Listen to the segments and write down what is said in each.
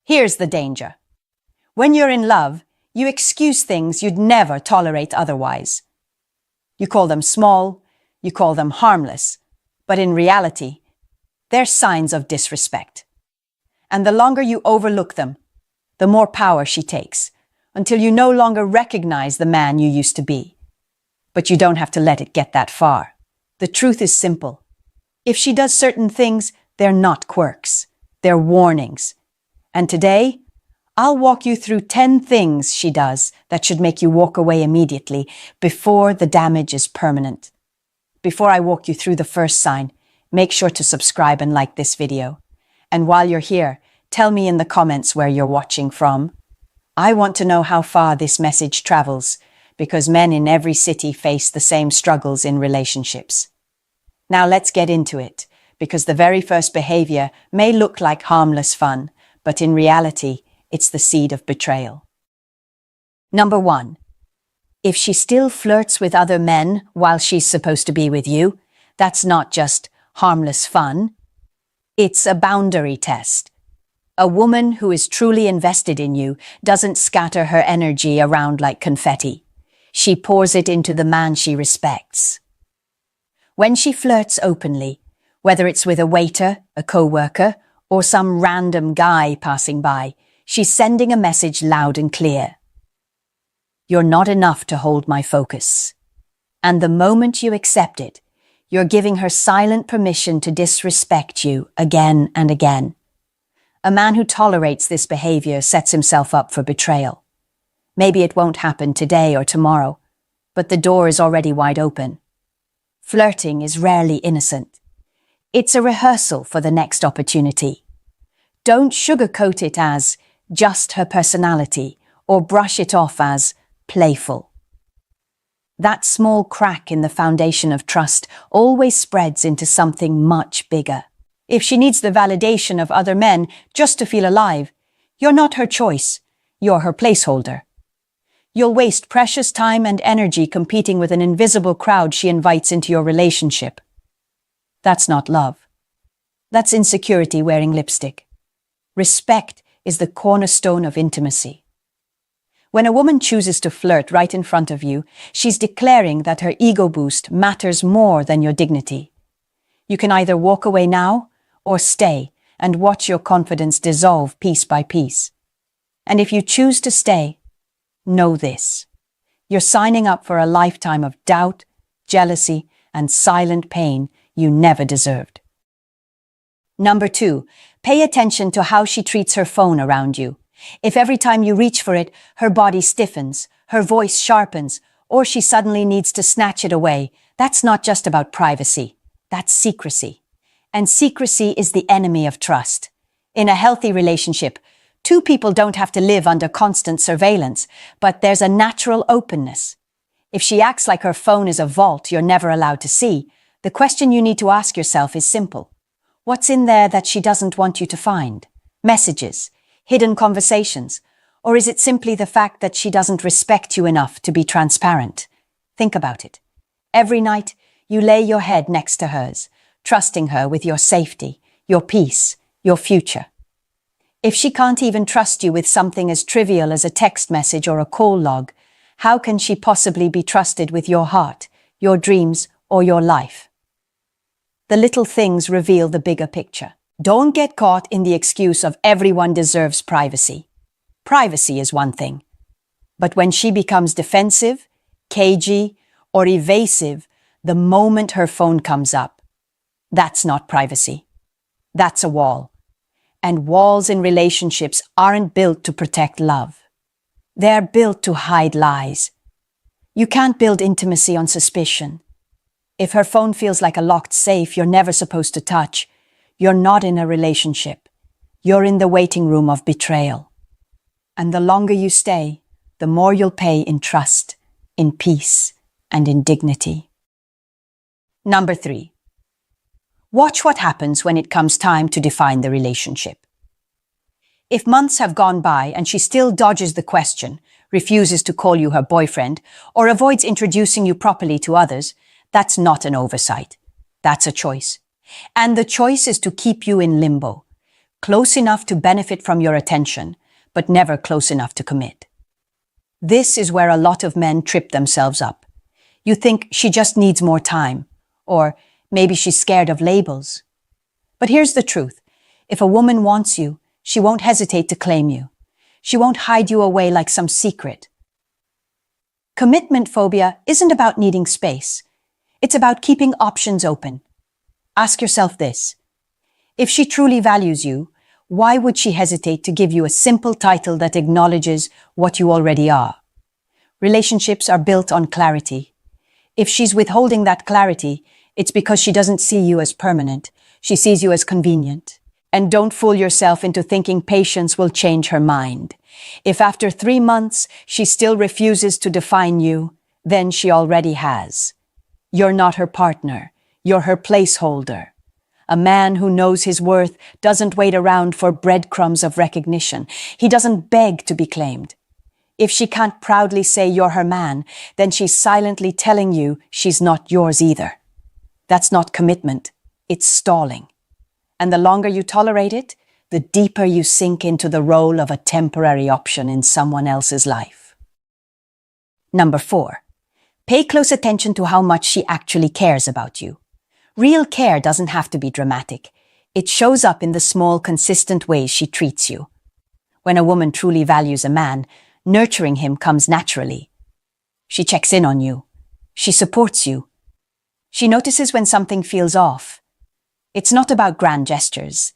Here's the danger. When you're in love, you excuse things you'd never tolerate otherwise. You call them small, you call them harmless, but in reality, they're signs of disrespect. And the longer you overlook them, the more power she takes, until you no longer recognize the man you used to be. But you don't have to let it get that far. The truth is simple. If she does certain things, they're not quirks, they're warnings. And today, I'll walk you through 10 things she does that should make you walk away immediately before the damage is permanent. Before I walk you through the first sign, make sure to subscribe and like this video. And while you're here, tell me in the comments where you're watching from. I want to know how far this message travels, because men in every city face the same struggles in relationships. Now let's get into it, because the very first behavior may look like harmless fun, but in reality, it's the seed of betrayal. Number 1. If she still flirts with other men while she's supposed to be with you, that's not just harmless fun. It's a boundary test. A woman who is truly invested in you doesn't scatter her energy around like confetti. She pours it into the man she respects. When she flirts openly, whether it's with a waiter, a co-worker, or some random guy passing by, she's sending a message loud and clear. You're not enough to hold my focus. And the moment you accept it, you're giving her silent permission to disrespect you again and again. A man who tolerates this behavior sets himself up for betrayal. Maybe it won't happen today or tomorrow, but the door is already wide open. Flirting is rarely innocent. It's a rehearsal for the next opportunity. Don't sugarcoat it as just her personality or brush it off as playful. That small crack in the foundation of trust always spreads into something much bigger. If she needs the validation of other men just to feel alive, you're not her choice, you're her placeholder. You'll waste precious time and energy competing with an invisible crowd she invites into your relationship. That's not love. That's insecurity wearing lipstick. Respect is the cornerstone of intimacy. When a woman chooses to flirt right in front of you, she's declaring that her ego boost matters more than your dignity. You can either walk away now or stay and watch your confidence dissolve piece by piece. And if you choose to stay, know this. You're signing up for a lifetime of doubt, jealousy, and silent pain you never deserved. Number 2, pay attention to how she treats her phone around you. If every time you reach for it, her body stiffens, her voice sharpens, or she suddenly needs to snatch it away, that's not just about privacy. That's secrecy. And secrecy is the enemy of trust. In a healthy relationship, two people don't have to live under constant surveillance, but there's a natural openness. If she acts like her phone is a vault you're never allowed to see, the question you need to ask yourself is simple. What's in there that she doesn't want you to find? Messages, hidden conversations, or is it simply the fact that she doesn't respect you enough to be transparent? Think about it. Every night, you lay your head next to hers, trusting her with your safety, your peace, your future. If she can't even trust you with something as trivial as a text message or a call log, how can she possibly be trusted with your heart, your dreams, or your life? The little things reveal the bigger picture. Don't get caught in the excuse of everyone deserves privacy. Privacy is one thing. But when she becomes defensive, cagey, or evasive the moment her phone comes up, that's not privacy. That's a wall. And walls in relationships aren't built to protect love. They're built to hide lies. You can't build intimacy on suspicion. If her phone feels like a locked safe you're never supposed to touch, you're not in a relationship. You're in the waiting room of betrayal. And the longer you stay, the more you'll pay in trust, in peace, and in dignity. Number 3. Watch what happens when it comes time to define the relationship. If months have gone by and she still dodges the question, refuses to call you her boyfriend, or avoids introducing you properly to others, that's not an oversight. That's a choice. And the choice is to keep you in limbo. close enough to benefit from your attention, but never close enough to commit. This is where a lot of men trip themselves up. You think she just needs more time, or maybe she's scared of labels. But here's the truth. If a woman wants you, she won't hesitate to claim you. She won't hide you away like some secret. Commitment phobia isn't about needing space. It's about keeping options open. Ask yourself this. If she truly values you, why would she hesitate to give you a simple title that acknowledges what you already are? Relationships are built on clarity. If she's withholding that clarity, it's because she doesn't see you as permanent. She sees you as convenient. And don't fool yourself into thinking patience will change her mind. If after 3 months she still refuses to define you, then she already has. You're not her partner. You're her placeholder. A man who knows his worth doesn't wait around for breadcrumbs of recognition. He doesn't beg to be claimed. If she can't proudly say you're her man, then she's silently telling you she's not yours either. That's not commitment. It's stalling. And the longer you tolerate it, the deeper you sink into the role of a temporary option in someone else's life. Number 4. Pay close attention to how much she actually cares about you. Real care doesn't have to be dramatic. It shows up in the small, consistent ways she treats you. When a woman truly values a man, nurturing him comes naturally. She checks in on you. She supports you. She notices when something feels off. It's not about grand gestures.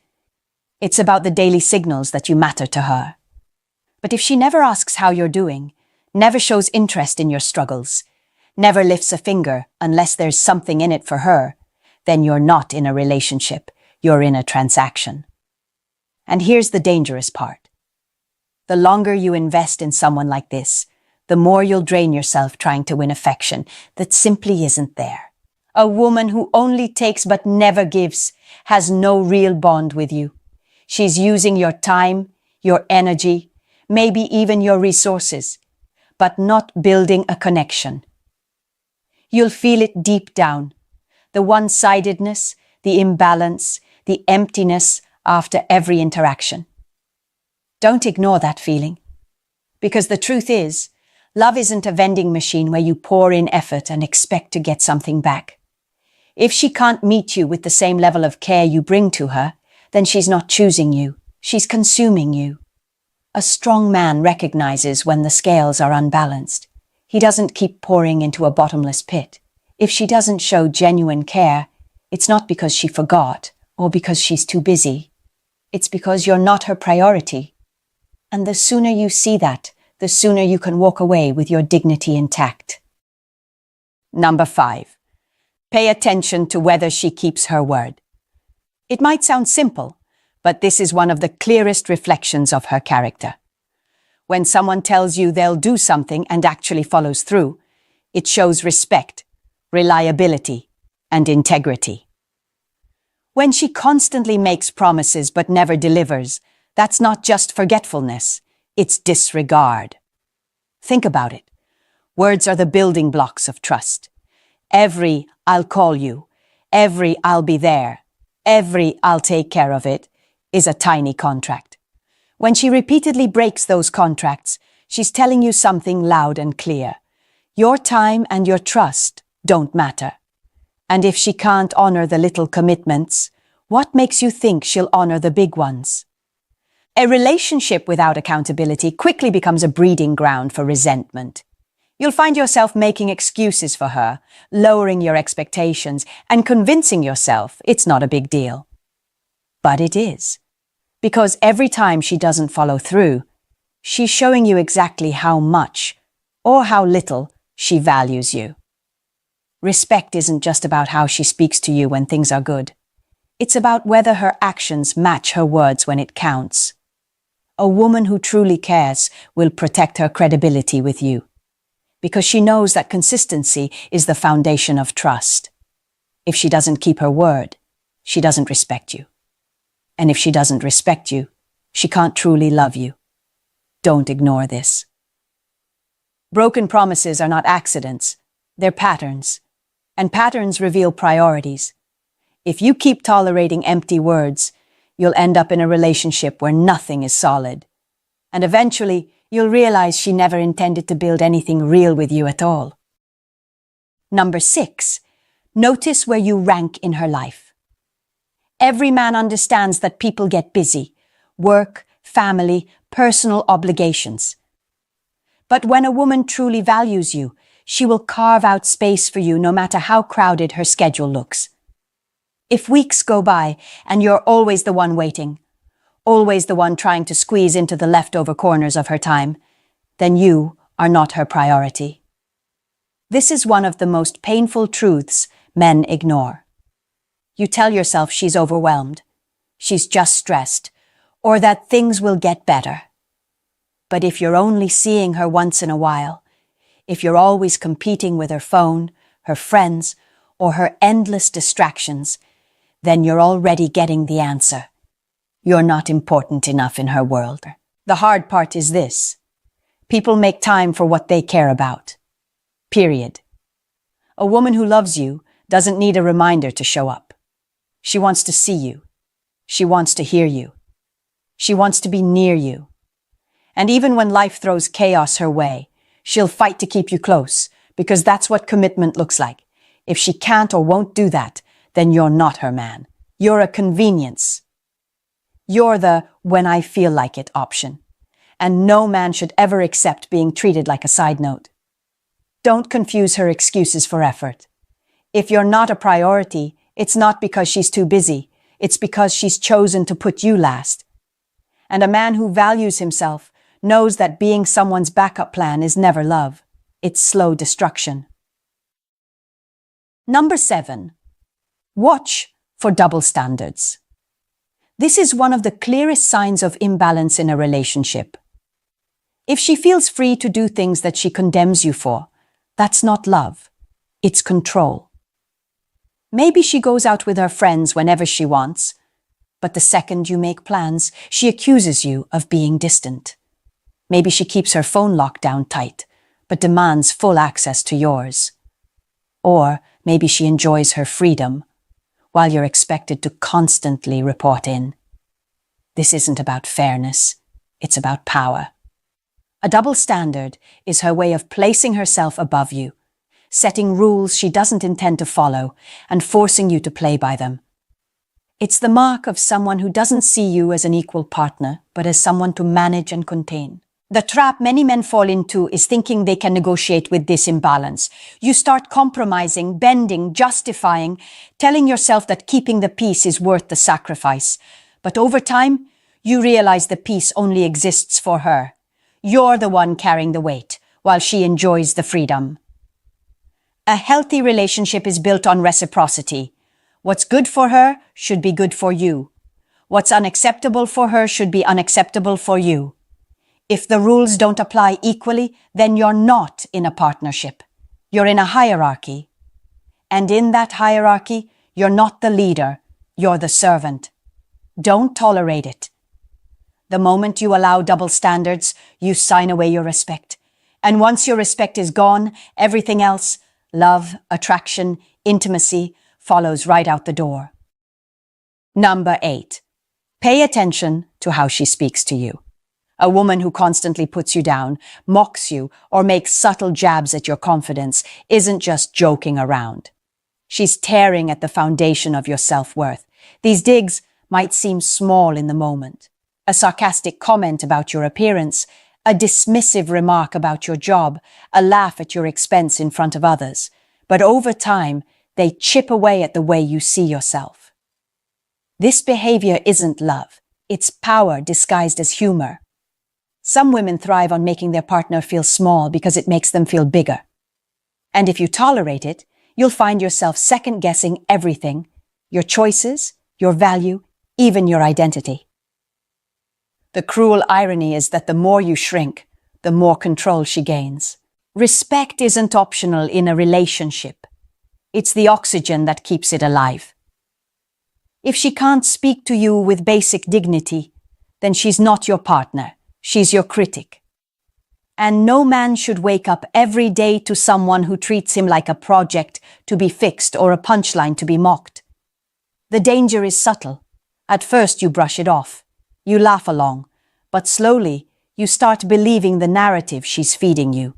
It's about the daily signals that you matter to her. But if she never asks how you're doing, never shows interest in your struggles, never lifts a finger unless there's something in it for her, then you're not in a relationship, you're in a transaction. And here's the dangerous part. The longer you invest in someone like this, the more you'll drain yourself trying to win affection that simply isn't there. A woman who only takes but never gives has no real bond with you. She's using your time, your energy, maybe even your resources, but not building a connection. You'll feel it deep down. The one-sidedness, the imbalance, the emptiness after every interaction. Don't ignore that feeling. Because the truth is, love isn't a vending machine where you pour in effort and expect to get something back. If she can't meet you with the same level of care you bring to her, then she's not choosing you. She's consuming you. A strong man recognizes when the scales are unbalanced. He doesn't keep pouring into a bottomless pit. If she doesn't show genuine care, it's not because she forgot or because she's too busy. It's because you're not her priority. And the sooner you see that, the sooner you can walk away with your dignity intact. Number 5. Pay attention to whether she keeps her word. It might sound simple, but this is one of the clearest reflections of her character. When someone tells you they'll do something and actually follows through, it shows respect, reliability, and integrity. When she constantly makes promises but never delivers, that's not just forgetfulness, it's disregard. Think about it. Words are the building blocks of trust. Every "I'll call you," every "I'll be there," every "I'll take care of it" is a tiny contract. When she repeatedly breaks those contracts, she's telling you something loud and clear. Your time and your trust don't matter. And if she can't honor the little commitments, what makes you think she'll honor the big ones? A relationship without accountability quickly becomes a breeding ground for resentment. You'll find yourself making excuses for her, lowering your expectations, and convincing yourself it's not a big deal. But it is. Because every time she doesn't follow through, she's showing you exactly how much, or how little, she values you. Respect isn't just about how she speaks to you when things are good. It's about whether her actions match her words when it counts. A woman who truly cares will protect her credibility with you, because she knows that consistency is the foundation of trust. If she doesn't keep her word, she doesn't respect you. And if she doesn't respect you, she can't truly love you. Don't ignore this. Broken promises are not accidents, they're patterns. And patterns reveal priorities. If you keep tolerating empty words, you'll end up in a relationship where nothing is solid. And eventually, you'll realize she never intended to build anything real with you at all. Number 6, notice where you rank in her life. Every man understands that people get busy. Work, family, personal obligations. But when a woman truly values you, she will carve out space for you no matter how crowded her schedule looks. If weeks go by and you're always the one waiting, always the one trying to squeeze into the leftover corners of her time, then you are not her priority. This is one of the most painful truths men ignore. You tell yourself she's overwhelmed, she's just stressed, or that things will get better. But if you're only seeing her once in a while, if you're always competing with her phone, her friends, or her endless distractions, then you're already getting the answer. You're not important enough in her world. The hard part is this: people make time for what they care about. Period. A woman who loves you doesn't need a reminder to show up. She wants to see you. She wants to hear you. She wants to be near you. And even when life throws chaos her way, she'll fight to keep you close, because that's what commitment looks like. If she can't or won't do that, then you're not her man. You're a convenience. You're the when I feel like it option. And no man should ever accept being treated like a side note. Don't confuse her excuses for effort. If you're not a priority, it's not because she's too busy. It's because she's chosen to put you last. And a man who values himself knows that being someone's backup plan is never love. It's slow destruction. Number 7. Watch for double standards. This is one of the clearest signs of imbalance in a relationship. If she feels free to do things that she condemns you for, that's not love. It's control. Maybe she goes out with her friends whenever she wants, but the second you make plans, she accuses you of being distant. Maybe she keeps her phone locked down tight, but demands full access to yours. Or maybe she enjoys her freedom, while you're expected to constantly report in. This isn't about fairness, it's about power. A double standard is her way of placing herself above you, setting rules she doesn't intend to follow, and forcing you to play by them. It's the mark of someone who doesn't see you as an equal partner, but as someone to manage and contain. The trap many men fall into is thinking they can negotiate with this imbalance. You start compromising, bending, justifying, telling yourself that keeping the peace is worth the sacrifice. But over time, you realize the peace only exists for her. You're the one carrying the weight, while she enjoys the freedom. A healthy relationship is built on reciprocity. What's good for her should be good for you. What's unacceptable for her should be unacceptable for you. If the rules don't apply equally, then you're not in a partnership. You're in a hierarchy. And in that hierarchy, you're not the leader, you're the servant. Don't tolerate it. The moment you allow double standards, you sign away your respect. And once your respect is gone, everything else, love, attraction, intimacy, follows right out the door. Number 8. Pay attention to how she speaks to you. A woman who constantly puts you down, mocks you, or makes subtle jabs at your confidence isn't just joking around. She's tearing at the foundation of your self-worth. These digs might seem small in the moment. A sarcastic comment about your appearance, a dismissive remark about your job, a laugh at your expense in front of others. But over time, they chip away at the way you see yourself. This behavior isn't love. It's power disguised as humor. Some women thrive on making their partner feel small because it makes them feel bigger. And if you tolerate it, you'll find yourself second-guessing everything, your choices, your value, even your identity. The cruel irony is that the more you shrink, the more control she gains. Respect isn't optional in a relationship. It's the oxygen that keeps it alive. If she can't speak to you with basic dignity, then she's not your partner. She's your critic. And no man should wake up every day to someone who treats him like a project to be fixed or a punchline to be mocked. The danger is subtle. At first you brush it off. You laugh along. But slowly, you start believing the narrative she's feeding you.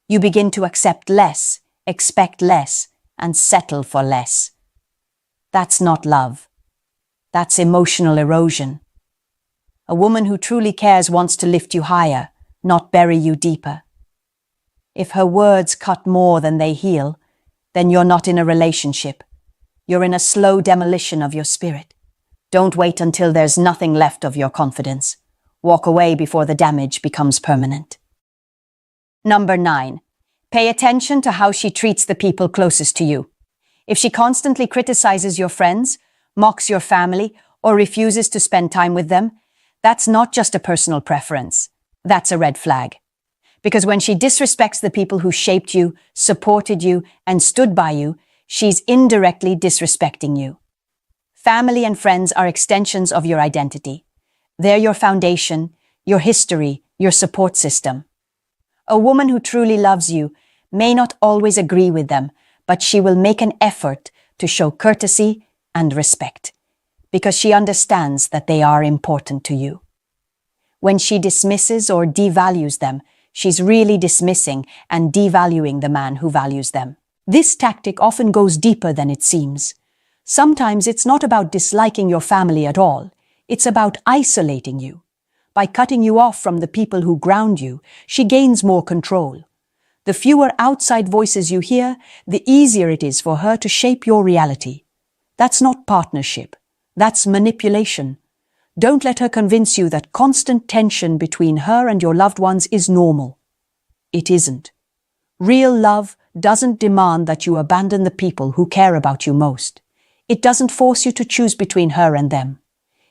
You begin to accept less, expect less, and settle for less. That's not love. That's emotional erosion. A woman who truly cares wants to lift you higher, not bury you deeper. If her words cut more than they heal, then you're not in a relationship. You're in a slow demolition of your spirit. Don't wait until there's nothing left of your confidence. Walk away before the damage becomes permanent. Number 9. Pay attention to how she treats the people closest to you. If she constantly criticizes your friends, mocks your family, or refuses to spend time with them, that's not just a personal preference. That's a red flag. Because when she disrespects the people who shaped you, supported you, and stood by you, she's indirectly disrespecting you. Family and friends are extensions of your identity. They're your foundation, your history, your support system. A woman who truly loves you may not always agree with them, but she will make an effort to show courtesy and respect, because she understands that they are important to you. When she dismisses or devalues them, she's really dismissing and devaluing the man who values them. This tactic often goes deeper than it seems. Sometimes it's not about disliking your family at all. It's about isolating you. By cutting you off from the people who ground you, she gains more control. The fewer outside voices you hear, the easier it is for her to shape your reality. That's not partnership. That's manipulation. Don't let her convince you that constant tension between her and your loved ones is normal. It isn't. Real love doesn't demand that you abandon the people who care about you most. It doesn't force you to choose between her and them.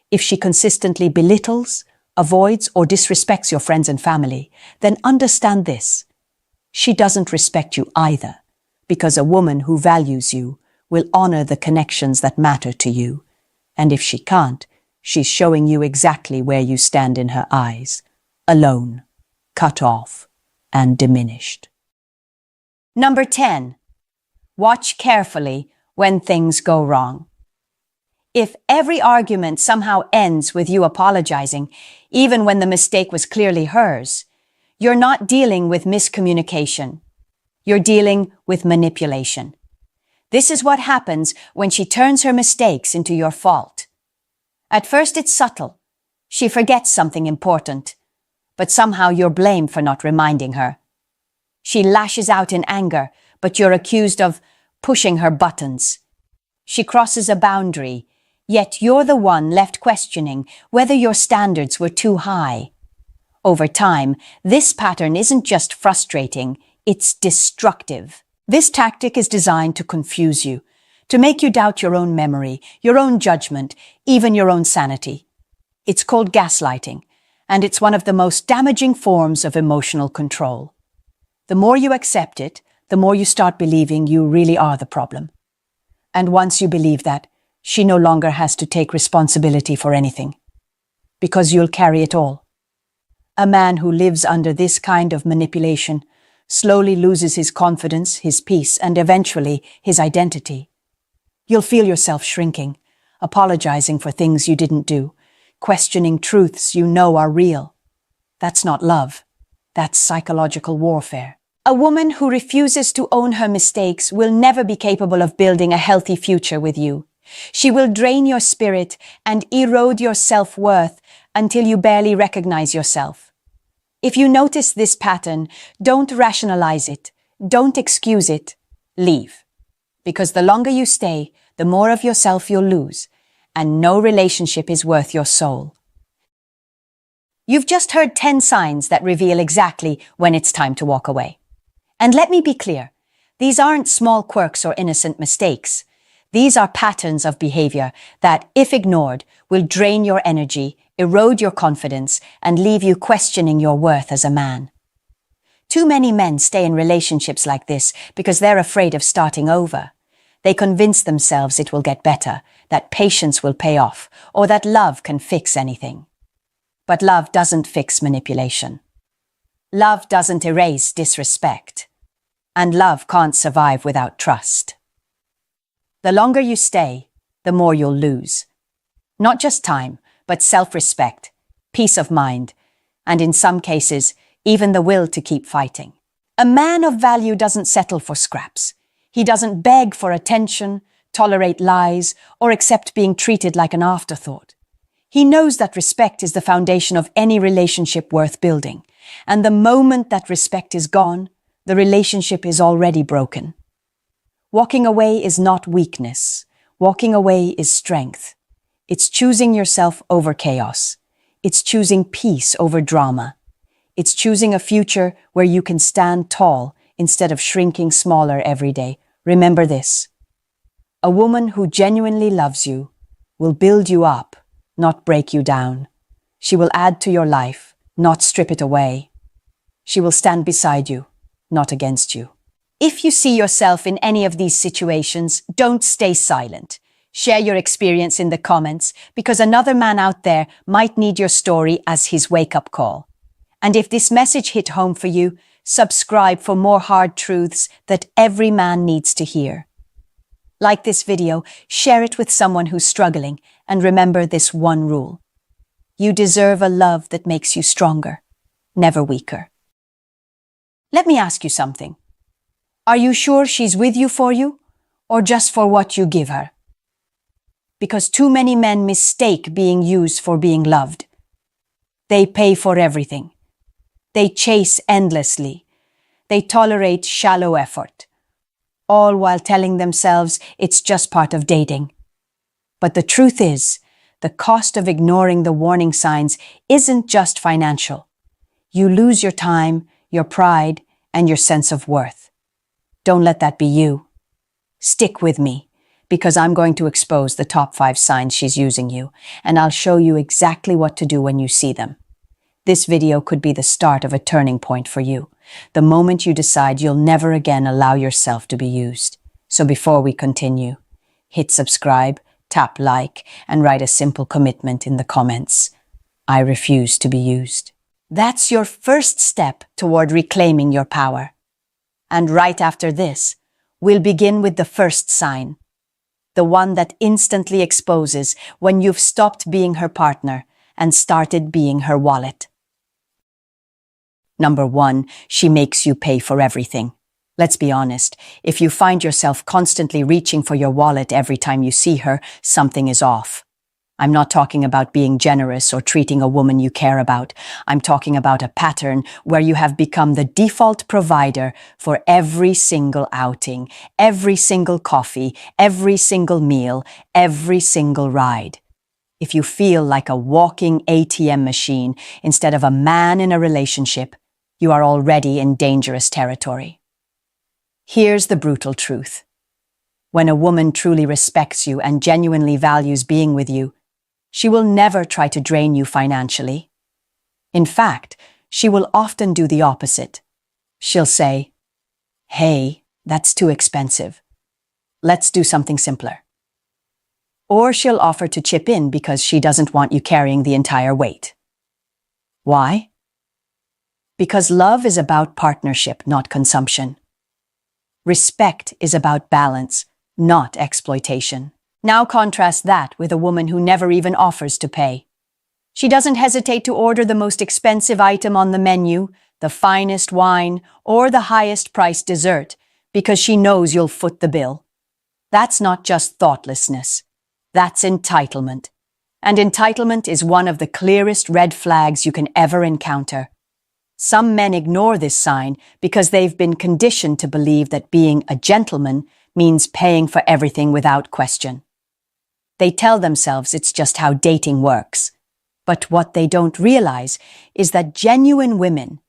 If she consistently belittles, avoids, or disrespects your friends and family, then understand this. She doesn't respect you either, because a woman who values you will honor the connections that matter to you. And if she can't, she's showing you exactly where you stand in her eyes, alone, cut off, and diminished. Number 10. Watch carefully when things go wrong. If every argument somehow ends with you apologizing, even when the mistake was clearly hers, you're not dealing with miscommunication. You're dealing with manipulation. This is what happens when she turns her mistakes into your fault. At first it's subtle. She forgets something important, but somehow you're blamed for not reminding her. She lashes out in anger, but you're accused of pushing her buttons. She crosses a boundary, yet you're the one left questioning whether your standards were too high. Over time, this pattern isn't just frustrating, it's destructive. This tactic is designed to confuse you, to make you doubt your own memory, your own judgment, even your own sanity. It's called gaslighting, and it's one of the most damaging forms of emotional control. The more you accept it, the more you start believing you really are the problem. And once you believe that, she no longer has to take responsibility for anything, because you'll carry it all. A man who lives under this kind of manipulation slowly loses his confidence, his peace, and eventually his identity. You'll feel yourself shrinking, apologizing for things you didn't do, questioning truths you know are real. That's not love. That's psychological warfare. A woman who refuses to own her mistakes will never be capable of building a healthy future with you. She will drain your spirit and erode your self-worth until you barely recognize yourself. If you notice this pattern, don't rationalize it, don't excuse it, leave. Because the longer you stay, the more of yourself you'll lose, and no relationship is worth your soul. You've just heard 10 signs that reveal exactly when it's time to walk away. And let me be clear, these aren't small quirks or innocent mistakes. These are patterns of behavior that, if ignored, will drain your energy, erode your confidence, and leave you questioning your worth as a man. Too many men stay in relationships like this because they're afraid of starting over. They convince themselves it will get better, that patience will pay off, or that love can fix anything. But love doesn't fix manipulation. Love doesn't erase disrespect. And love can't survive without trust. The longer you stay, the more you'll lose. Not just time, but self-respect, peace of mind, and in some cases, even the will to keep fighting. A man of value doesn't settle for scraps. He doesn't beg for attention, tolerate lies, or accept being treated like an afterthought. He knows that respect is the foundation of any relationship worth building, and the moment that respect is gone, the relationship is already broken. Walking away is not weakness. Walking away is strength. It's choosing yourself over chaos. It's choosing peace over drama. It's choosing a future where you can stand tall instead of shrinking smaller every day. Remember this: a woman who genuinely loves you will build you up, not break you down. She will add to your life, not strip it away. She will stand beside you, not against you. If you see yourself in any of these situations, don't stay silent. Share your experience in the comments, because another man out there might need your story as his wake-up call. And if this message hit home for you, subscribe for more hard truths that every man needs to hear. Like this video, share it with someone who's struggling, and remember this one rule: you deserve a love that makes you stronger, never weaker. Let me ask you something. Are you sure she's with you for you, or just for what you give her? Because too many men mistake being used for being loved. They pay for everything. They chase endlessly. They tolerate shallow effort, all while telling themselves it's just part of dating. But the truth is, the cost of ignoring the warning signs isn't just financial. You lose your time, your pride, and your sense of worth. Don't let that be you. Stick with me, because I'm going to expose the top 5 signs she's using you, and I'll show you exactly what to do when you see them. This video could be the start of a turning point for you, the moment you decide you'll never again allow yourself to be used. So before we continue, hit subscribe, tap like, and write a simple commitment in the comments. I refuse to be used. That's your first step toward reclaiming your power. And right after this, we'll begin with the first sign, the one that instantly exposes when you've stopped being her partner and started being her wallet. Number 1, she makes you pay for everything. Let's be honest, if you find yourself constantly reaching for your wallet every time you see her, something is off. I'm not talking about being generous or treating a woman you care about. I'm talking about a pattern where you have become the default provider for every single outing, every single coffee, every single meal, every single ride. If you feel like a walking ATM machine instead of a man in a relationship, you are already in dangerous territory. Here's the brutal truth. When a woman truly respects you and genuinely values being with you, she will never try to drain you financially. In fact, she will often do the opposite. She'll say, "Hey, that's too expensive. Let's do something simpler." Or she'll offer to chip in because she doesn't want you carrying the entire weight. Why? Because love is about partnership, not consumption. Respect is about balance, not exploitation. Now contrast that with a woman who never even offers to pay. She doesn't hesitate to order the most expensive item on the menu, the finest wine, or the highest priced dessert, because she knows you'll foot the bill. That's not just thoughtlessness. That's entitlement. And entitlement is one of the clearest red flags you can ever encounter. Some men ignore this sign because they've been conditioned to believe that being a gentleman means paying for everything without question. They tell themselves it's just how dating works. But what they don't realize is that genuine women,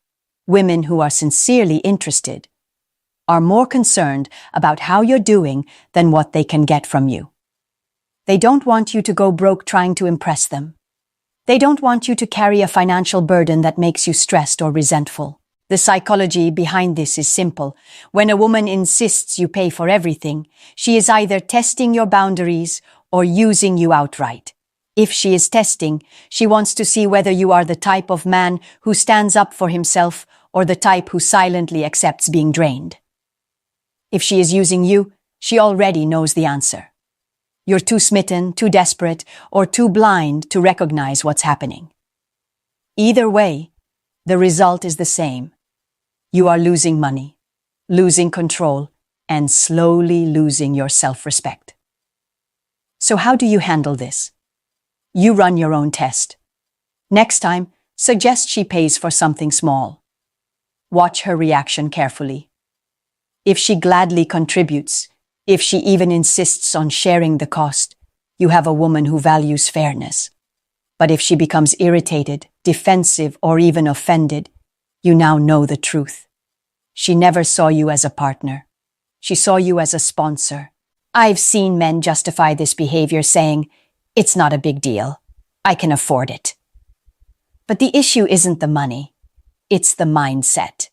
women who are sincerely interested, are more concerned about how you're doing than what they can get from you. They don't want you to go broke trying to impress them. They don't want you to carry a financial burden that makes you stressed or resentful. The psychology behind this is simple. When a woman insists you pay for everything, she is either testing your boundaries or using you outright. If she is testing, she wants to see whether you are the type of man who stands up for himself or the type who silently accepts being drained. If she is using you, she already knows the answer. You're too smitten, too desperate, or too blind to recognize what's happening. Either way, the result is the same. You are losing money, losing control, and slowly losing your self-respect. So how do you handle this? You run your own test. Next time, suggest she pays for something small. Watch her reaction carefully. If she gladly contributes, if she even insists on sharing the cost, you have a woman who values fairness. But if she becomes irritated, defensive, or even offended, you now know the truth. She never saw you as a partner. She saw you as a sponsor. I've seen men justify this behavior saying, "It's not a big deal. I can afford it." But the issue isn't the money. It's the mindset.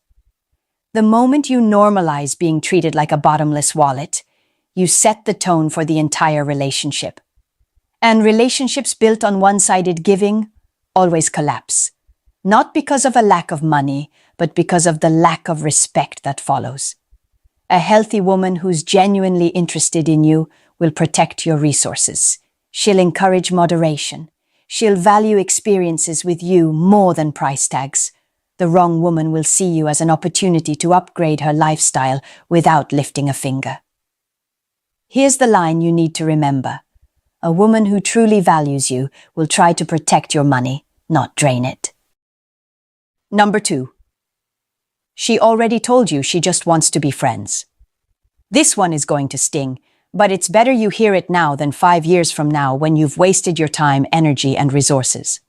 The moment you normalize being treated like a bottomless wallet, you set the tone for the entire relationship. And relationships built on one-sided giving always collapse. Not because of a lack of money, but because of the lack of respect that follows. A healthy woman who's genuinely interested in you will protect your resources. She'll encourage moderation. She'll value experiences with you more than price tags. The wrong woman will see you as an opportunity to upgrade her lifestyle without lifting a finger. Here's the line you need to remember. A woman who truly values you will try to protect your money, not drain it. Number 2. She already told you she just wants to be friends. This one is going to sting, but it's better you hear it now than 5 years from now when you've wasted your time, energy, and resources.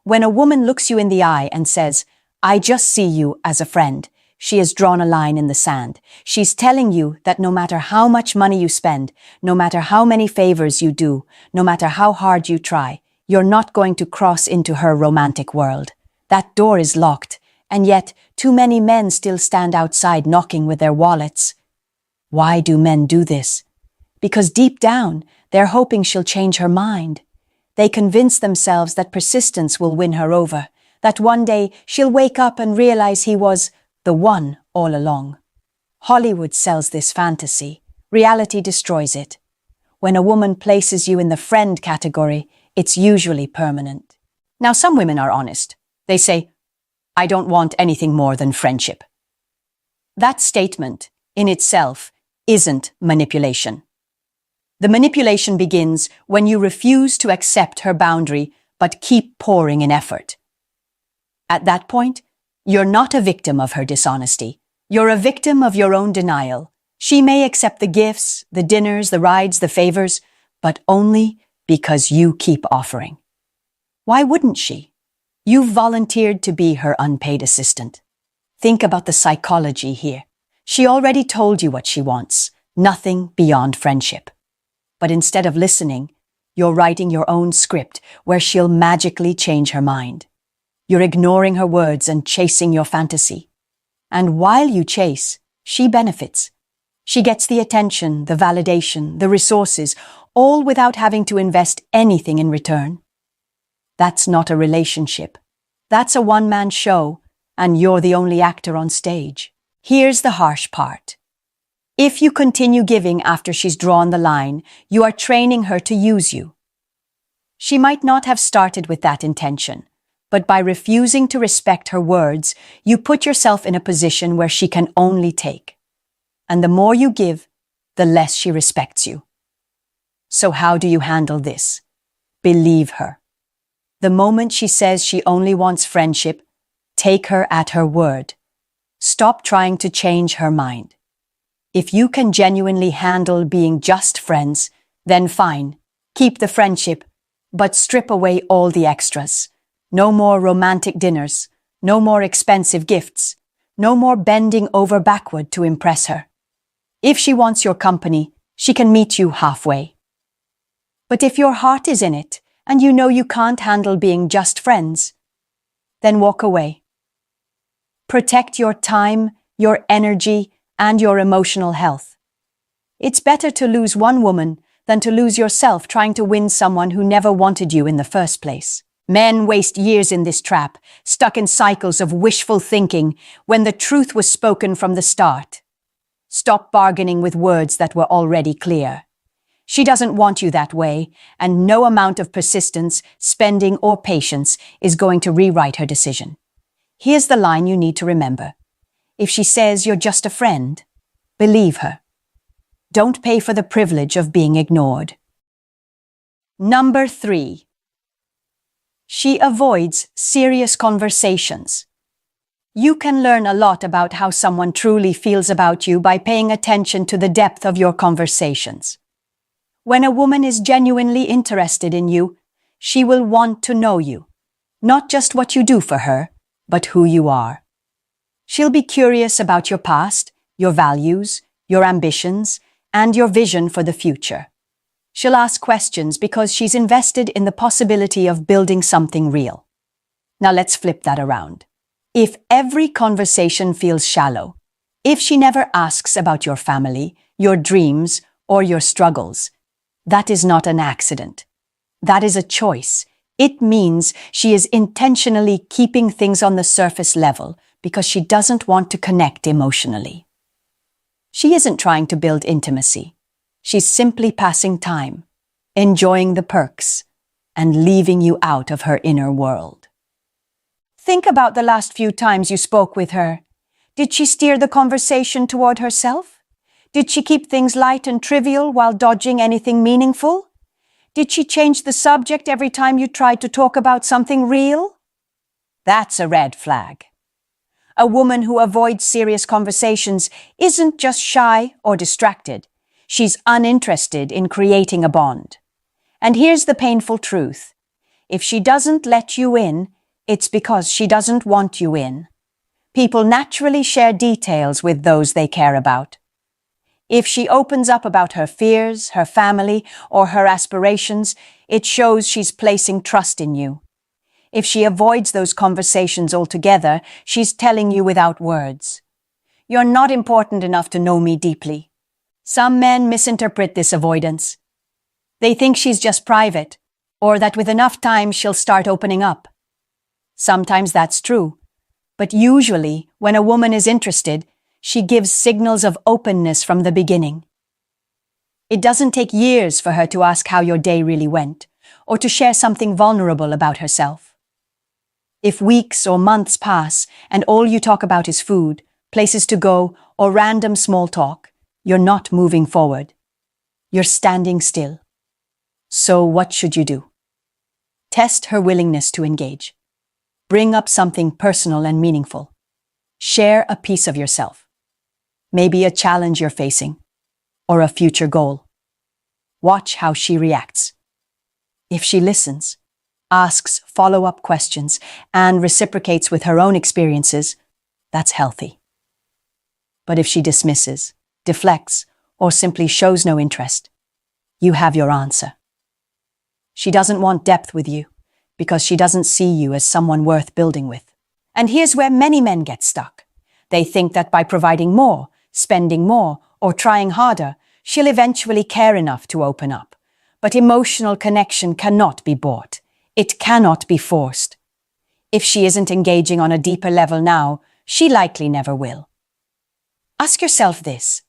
When a woman looks you in the eye and says, "I just see you as a friend," she has drawn a line in the sand. She's telling you that no matter how much money you spend, no matter how many favors you do, no matter how hard you try, you're not going to cross into her romantic world. That door is locked, and yet too many men still stand outside knocking with their wallets. Why do men do this? Because deep down, they're hoping she'll change her mind. They convince themselves that persistence will win her over, that one day she'll wake up and realize he was the one all along. Hollywood sells this fantasy. Reality destroys it. When a woman places you in the friend category, it's usually permanent. Now, some women are honest. They say, "I don't want anything more than friendship." That statement, in itself, isn't manipulation. The manipulation begins when you refuse to accept her boundary but keep pouring in effort. At that point, you're not a victim of her dishonesty. You're a victim of your own denial. She may accept the gifts, the dinners, the rides, the favors, but only because you keep offering. Why wouldn't she? You've volunteered to be her unpaid assistant. Think about the psychology here. She already told you what she wants, nothing beyond friendship. But instead of listening, you're writing your own script where she'll magically change her mind. You're ignoring her words and chasing your fantasy. And while you chase, she benefits. She gets the attention, the validation, the resources, all without having to invest anything in return. That's not a relationship. That's a one-man show, and you're the only actor on stage. Here's the harsh part. If you continue giving after she's drawn the line, you are training her to use you. She might not have started with that intention, but by refusing to respect her words, you put yourself in a position where she can only take. And the more you give, the less she respects you. So how do you handle this? Believe her. The moment she says she only wants friendship, take her at her word. Stop trying to change her mind. If you can genuinely handle being just friends, then fine, keep the friendship, but strip away all the extras. No more romantic dinners, no more expensive gifts, no more bending over backward to impress her. If she wants your company, she can meet you halfway. But if your heart is in it, and you know you can't handle being just friends, then walk away. Protect your time, your energy, and your emotional health. It's better to lose one woman than to lose yourself trying to win someone who never wanted you in the first place. Men waste years in this trap, stuck in cycles of wishful thinking when the truth was spoken from the start. Stop bargaining with words that were already clear. She doesn't want you that way, and no amount of persistence, spending, or patience is going to rewrite her decision. Here's the line you need to remember. If she says you're just a friend, believe her. Don't pay for the privilege of being ignored. Number 3. She avoids serious conversations. You can learn a lot about how someone truly feels about you by paying attention to the depth of your conversations. When a woman is genuinely interested in you, she will want to know you, not just what you do for her, but who you are. She'll be curious about your past, your values, your ambitions, and your vision for the future. She'll ask questions because she's invested in the possibility of building something real. Now let's flip that around. If every conversation feels shallow, if she never asks about your family, your dreams, or your struggles, that is not an accident. That is a choice. It means she is intentionally keeping things on the surface level because she doesn't want to connect emotionally. She isn't trying to build intimacy. She's simply passing time, enjoying the perks, and leaving you out of her inner world. Think about the last few times you spoke with her. Did she steer the conversation toward herself? Did she keep things light and trivial while dodging anything meaningful? Did she change the subject every time you tried to talk about something real? That's a red flag. A woman who avoids serious conversations isn't just shy or distracted. She's uninterested in creating a bond. And here's the painful truth. If she doesn't let you in, it's because she doesn't want you in. People naturally share details with those they care about. If she opens up about her fears, her family, or her aspirations, it shows she's placing trust in you. If she avoids those conversations altogether, she's telling you without words, "You're not important enough to know me deeply." Some men misinterpret this avoidance. They think she's just private, or that with enough time she'll start opening up. Sometimes that's true, but usually when a woman is interested, she gives signals of openness from the beginning. It doesn't take years for her to ask how your day really went, or to share something vulnerable about herself. If weeks or months pass and all you talk about is food, places to go, or random small talk, you're not moving forward. You're standing still. So what should you do? Test her willingness to engage. Bring up something personal and meaningful. Share a piece of yourself. Maybe a challenge you're facing, or a future goal. Watch how she reacts. If she listens, asks follow-up questions, and reciprocates with her own experiences, that's healthy. But if she dismisses, deflects, or simply shows no interest, you have your answer. She doesn't want depth with you because she doesn't see you as someone worth building with. And here's where many men get stuck. They think that by providing more, spending more, or trying harder, she'll eventually care enough to open up. But emotional connection cannot be bought. It cannot be forced. If she isn't engaging on a deeper level now, she likely never will. Ask yourself this.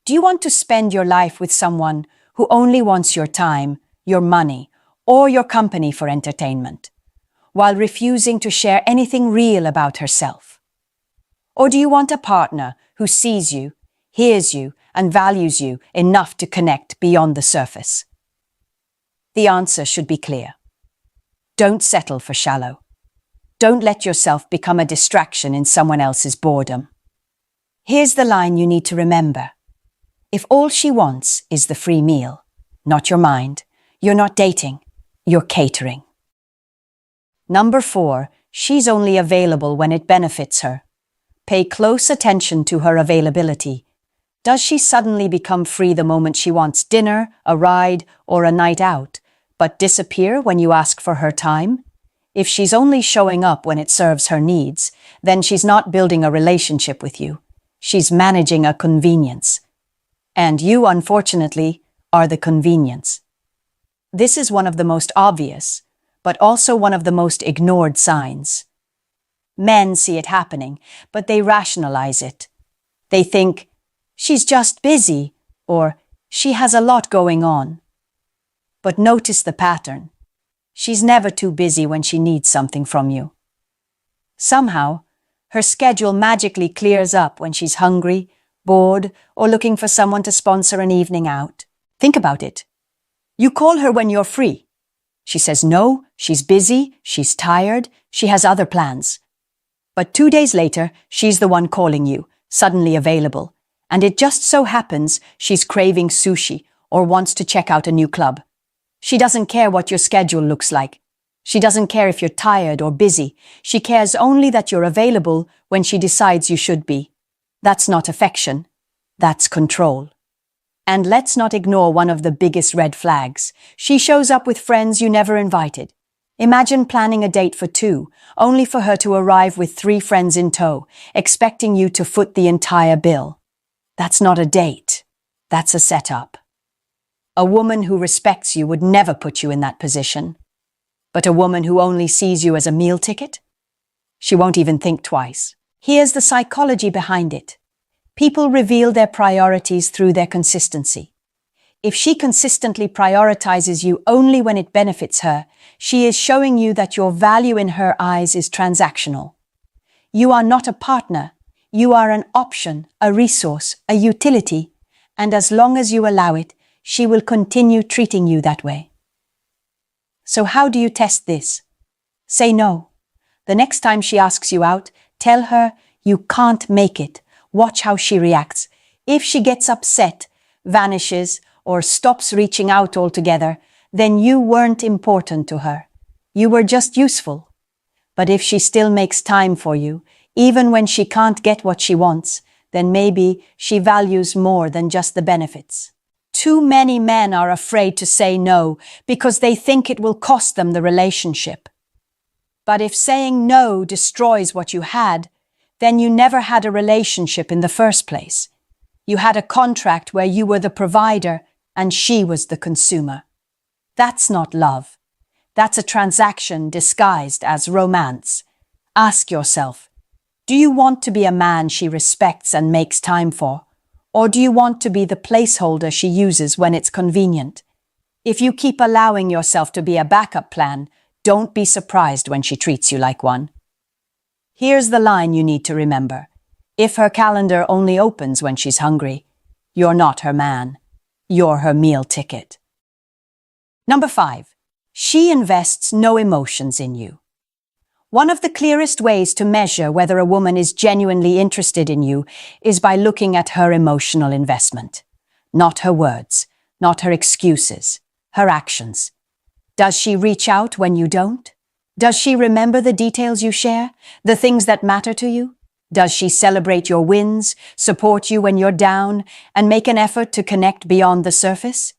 Do you want to spend your life with someone who only wants your time, your money, or your company for entertainment, while refusing to share anything real about herself? Or do you want a partner who sees you, hears you, and values you enough to connect beyond the surface? The answer should be clear. Don't settle for shallow. Don't let yourself become a distraction in someone else's boredom. Here's the line you need to remember. If all she wants is the free meal, not your mind, you're not dating, you're catering. Number 4, she's only available when it benefits her. Pay close attention to her availability. Does she suddenly become free the moment she wants dinner, a ride, or a night out, but disappear when you ask for her time? If she's only showing up when it serves her needs, then she's not building a relationship with you. She's managing a convenience. And you, unfortunately, are the convenience. This is one of the most obvious, but also one of the most ignored signs. Men see it happening, but they rationalize it. They think, she's just busy, or She has a lot going on. But notice the pattern. She's never too busy when she needs something from you. Somehow, her schedule magically clears up when she's hungry, bored, or looking for someone to sponsor an evening out. Think about it. You call her when you're free. She says no, she's busy, she's tired, she has other plans. But 2 days later, she's the one calling you, suddenly available, and it just so happens she's craving sushi or wants to check out a new club. She doesn't care what your schedule looks like. She doesn't care if you're tired or busy. She cares only that you're available when she decides you should be. That's not affection. That's control. And let's not ignore one of the biggest red flags. She shows up with friends you never invited. Imagine planning a date for 2, only for her to arrive with 3 friends in tow, expecting you to foot the entire bill. That's not a date. That's a setup. A woman who respects you would never put you in that position. But a woman who only sees you as a meal ticket? She won't even think twice. Here's the psychology behind it. People reveal their priorities through their consistency. If she consistently prioritizes you only when it benefits her, she is showing you that your value in her eyes is transactional. You are not a partner. You are an option, a resource, a utility, and as long as you allow it, she will continue treating you that way. So how do you test this? Say no. The next time she asks you out, tell her you can't make it. Watch how she reacts. If she gets upset, vanishes, or stops reaching out altogether, then you weren't important to her. You were just useful. But if she still makes time for you, even when she can't get what she wants, then maybe she values more than just the benefits. Too many men are afraid to say no because they think it will cost them the relationship. But if saying no destroys what you had, then you never had a relationship in the first place. You had a contract where you were the provider and she was the consumer. That's not love. That's a transaction disguised as romance. Ask yourself, do you want to be a man she respects and makes time for? Or do you want to be the placeholder she uses when it's convenient? If you keep allowing yourself to be a backup plan, don't be surprised when she treats you like one. Here's the line you need to remember. If her calendar only opens when she's hungry, you're not her man. You're her meal ticket. Number 5. She invests no emotions in you. One of the clearest ways to measure whether a woman is genuinely interested in you is by looking at her emotional investment. Not her words, not her excuses, her actions. Does she reach out when you don't? Does she remember the details you share, the things that matter to you? Does she celebrate your wins, support you when you're down, and make an effort to connect beyond the surface?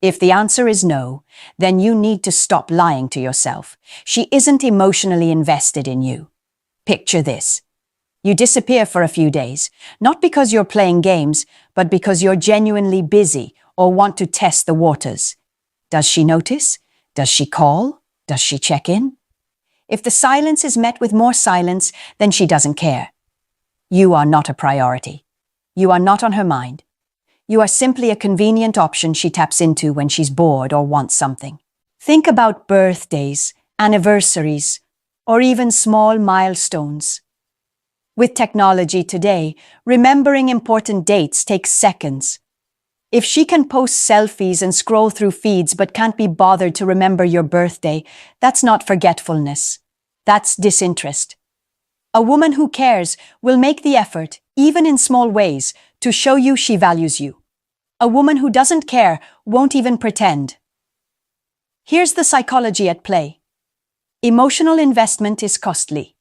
If the answer is no, then you need to stop lying to yourself. She isn't emotionally invested in you. Picture this. You disappear for a few days, not because you're playing games, but because you're genuinely busy or want to test the waters. Does she notice? Does she call? Does she check in? If the silence is met with more silence, then she doesn't care. You are not a priority. You are not on her mind. You are simply a convenient option she taps into when she's bored or wants something. Think about birthdays, anniversaries, or even small milestones. With technology today, remembering important dates takes seconds. If she can post selfies and scroll through feeds but can't be bothered to remember your birthday, that's not forgetfulness. That's disinterest. A woman who cares will make the effort, even in small ways, to show you she values you. A woman who doesn't care won't even pretend. Here's the psychology at play. Emotional investment is costly.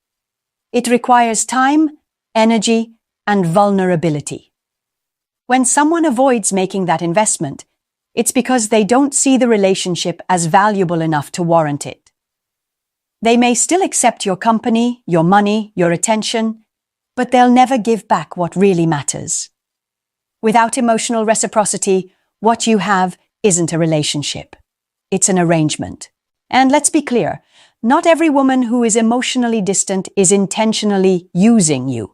It requires time, energy, and vulnerability. When someone avoids making that investment, it's because they don't see the relationship as valuable enough to warrant it. They may still accept your company, your money, your attention, but they'll never give back what really matters. Without emotional reciprocity, what you have isn't a relationship. It's an arrangement. And let's be clear, not every woman who is emotionally distant is intentionally using you.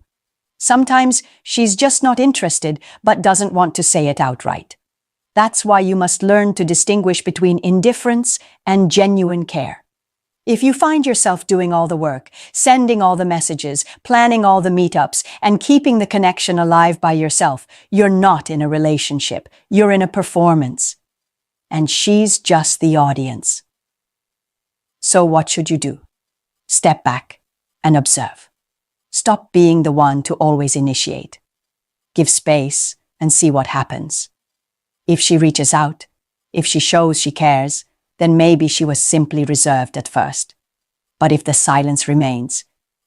Sometimes she's just not interested, but doesn't want to say it outright. That's why you must learn to distinguish between indifference and genuine care. If you find yourself doing all the work, sending all the messages, planning all the meetups, and keeping the connection alive by yourself, you're not in a relationship. You're in a performance. And she's just the audience. So what should you do? Step back and observe. Stop being the one to always initiate. Give space and see what happens. If she reaches out, if she shows she cares, then maybe she was simply reserved at first. But if the silence remains,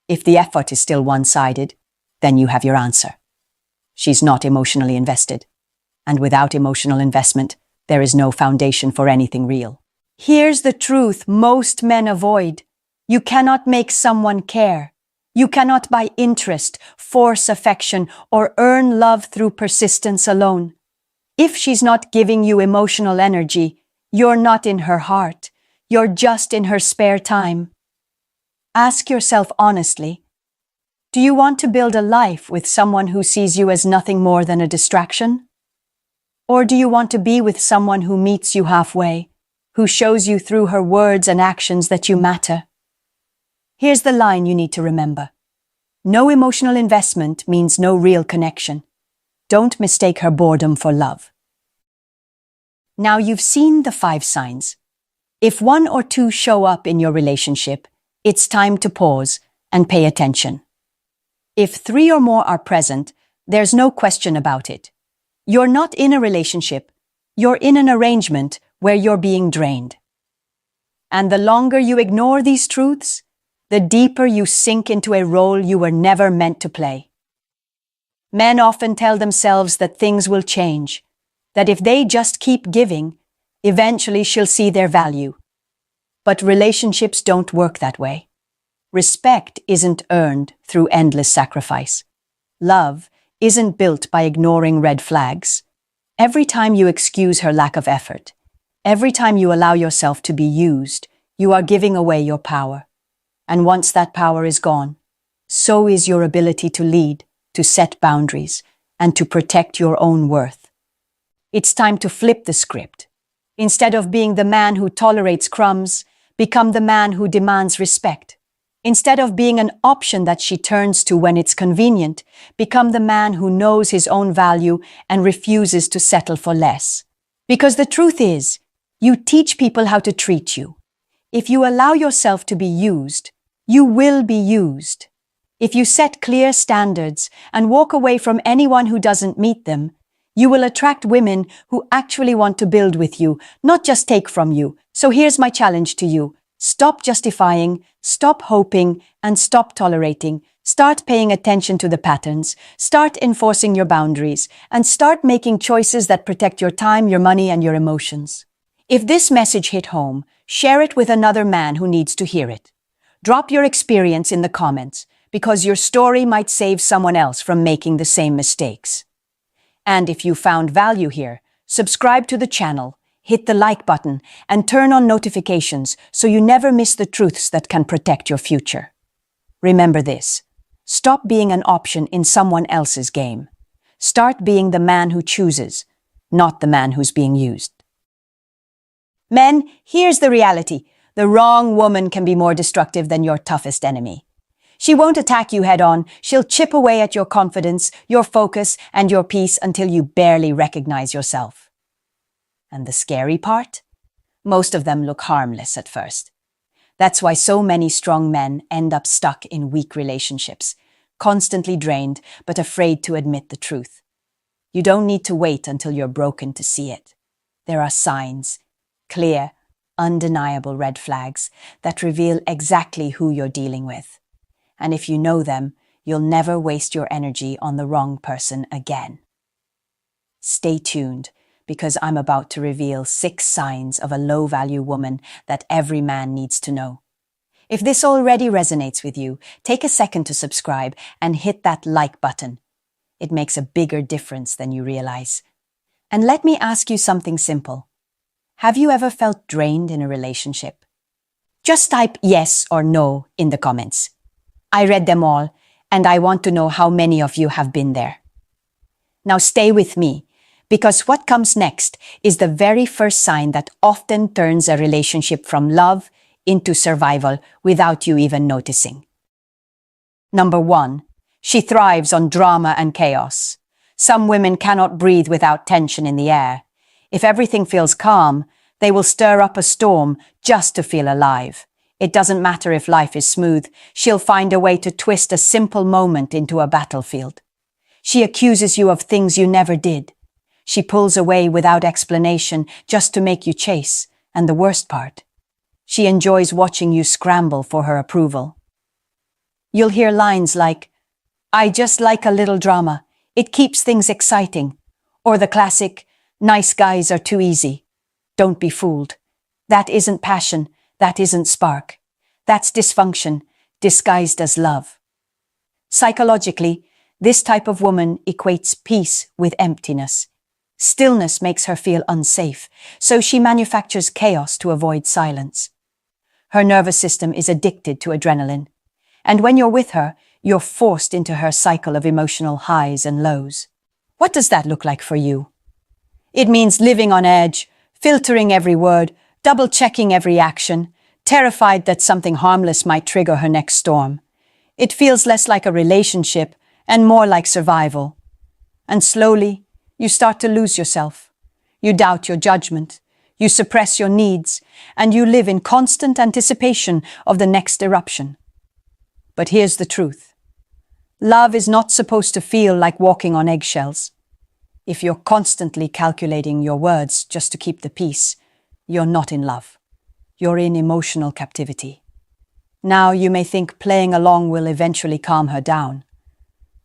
if the effort is still one-sided, then you have your answer. She's not emotionally invested. And without emotional investment, there is no foundation for anything real. Here's the truth most men avoid. You cannot make someone care. You cannot by interest, force affection, or earn love through persistence alone. If she's not giving you emotional energy, you're not in her heart. You're just in her spare time. Ask yourself honestly, do you want to build a life with someone who sees you as nothing more than a distraction? Or do you want to be with someone who meets you halfway, who shows you through her words and actions that you matter? Here's the line you need to remember. No emotional investment means no real connection. Don't mistake her boredom for love. Now you've seen the 5 signs. If 1 or 2 show up in your relationship, it's time to pause and pay attention. If 3 or more are present, there's no question about it. You're not in a relationship, you're in an arrangement where you're being drained. And the longer you ignore these truths, the deeper you sink into a role you were never meant to play. Men often tell themselves that things will change, that if they just keep giving, eventually she'll see their value. But relationships don't work that way. Respect isn't earned through endless sacrifice. Love isn't built by ignoring red flags. Every time you excuse her lack of effort, every time you allow yourself to be used, you are giving away your power. And once that power is gone, so is your ability to lead, to set boundaries, and to protect your own worth. It's time to flip the script. Instead of being the man who tolerates crumbs, become the man who demands respect. Instead of being an option that she turns to when it's convenient, become the man who knows his own value and refuses to settle for less. Because the truth is, you teach people how to treat you. If you allow yourself to be used, you will be used. If you set clear standards and walk away from anyone who doesn't meet them, you will attract women who actually want to build with you, not just take from you. So here's my challenge to you. Stop justifying, stop hoping, and stop tolerating. Start paying attention to the patterns, start enforcing your boundaries, and start making choices that protect your time, your money, and your emotions. If this message hit home, share it with another man who needs to hear it. Drop your experience in the comments, because your story might save someone else from making the same mistakes. And if you found value here, subscribe to the channel, hit the like button, and turn on notifications so you never miss the truths that can protect your future. Remember this. Stop being an option in someone else's game. Start being the man who chooses, not the man who's being used. Men, here's the reality. The wrong woman can be more destructive than your toughest enemy. She won't attack you head-on. She'll chip away at your confidence, your focus, and your peace until you barely recognize yourself. And the scary part? Most of them look harmless at first. That's why so many strong men end up stuck in weak relationships, constantly drained but afraid to admit the truth. You don't need to wait until you're broken to see it. There are signs, clear, undeniable red flags that reveal exactly who you're dealing with. And if you know them, you'll never waste your energy on the wrong person again. Stay tuned, because I'm about to reveal 6 signs of a low-value woman that every man needs to know. If this already resonates with you, take a second to subscribe and hit that like button. It makes a bigger difference than you realize. And let me ask you something simple. Have you ever felt drained in a relationship? Just type yes or no in the comments. I read them all, and I want to know how many of you have been there. Now stay with me, Because what comes next is the very first sign that often turns a relationship from love into survival without you even noticing. Number 1. She thrives on drama and chaos. Some women cannot breathe without tension in the air. If everything feels calm, they will stir up a storm just to feel alive. It doesn't matter if life is smooth, she'll find a way to twist a simple moment into a battlefield. She accuses you of things you never did. She pulls away without explanation just to make you chase, and the worst part, she enjoys watching you scramble for her approval. You'll hear lines like, "I just like a little drama. It keeps things exciting." Or the classic, "Nice guys are too easy." Don't be fooled. That isn't passion. That isn't spark. That's dysfunction, disguised as love. Psychologically, this type of woman equates peace with emptiness. Stillness makes her feel unsafe, so she manufactures chaos to avoid silence. Her nervous system is addicted to adrenaline, and when you're with her, you're forced into her cycle of emotional highs and lows. What does that look like for you? It means living on edge, filtering every word, double-checking every action, terrified that something harmless might trigger her next storm. It feels less like a relationship and more like survival. And slowly, you start to lose yourself. You doubt your judgment, you suppress your needs, and you live in constant anticipation of the next eruption. But here's the truth. Love is not supposed to feel like walking on eggshells. If you're constantly calculating your words just to keep the peace, you're not in love. You're in emotional captivity. Now you may think playing along will eventually calm her down.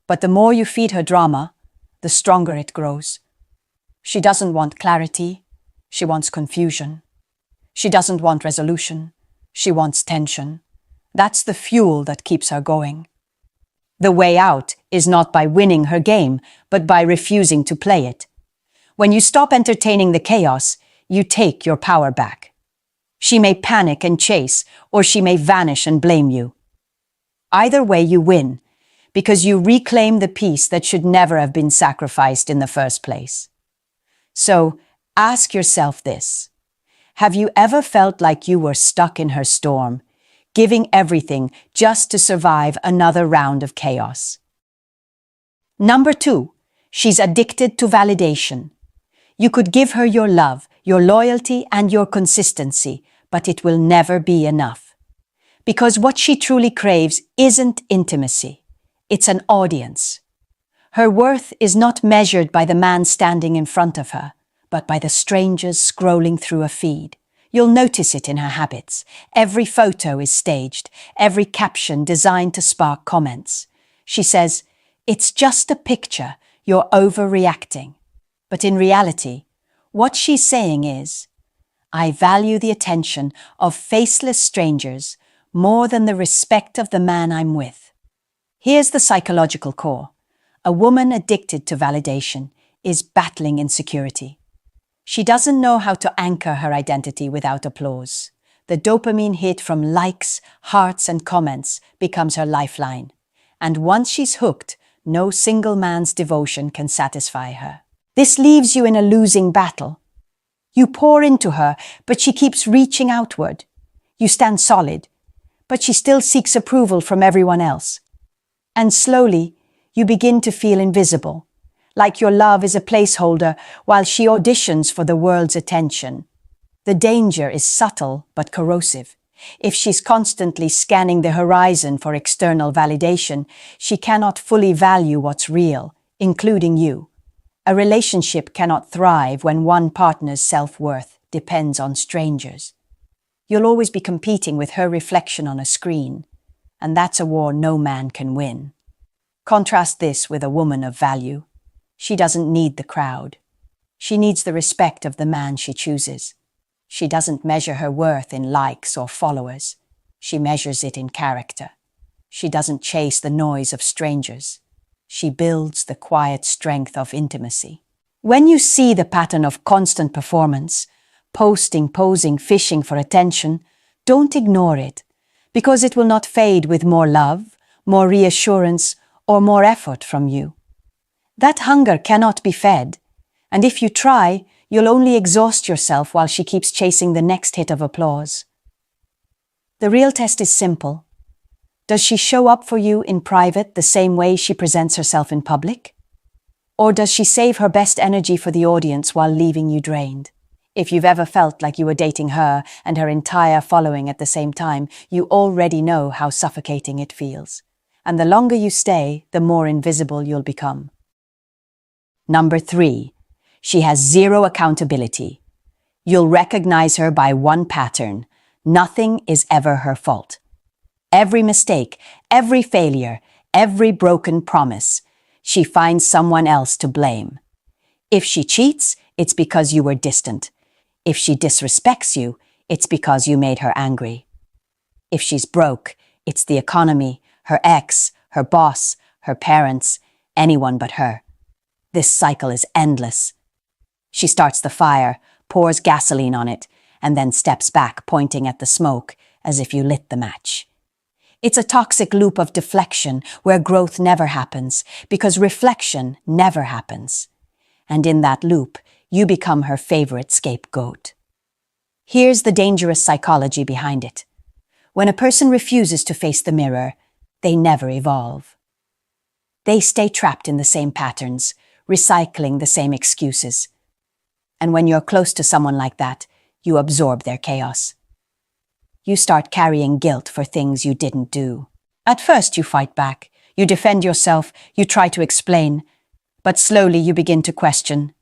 But the more you feed her drama, the stronger it grows. She doesn't want clarity, she wants confusion. She doesn't want resolution, she wants tension. That's the fuel that keeps her going. The way out is not by winning her game, but by refusing to play it. When you stop entertaining the chaos, you take your power back. She may panic and chase, or she may vanish and blame you. Either way, you win, because you reclaim the peace that should never have been sacrificed in the first place. So, ask yourself this. Have you ever felt like you were stuck in her storm, giving everything just to survive another round of chaos? Number 2, she's addicted to validation. You could give her your love, your loyalty, and your consistency, but it will never be enough. Because what she truly craves isn't intimacy. It's an audience. Her worth is not measured by the man standing in front of her, but by the strangers scrolling through a feed. You'll notice it in her habits. Every photo is staged, every caption designed to spark comments. She says, "It's just a picture, you're overreacting." But in reality, what she's saying is, "I value the attention of faceless strangers more than the respect of the man I'm with." Here's the psychological core. A woman addicted to validation is battling insecurity. She doesn't know how to anchor her identity without applause. The dopamine hit from likes, hearts, and comments becomes her lifeline. And once she's hooked, no single man's devotion can satisfy her. This leaves you in a losing battle. You pour into her, but she keeps reaching outward. You stand solid, but she still seeks approval from everyone else. And slowly, you begin to feel invisible, like your love is a placeholder while she auditions for the world's attention. The danger is subtle but corrosive. If she's constantly scanning the horizon for external validation, she cannot fully value what's real, including you. A relationship cannot thrive when one partner's self-worth depends on strangers. You'll always be competing with her reflection on a screen, and that's a war no man can win. Contrast this with a woman of value. She doesn't need the crowd. She needs the respect of the man she chooses. She doesn't measure her worth in likes or followers. She measures it in character. She doesn't chase the noise of strangers. She builds the quiet strength of intimacy. When you see the pattern of constant performance, posting, posing, fishing for attention, don't ignore it, because it will not fade with more love, more reassurance, or more effort from you. That hunger cannot be fed, And if you try, you'll only exhaust yourself while she keeps chasing the next hit of applause. The real test is simple. Does she show up for you in private the same way she presents herself in public? Or does she save her best energy for the audience while leaving you drained? If you've ever felt like you were dating her and her entire following at the same time, you already know how suffocating it feels. And the longer you stay, the more invisible you'll become. Number 3. She has zero accountability. You'll recognize her by one pattern. Nothing is ever her fault. Every mistake, every failure, every broken promise, she finds someone else to blame. If she cheats, it's because you were distant. If she disrespects you, it's because you made her angry. If she's broke, it's the economy, her ex, her boss, her parents, anyone but her. This cycle is endless. She starts the fire, pours gasoline on it, and then steps back, pointing at the smoke as if you lit the match. It's a toxic loop of deflection where growth never happens because reflection never happens. And in that loop, you become her favorite scapegoat. Here's the dangerous psychology behind it. When a person refuses to face the mirror, they never evolve. They stay trapped in the same patterns, recycling the same excuses. And when you're close to someone like that, you absorb their chaos. You start carrying guilt for things you didn't do. At first you fight back, you defend yourself, you try to explain, but slowly you begin to question.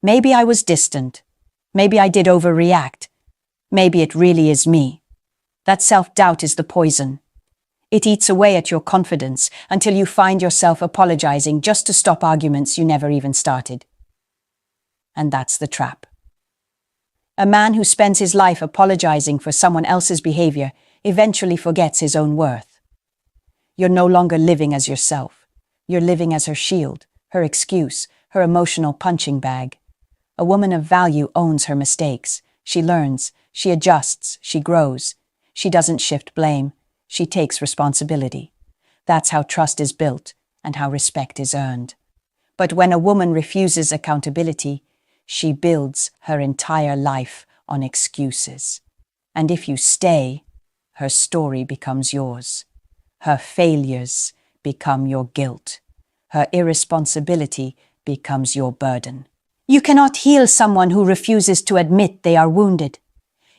Maybe I was distant. Maybe I did overreact. Maybe it really is me. That self-doubt is the poison. It eats away at your confidence until you find yourself apologizing just to stop arguments you never even started. And that's the trap. A man who spends his life apologizing for someone else's behavior eventually forgets his own worth. You're no longer living as yourself. You're living as her shield, her excuse, her emotional punching bag. A woman of value owns her mistakes. She learns, she adjusts, she grows. She doesn't shift blame. She takes responsibility. That's how trust is built and how respect is earned. But when a woman refuses accountability, she builds her entire life on excuses. And if you stay, her story becomes yours. Her failures become your guilt. Her irresponsibility becomes your burden. You cannot heal someone who refuses to admit they are wounded.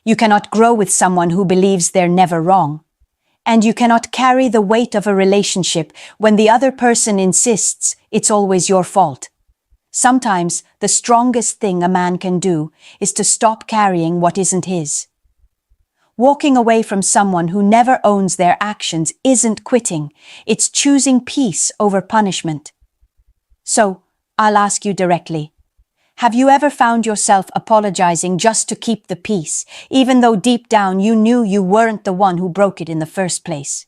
You cannot grow with someone who believes they're never wrong. And you cannot carry the weight of a relationship when the other person insists it's always your fault. Sometimes the strongest thing a man can do is to stop carrying what isn't his. Walking away from someone who never owns their actions isn't quitting, it's choosing peace over punishment. So, I'll ask you directly, have you ever found yourself apologizing just to keep the peace, even though deep down you knew you weren't the one who broke it in the first place?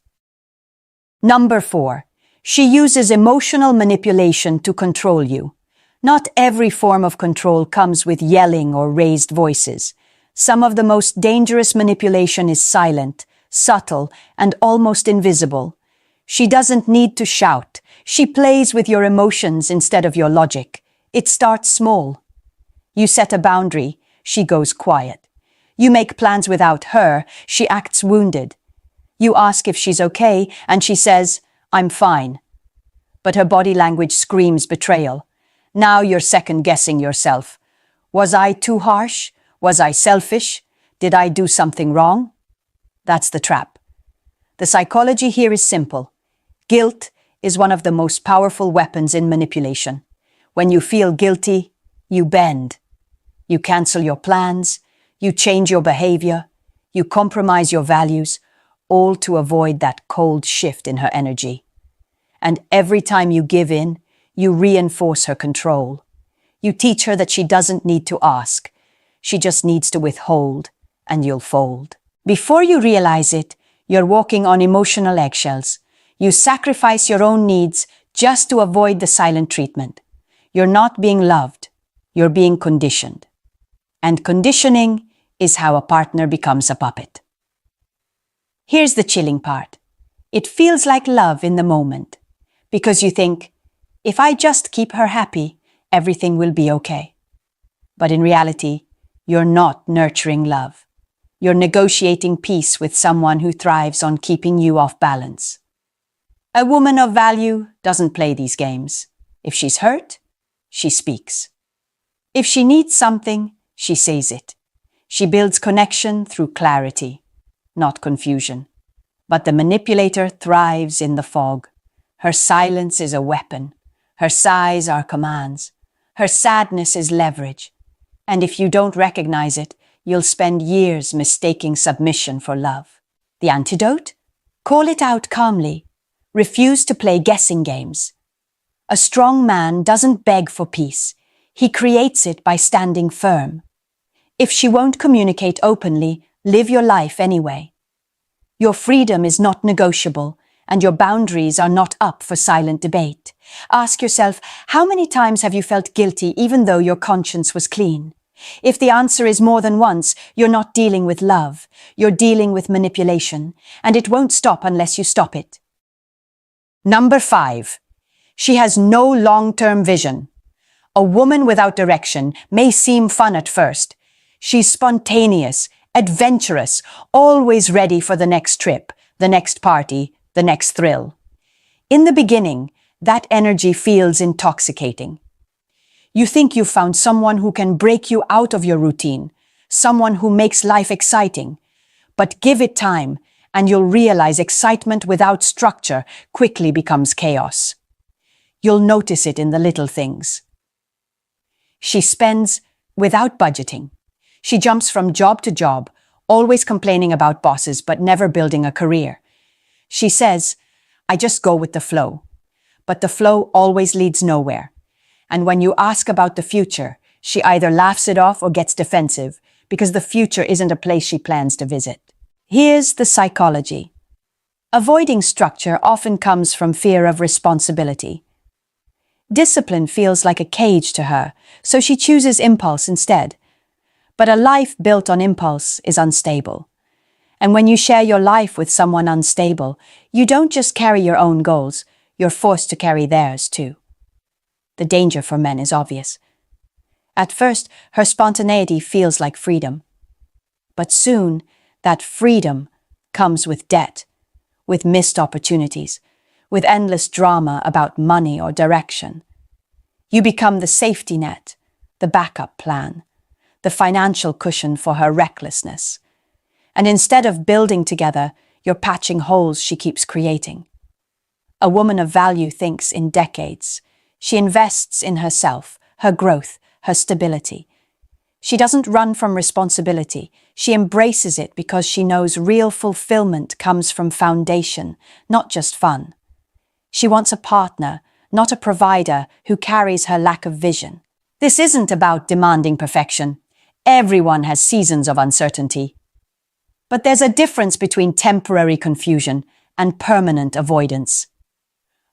Number 4. She uses emotional manipulation to control you. Not every form of control comes with yelling or raised voices. Some of the most dangerous manipulation is silent, subtle, and almost invisible. She doesn't need to shout. She plays with your emotions instead of your logic. It starts small. You set a boundary, she goes quiet. You make plans without her, she acts wounded. You ask if she's okay, and she says, "I'm fine." But her body language screams betrayal. Now you're second-guessing yourself. Was I too harsh? Was I selfish? Did I do something wrong? That's the trap. The psychology here is simple. Guilt is one of the most powerful weapons in manipulation. When you feel guilty, you bend. You cancel your plans, you change your behavior, you compromise your values, all to avoid that cold shift in her energy. And every time you give in, you reinforce her control. You teach her that she doesn't need to ask. She just needs to withhold, and you'll fold. Before you realize it, you're walking on emotional eggshells. You sacrifice your own needs just to avoid the silent treatment. You're not being loved. You're being conditioned. And conditioning is how a partner becomes a puppet. Here's the chilling part. It feels like love in the moment, because you think, if I just keep her happy, everything will be okay. But in reality, you're not nurturing love. You're negotiating peace with someone who thrives on keeping you off balance. A woman of value doesn't play these games. If she's hurt, she speaks. If she needs something, she says it. She builds connection through clarity, not confusion. But the manipulator thrives in the fog. Her silence is a weapon. Her sighs are commands. Her sadness is leverage. And if you don't recognize it, you'll spend years mistaking submission for love. The antidote? Call it out calmly. Refuse to play guessing games. A strong man doesn't beg for peace. He creates it by standing firm. If she won't communicate openly, live your life anyway. Your freedom is not negotiable, and your boundaries are not up for silent debate. Ask yourself, how many times have you felt guilty even though your conscience was clean? If the answer is more than once, you're not dealing with love. You're dealing with manipulation, and it won't stop unless you stop it. Number 5. She has no long-term vision. A woman without direction may seem fun at first. She's spontaneous, adventurous, always ready for the next trip, the next party, the next thrill. In the beginning, that energy feels intoxicating. You think you've found someone who can break you out of your routine, someone who makes life exciting. But give it time, and you'll realize excitement without structure quickly becomes chaos. You'll notice it in the little things. She spends without budgeting. She jumps from job to job, always complaining about bosses but never building a career. She says, I just go with the flow. But the flow always leads nowhere. And when you ask about the future, she either laughs it off or gets defensive because the future isn't a place she plans to visit. Here's the psychology. Avoiding structure often comes from fear of responsibility. Discipline feels like a cage to her, so she chooses impulse instead. But a life built on impulse is unstable. And when you share your life with someone unstable, you don't just carry your own goals, you're forced to carry theirs too. The danger for men is obvious. At first, her spontaneity feels like freedom. But soon, that freedom comes with debt, with missed opportunities, with endless drama about money or direction. You become the safety net, the backup plan, the financial cushion for her recklessness. And instead of building together, you're patching holes she keeps creating. A woman of value thinks in decades. She invests in herself, her growth, her stability. She doesn't run from responsibility. She embraces it because she knows real fulfillment comes from foundation, not just fun. She wants a partner, not a provider who carries her lack of vision. This isn't about demanding perfection. Everyone has seasons of uncertainty. But there's a difference between temporary confusion and permanent avoidance.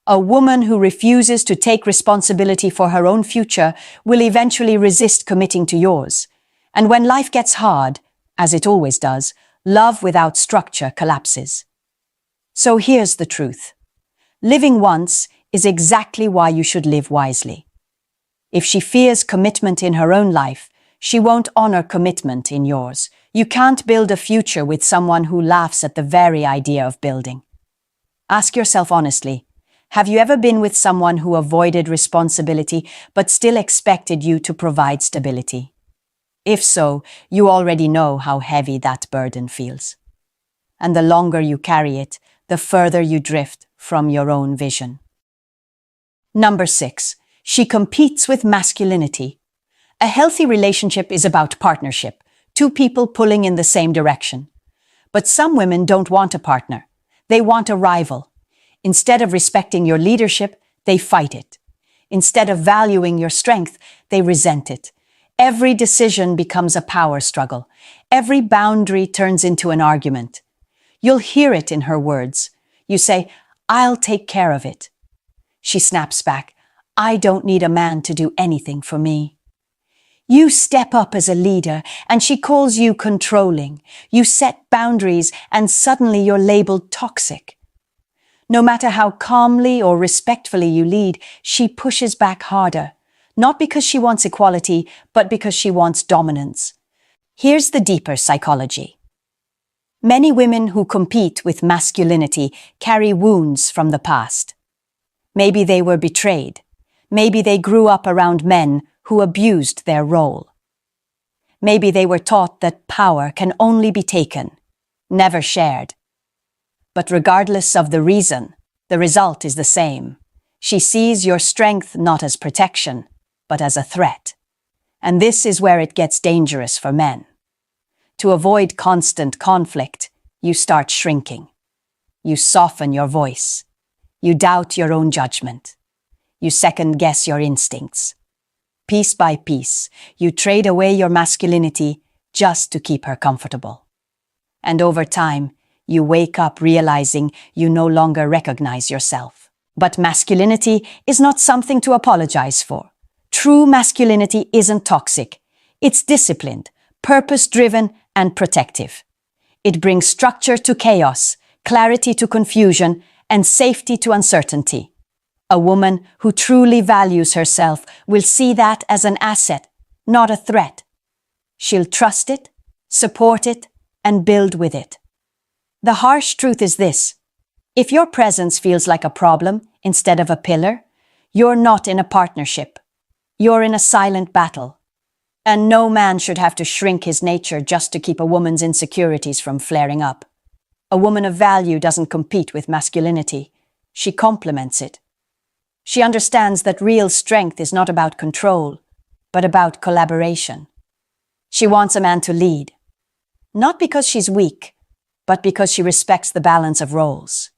A woman who refuses to take responsibility for her own future will eventually resist committing to yours. And when life gets hard, as it always does, love without structure collapses. So here's the truth. Living once is exactly why you should live wisely. If she fears commitment in her own life, she won't honor commitment in yours. You can't build a future with someone who laughs at the very idea of building. Ask yourself honestly, have you ever been with someone who avoided responsibility but still expected you to provide stability? If so, you already know how heavy that burden feels. And the longer you carry it, the further you drift from your own vision. Number 6. She competes with masculinity. A healthy relationship is about partnership, two people pulling in the same direction. But some women don't want a partner. They want a rival. Instead of respecting your leadership, they fight it. Instead of valuing your strength, they resent it. Every decision becomes a power struggle. Every boundary turns into an argument. You'll hear it in her words. You say, I'll take care of it. She snaps back, I don't need a man to do anything for me. You step up as a leader, and she calls you controlling. You set boundaries, and suddenly you're labeled toxic. No matter how calmly or respectfully you lead, she pushes back harder. not because she wants equality, but because she wants dominance. Here's the deeper psychology. Many women who compete with masculinity carry wounds from the past. Maybe they were betrayed. Maybe they grew up around men who abused their role. Maybe they were taught that power can only be taken, never shared. But regardless of the reason, the result is the same. She sees your strength not as protection, but as a threat. And this is where it gets dangerous for men. To avoid constant conflict, you start shrinking. You soften your voice. You doubt your own judgment. You second-guess your instincts. Piece by piece, you trade away your masculinity just to keep her comfortable. And over time, you wake up realizing you no longer recognize yourself. But masculinity is not something to apologize for. True masculinity isn't toxic. It's disciplined, purpose-driven, and protective. It brings structure to chaos, clarity to confusion, and safety to uncertainty. A woman who truly values herself will see that as an asset, not a threat. She'll trust it, support it, and build with it. The harsh truth is this: if your presence feels like a problem instead of a pillar, you're not in a partnership. You're in a silent battle. And no man should have to shrink his nature just to keep a woman's insecurities from flaring up. A woman of value doesn't compete with masculinity. She complements it. She understands that real strength is not about control, but about collaboration. She wants a man to lead, not because she's weak, but because she respects the balance of roles.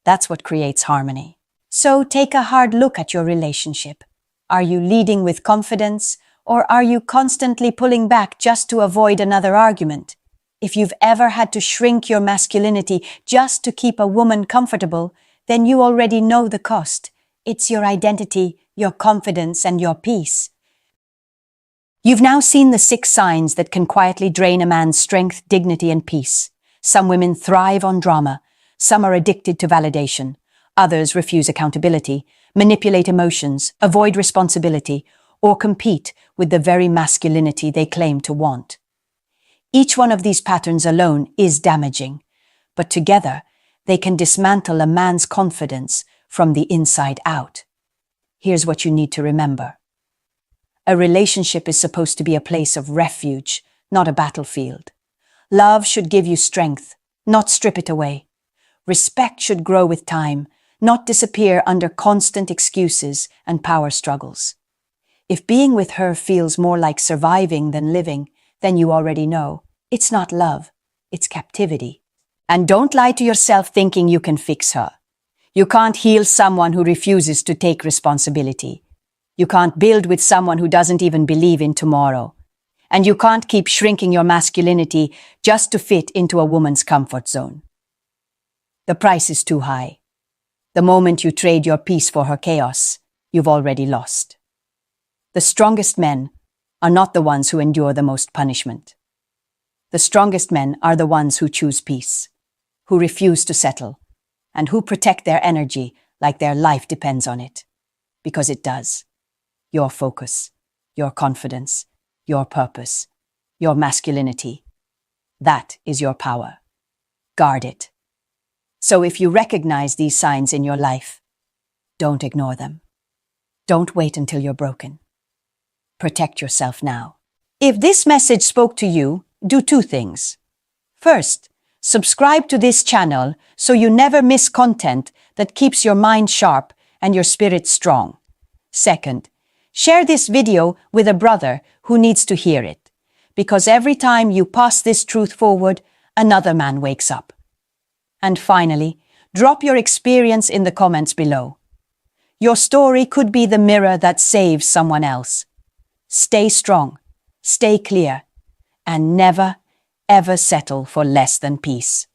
That's what creates harmony. So take a hard look at your relationship. Are you leading with confidence, or are you constantly pulling back just to avoid another argument? If you've ever had to shrink your masculinity just to keep a woman comfortable, then you already know the cost. It's your identity, your confidence, and your peace. You've now seen the 6 signs that can quietly drain a man's strength, dignity, and peace. Some women thrive on drama. Some are addicted to validation. Others refuse accountability, manipulate emotions, avoid responsibility, or compete with the very masculinity they claim to want. Each one of these patterns alone is damaging, but together they can dismantle a man's confidence from the inside out. Here's what you need to remember. A relationship is supposed to be a place of refuge, not a battlefield. Love should give you strength, not strip it away. Respect should grow with time, not disappear under constant excuses and power struggles. If being with her feels more like surviving than living, then you already know it's not love, it's captivity. And don't lie to yourself thinking you can fix her. You can't heal someone who refuses to take responsibility. You can't build with someone who doesn't even believe in tomorrow. And you can't keep shrinking your masculinity just to fit into a woman's comfort zone. The price is too high. The moment you trade your peace for her chaos, you've already lost. The strongest men are not the ones who endure the most punishment. The strongest men are the ones who choose peace, who refuse to settle, and who protect their energy like their life depends on it. Because it does. Your focus, your confidence, your purpose, your masculinity. That is your power. Guard it. So if you recognize these signs in your life, don't ignore them. Don't wait until you're broken. Protect yourself now. If this message spoke to you, do 2 things. First, subscribe to this channel so you never miss content that keeps your mind sharp and your spirit strong. Second, share this video with a brother who needs to hear it, because every time you pass this truth forward, another man wakes up. And finally, drop your experience in the comments below. Your story could be the mirror that saves someone else. Stay strong, stay clear, and never, ever settle for less than peace.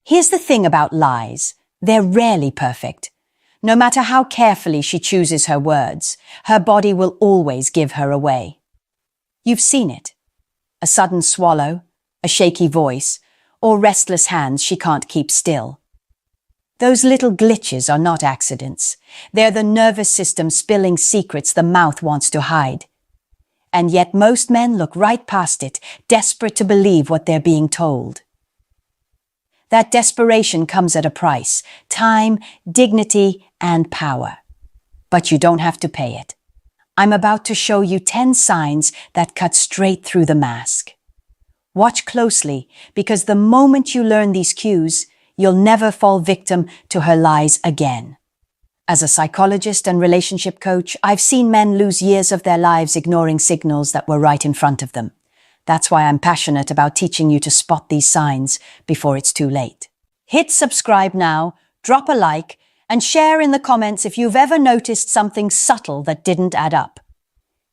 Here's the thing about lies. They're rarely perfect. No matter how carefully she chooses her words, her body will always give her away. You've seen it. A sudden swallow, a shaky voice, or restless hands she can't keep still. Those little glitches are not accidents. They're the nervous system spilling secrets the mouth wants to hide. And yet most men look right past it, desperate to believe what they're being told. That desperation comes at a price: time, dignity, and power. But you don't have to pay it. I'm about to show you 10 signs that cut straight through the mask. Watch closely, because the moment you learn these cues, you'll never fall victim to her lies again. As a psychologist and relationship coach, I've seen men lose years of their lives ignoring signals that were right in front of them. That's why I'm passionate about teaching you to spot these signs before it's too late. Hit subscribe now, drop a like, and share in the comments if you've ever noticed something subtle that didn't add up.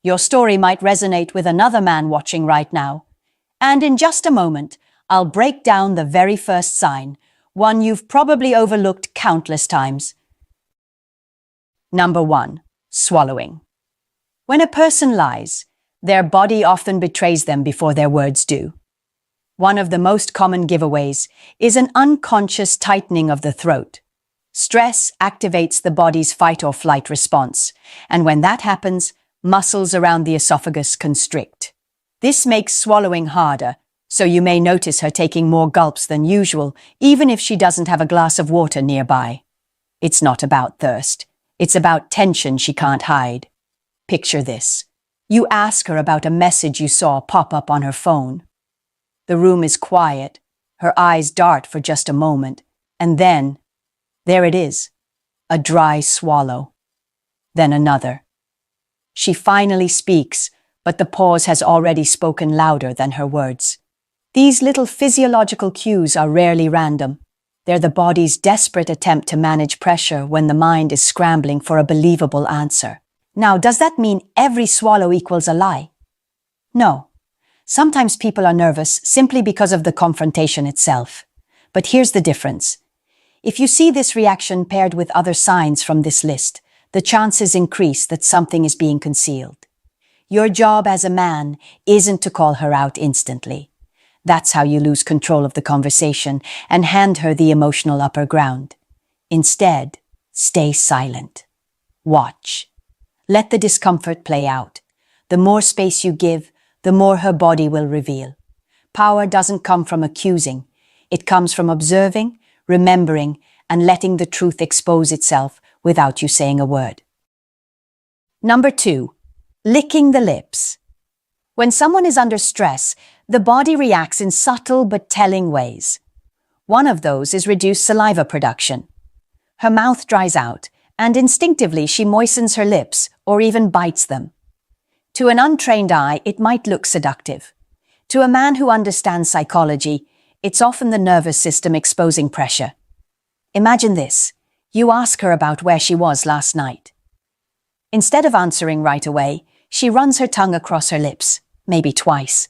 Your story might resonate with another man watching right now. And in just a moment, I'll break down the very first sign, one you've probably overlooked countless times. Number 1. Swallowing. When a person lies, their body often betrays them before their words do. One of the most common giveaways is an unconscious tightening of the throat. Stress activates the body's fight or flight response, and when that happens, muscles around the esophagus constrict. This makes swallowing harder, so you may notice her taking more gulps than usual, even if she doesn't have a glass of water nearby. It's not about thirst. It's about tension she can't hide. Picture this. You ask her about a message you saw pop up on her phone. The room is quiet. Her eyes dart for just a moment, and then, there it is, a dry swallow. Then another. She finally speaks, but the pause has already spoken louder than her words. These little physiological cues are rarely random. They're the body's desperate attempt to manage pressure when the mind is scrambling for a believable answer. Now, does that mean every swallow equals a lie? No. Sometimes people are nervous simply because of the confrontation itself. But here's the difference. If you see this reaction paired with other signs from this list, the chances increase that something is being concealed. Your job as a man isn't to call her out instantly. That's how you lose control of the conversation and hand her the emotional upper ground. Instead, stay silent. Watch. Let the discomfort play out. The more space you give, the more her body will reveal. Power doesn't come from accusing. It comes from observing, remembering, and letting the truth expose itself without you saying a word. Number 2. Licking the lips. When someone is under stress, the body reacts in subtle but telling ways. One of those is reduced saliva production. Her mouth dries out, and instinctively she moistens her lips or even bites them. To an untrained eye, it might look seductive. To a man who understands psychology, it's often the nervous system exposing pressure. Imagine this. You ask her about where she was last night. Instead of answering right away, she runs her tongue across her lips, maybe twice.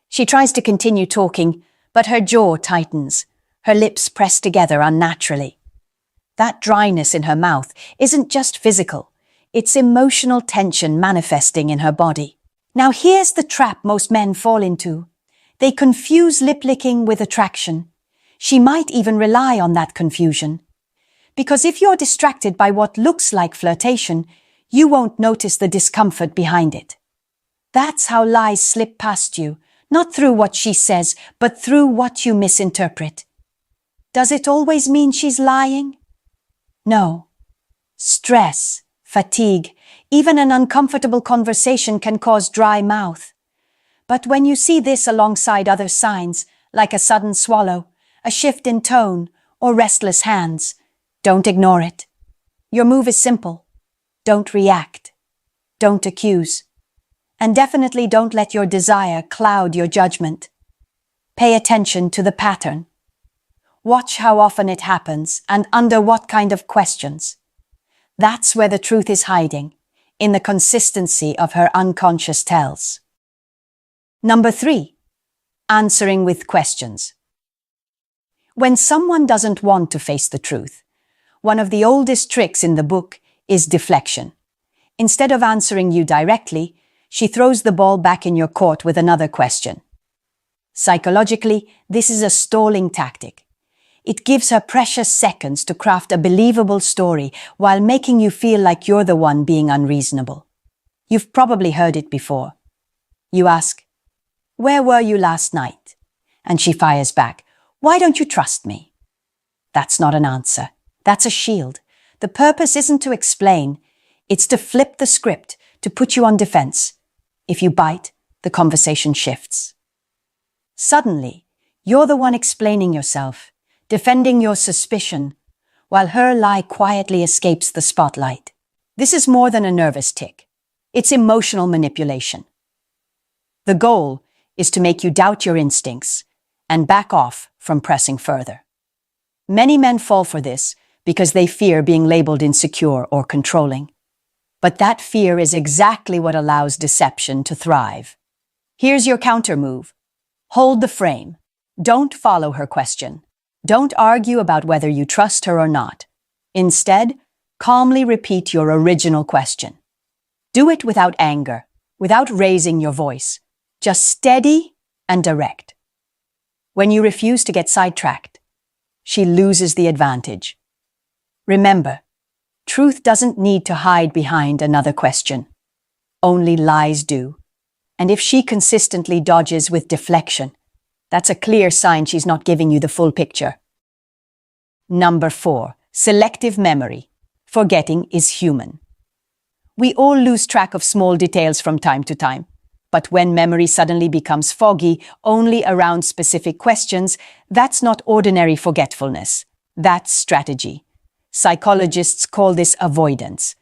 She tries to continue talking, but her jaw tightens, her lips press together unnaturally. That dryness in her mouth isn't just physical, it's emotional tension manifesting in her body. Now here's the trap most men fall into. They confuse lip-licking with attraction. She might even rely on that confusion. Because if you're distracted by what looks like flirtation, you won't notice the discomfort behind it. That's how lies slip past you, not through what she says, but through what you misinterpret. Does it always mean she's lying? No. Stress, fatigue, even an uncomfortable conversation can cause dry mouth. But when you see this alongside other signs, like a sudden swallow, a shift in tone, or restless hands, don't ignore it. Your move is simple. Don't react. Don't accuse. And definitely don't let your desire cloud your judgment. Pay attention to the pattern. Watch how often it happens and under what kind of questions. That's where the truth is hiding, in the consistency of her unconscious tells. Number 3. Answering with questions. When someone doesn't want to face the truth, one of the oldest tricks in the book is deflection. Instead of answering you directly, she throws the ball back in your court with another question. Psychologically, this is a stalling tactic. It gives her precious seconds to craft a believable story while making you feel like you're the one being unreasonable. You've probably heard it before. You ask, "Where were you last night?" And she fires back, "Why don't you trust me?" That's not an answer. That's a shield. The purpose isn't to explain. It's to flip the script, to put you on defense. If you bite, the conversation shifts. Suddenly, you're the one explaining yourself, defending your suspicion, while her lie quietly escapes the spotlight. This is more than a nervous tic. It's emotional manipulation. The goal is to make you doubt your instincts and back off from pressing further. Many men fall for this because they fear being labeled insecure or controlling. But that fear is exactly what allows deception to thrive. Here's your counter move. Hold the frame. Don't follow her question. Don't argue about whether you trust her or not. Instead, calmly repeat your original question. Do it without anger, without raising your voice. Just steady and direct. When you refuse to get sidetracked, she loses the advantage. Remember, truth doesn't need to hide behind another question. Only lies do. And if she consistently dodges with deflection, that's a clear sign she's not giving you the full picture. Number 4, selective memory. Forgetting is human. We all lose track of small details from time to time. But when memory suddenly becomes foggy only around specific questions, that's not ordinary forgetfulness. That's strategy. Psychologists call this avoidance.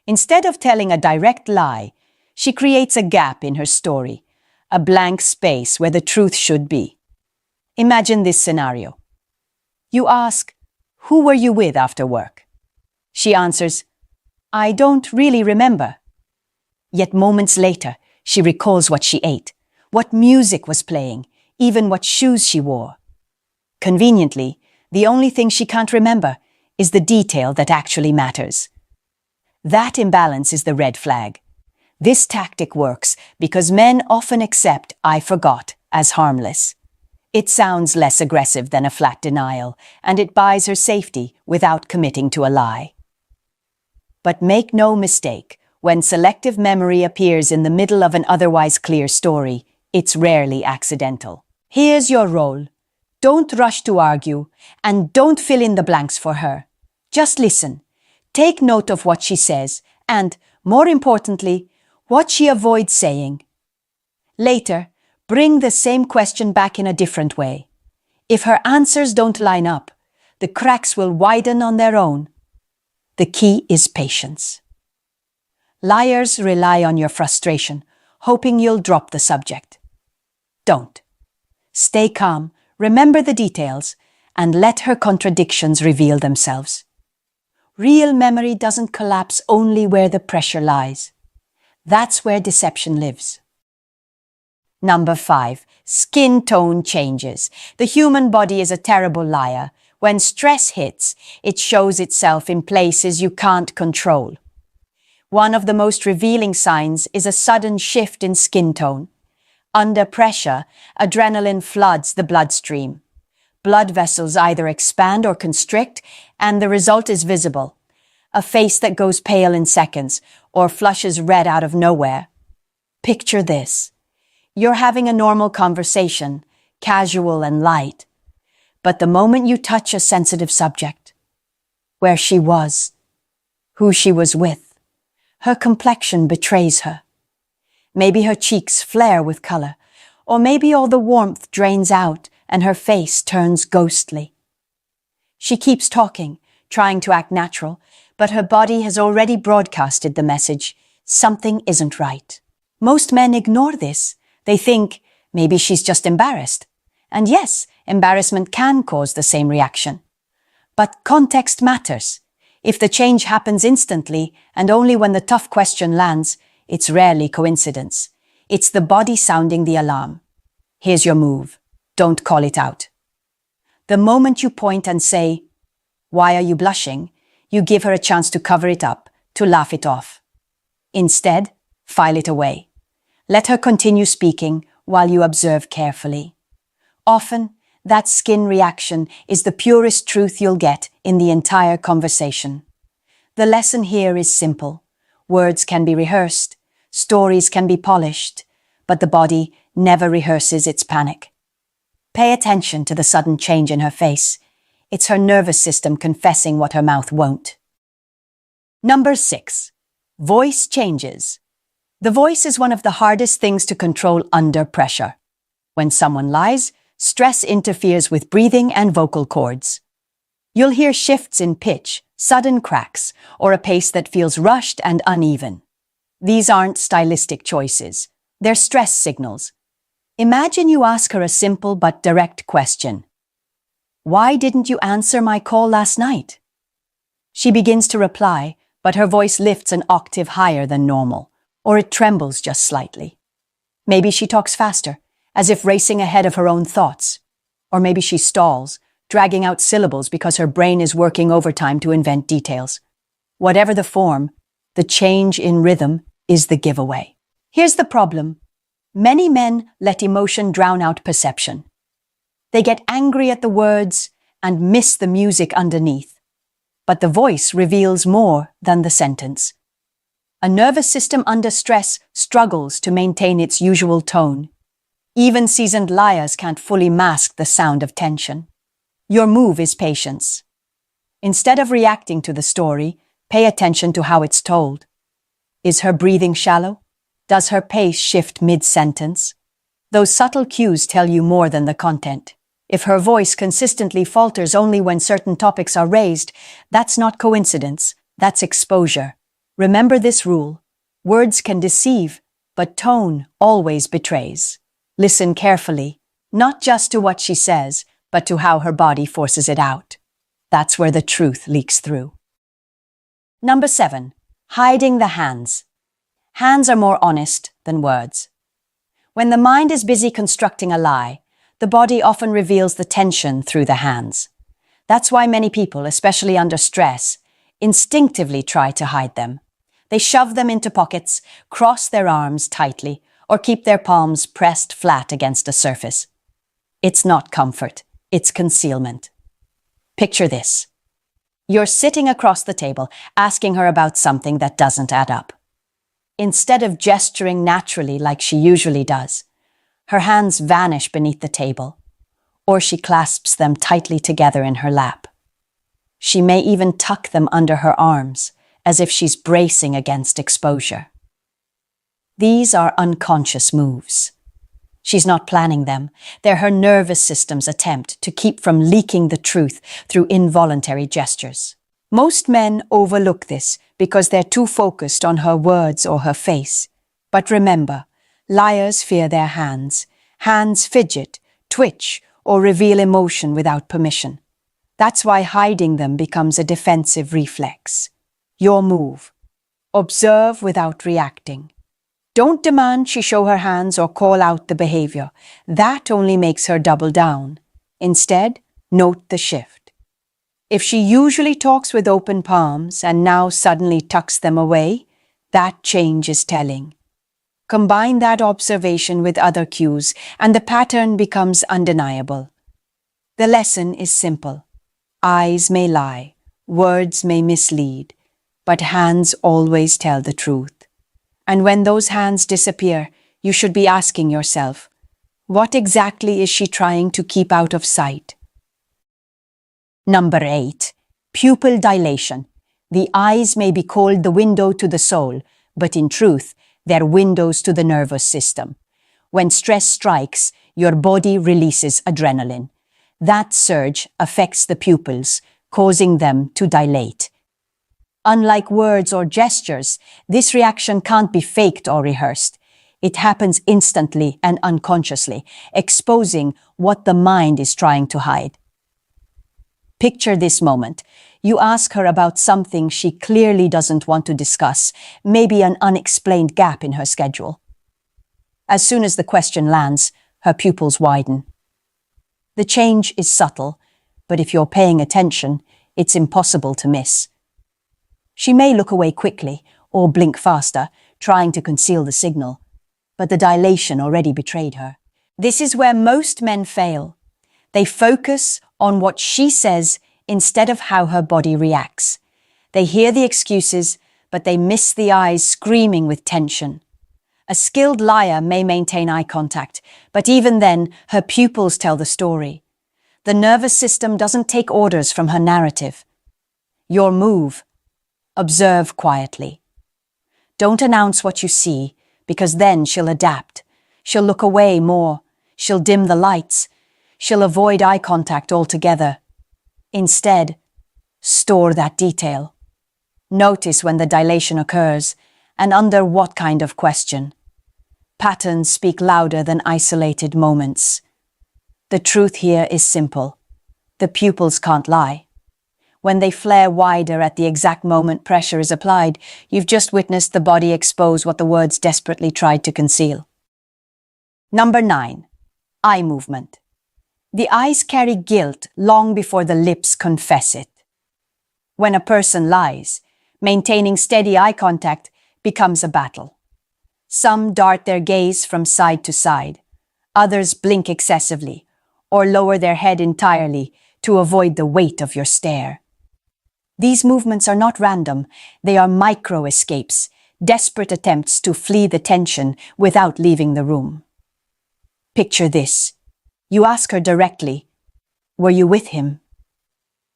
Instead of telling a direct lie, she creates a gap in her story, a blank space where the truth should be. Imagine this scenario. You ask, "Who were you with after work?" She answers, "I don't really remember." Yet moments later, she recalls what she ate, what music was playing, even what shoes she wore. Conveniently, the only thing she can't remember is the detail that actually matters. That imbalance is the red flag. This tactic works because men often accept "I forgot" as harmless. It sounds less aggressive than a flat denial, and it buys her safety without committing to a lie. But make no mistake, when selective memory appears in the middle of an otherwise clear story, it's rarely accidental. Here's your role. Don't rush to argue, and don't fill in the blanks for her. Just listen. Take note of what she says, and, more importantly, what she avoids saying. Later, bring the same question back in a different way. If her answers don't line up, the cracks will widen on their own. The key is patience. Liars rely on your frustration, hoping you'll drop the subject. Don't. Stay calm, remember the details, and let her contradictions reveal themselves. Real memory doesn't collapse only where the pressure lies. That's where deception lives. Number 5, skin tone changes. The human body is a terrible liar. When stress hits, it shows itself in places you can't control. One of the most revealing signs is a sudden shift in skin tone. Under pressure, adrenaline floods the bloodstream. Blood vessels either expand or constrict, and the result is visible. A face that goes pale in seconds, or flushes red out of nowhere. Picture this. You're having a normal conversation, casual and light. But the moment you touch a sensitive subject, where she was, who she was with, her complexion betrays her. Maybe her cheeks flare with color, or maybe all the warmth drains out and her face turns ghostly. She keeps talking, trying to act natural, but her body has already broadcasted the message, something isn't right. Most men ignore this. They think, maybe she's just embarrassed. And yes, embarrassment can cause the same reaction. But context matters. If the change happens instantly and only when the tough question lands, it's rarely coincidence. It's the body sounding the alarm. Here's your move. Don't call it out. The moment you point and say, "Why are you blushing?" you give her a chance to cover it up, to laugh it off. Instead, file it away. Let her continue speaking while you observe carefully. Often, That skin reaction is the purest truth you'll get in the entire conversation. The lesson here is simple. Words can be rehearsed, stories can be polished, but the body never rehearses its panic. Pay attention to the sudden change in her face. It's her nervous system confessing what her mouth won't. Number 6. Voice changes. The voice is one of the hardest things to control under pressure. When someone lies, stress interferes with breathing and vocal cords. You'll hear shifts in pitch, sudden cracks, or a pace that feels rushed and uneven. These aren't stylistic choices. They're stress signals. Imagine you ask her a simple but direct question. "Why didn't you answer my call last night?" She begins to reply, but her voice lifts an octave higher than normal, or it trembles just slightly. Maybe she talks faster, as if racing ahead of her own thoughts. Or maybe she stalls, dragging out syllables because her brain is working overtime to invent details. Whatever the form, the change in rhythm is the giveaway. Here's the problem. Many men let emotion drown out perception. They get angry at the words and miss the music underneath. But the voice reveals more than the sentence. A nervous system under stress struggles to maintain its usual tone. Even seasoned liars can't fully mask the sound of tension. Your move is patience. Instead of reacting to the story, pay attention to how it's told. Is her breathing shallow? Does her pace shift mid-sentence? Those subtle cues tell you more than the content. If her voice consistently falters only when certain topics are raised, that's not coincidence, that's exposure. Remember this rule. Words can deceive, but tone always betrays. Listen carefully, not just to what she says, but to how her body forces it out. That's where the truth leaks through. Number 7. Hiding the hands. Hands are more honest than words. When the mind is busy constructing a lie, the body often reveals the tension through the hands. That's why many people, especially under stress, instinctively try to hide them. They shove them into pockets, cross their arms tightly, or keep their palms pressed flat against a surface. It's not comfort, it's concealment. Picture this. You're sitting across the table, asking her about something that doesn't add up. Instead of gesturing naturally like she usually does, her hands vanish beneath the table, or she clasps them tightly together in her lap. She may even tuck them under her arms, as if she's bracing against exposure. These are unconscious moves. She's not planning them. They're her nervous system's attempt to keep from leaking the truth through involuntary gestures. Most men overlook this because they're too focused on her words or her face. But remember, liars fear their hands. Hands fidget, twitch, or reveal emotion without permission. That's why hiding them becomes a defensive reflex. Your move. Observe without reacting. Don't demand she show her hands or call out the behavior. That only makes her double down. Instead, note the shift. If she usually talks with open palms and now suddenly tucks them away, that change is telling. Combine that observation with other cues, and the pattern becomes undeniable. The lesson is simple. Eyes may lie, words may mislead, but hands always tell the truth. And when those hands disappear, you should be asking yourself, what exactly is she trying to keep out of sight? Number 8. Pupil dilation. The eyes may be called the window to the soul, but in truth, they're windows to the nervous system. When stress strikes, your body releases adrenaline. That surge affects the pupils, causing them to dilate. Unlike words or gestures, this reaction can't be faked or rehearsed. It happens instantly and unconsciously, exposing what the mind is trying to hide. Picture this moment. You ask her about something she clearly doesn't want to discuss, maybe an unexplained gap in her schedule. As soon as the question lands, her pupils widen. The change is subtle, but if you're paying attention, it's impossible to miss. She may look away quickly or blink faster, trying to conceal the signal, but the dilation already betrayed her. This is where most men fail. They focus on what she says instead of how her body reacts. They hear the excuses, but they miss the eyes screaming with tension. A skilled liar may maintain eye contact, but even then, her pupils tell the story. The nervous system doesn't take orders from her narrative. Your move. Observe quietly. Don't announce what you see, because then she'll adapt. She'll look away more. She'll dim the lights. She'll avoid eye contact altogether. Instead, store that detail. Notice when the dilation occurs, and under what kind of question. Patterns speak louder than isolated moments. The truth here is simple. The pupils can't lie. When they flare wider at the exact moment pressure is applied, you've just witnessed the body expose what the words desperately tried to conceal. Number 9. Eye movement. The eyes carry guilt long before the lips confess it. When a person lies, maintaining steady eye contact becomes a battle. Some dart their gaze from side to side. Others blink excessively or lower their head entirely to avoid the weight of your stare. These movements are not random. They are micro-escapes, desperate attempts to flee the tension without leaving the room. Picture this. You ask her directly, "Were you with him?"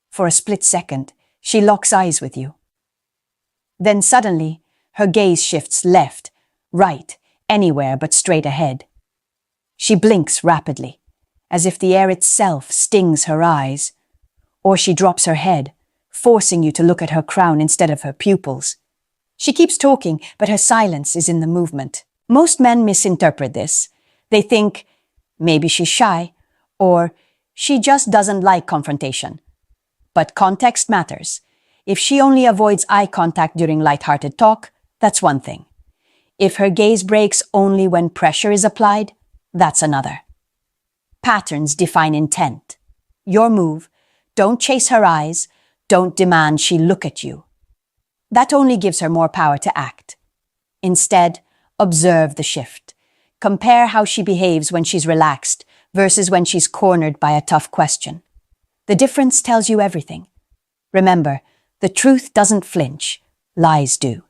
For a split second, she locks eyes with you. Then suddenly, her gaze shifts left, right, anywhere but straight ahead. She blinks rapidly, as if the air itself stings her eyes, or she drops her head, forcing you to look at her crown instead of her pupils. She keeps talking, but her silence is in the movement. Most men misinterpret this. They think, maybe she's shy, or she just doesn't like confrontation. But context matters. If she only avoids eye contact during light-hearted talk, that's one thing. If her gaze breaks only when pressure is applied, that's another. Patterns define intent. Your move, don't chase her eyes, don't demand she look at you. That only gives her more power to act. Instead, observe the shift. Compare how she behaves when she's relaxed versus when she's cornered by a tough question. The difference tells you everything. Remember, the truth doesn't flinch, lies do.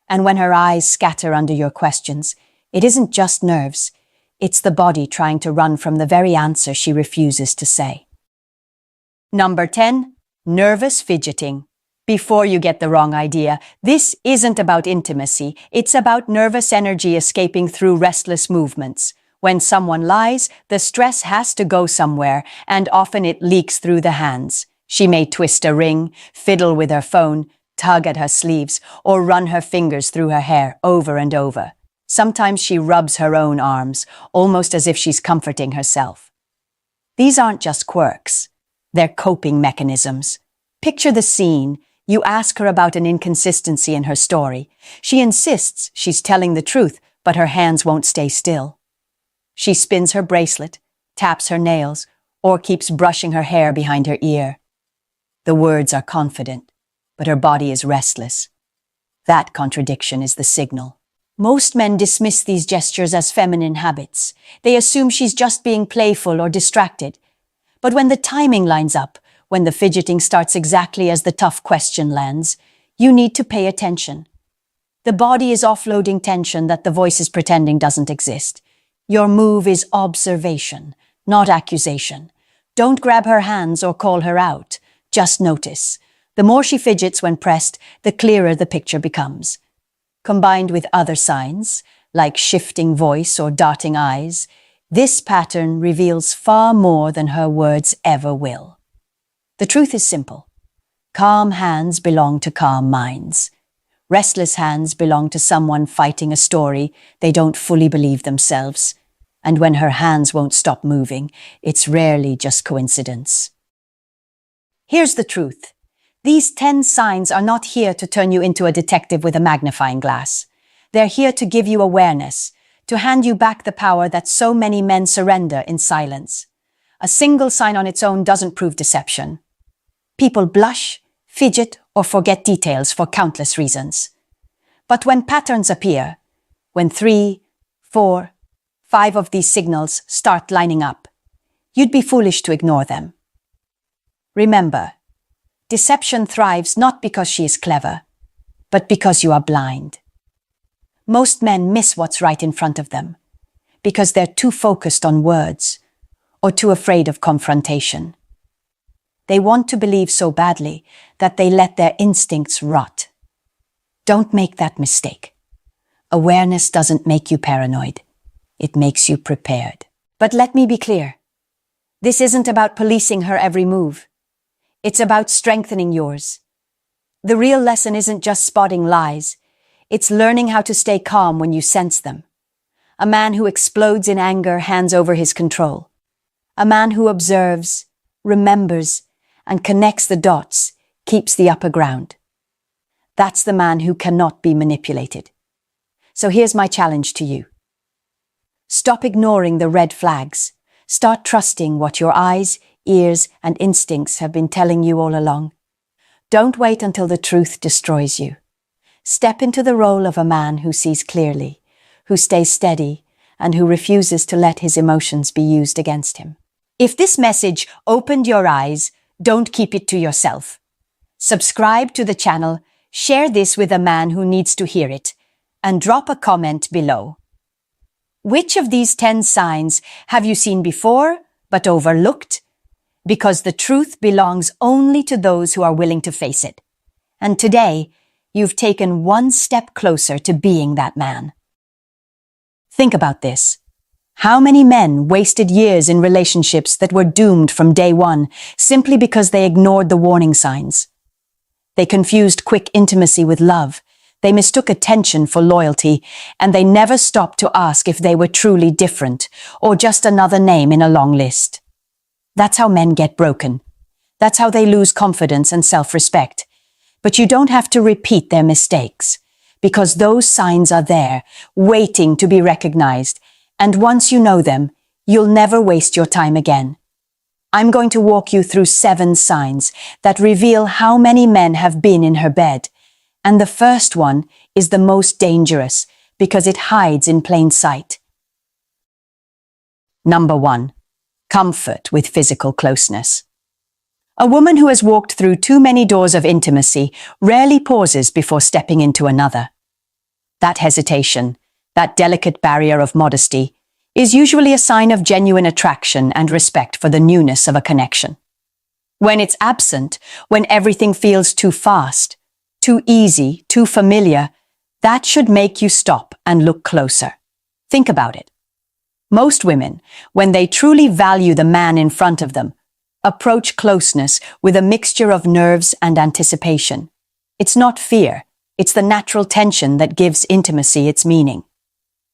And when her eyes scatter under your questions, it isn't just nerves, it's the body trying to run from the very answer she refuses to say. Number 10. Nervous fidgeting. Before you get the wrong idea, this isn't about intimacy, it's about nervous energy escaping through restless movements. When someone lies, the stress has to go somewhere, and often it leaks through the hands. She may twist a ring, fiddle with her phone, tug at her sleeves, or run her fingers through her hair over and over. Sometimes she rubs her own arms, almost as if she's comforting herself. These aren't just quirks. They're coping mechanisms. Picture the scene. You ask her about an inconsistency in her story. She insists she's telling the truth, but her hands won't stay still. She spins her bracelet, taps her nails, or keeps brushing her hair behind her ear. The words are confident, but her body is restless. That contradiction is the signal. Most men dismiss these gestures as feminine habits. They assume she's just being playful or distracted. But when the timing lines up, when the fidgeting starts exactly as the tough question lands, you need to pay attention. The body is offloading tension that the voice is pretending doesn't exist. Your move is observation, not accusation. Don't grab her hands or call her out. Just notice. The more she fidgets when pressed, the clearer the picture becomes. Combined with other signs, like shifting voice or darting eyes, this pattern reveals far more than her words ever will. The truth is simple. Calm hands belong to calm minds. Restless hands belong to someone fighting a story they don't fully believe themselves. And when her hands won't stop moving, it's rarely just coincidence. Here's the truth. These 10 signs are not here to turn you into a detective with a magnifying glass. They're here to give you awareness, to hand you back the power that so many men surrender in silence. A single sign on its own doesn't prove deception. People blush, fidget, or forget details for countless reasons. But when patterns appear, when 3, 4, 5 of these signals start lining up, you'd be foolish to ignore them. Remember, deception thrives not because she is clever, but because you are blind. Most men miss what's right in front of them because they're too focused on words or too afraid of confrontation. They want to believe so badly that they let their instincts rot. Don't make that mistake. Awareness doesn't make you paranoid. It makes you prepared. But let me be clear. This isn't about policing her every move. It's about strengthening yours. The real lesson isn't just spotting lies. It's learning how to stay calm when you sense them. A man who explodes in anger hands over his control. A man who observes, remembers, and connects the dots keeps the upper ground. That's the man who cannot be manipulated. So here's my challenge to you. Stop ignoring the red flags. Start trusting what your eyes, ears, and instincts have been telling you all along. Don't wait until the truth destroys you. Step into the role of a man who sees clearly, who stays steady, and who refuses to let his emotions be used against him. If this message opened your eyes, don't keep it to yourself. Subscribe to the channel, share this with a man who needs to hear it, and drop a comment below. Which of these 10 signs have you seen before but overlooked? Because the truth belongs only to those who are willing to face it. And today, you've taken one step closer to being that man. Think about this. How many men wasted years in relationships that were doomed from day one simply because they ignored the warning signs? They confused quick intimacy with love. They mistook attention for loyalty, and they never stopped to ask if they were truly different or just another name in a long list. That's how men get broken. That's how they lose confidence and self-respect. But you don't have to repeat their mistakes, because those signs are there, waiting to be recognized, and once you know them, you'll never waste your time again. I'm going to walk you through 7 signs that reveal how many men have been in her bed. And the first one is the most dangerous because it hides in plain sight. Number 1. Comfort with physical closeness. A woman who has walked through too many doors of intimacy rarely pauses before stepping into another. That hesitation, that delicate barrier of modesty, is usually a sign of genuine attraction and respect for the newness of a connection. When it's absent, when everything feels too fast, too easy, too familiar, that should make you stop and look closer. Think about it. Most women, when they truly value the man in front of them, approach closeness with a mixture of nerves and anticipation. It's not fear, it's the natural tension that gives intimacy its meaning.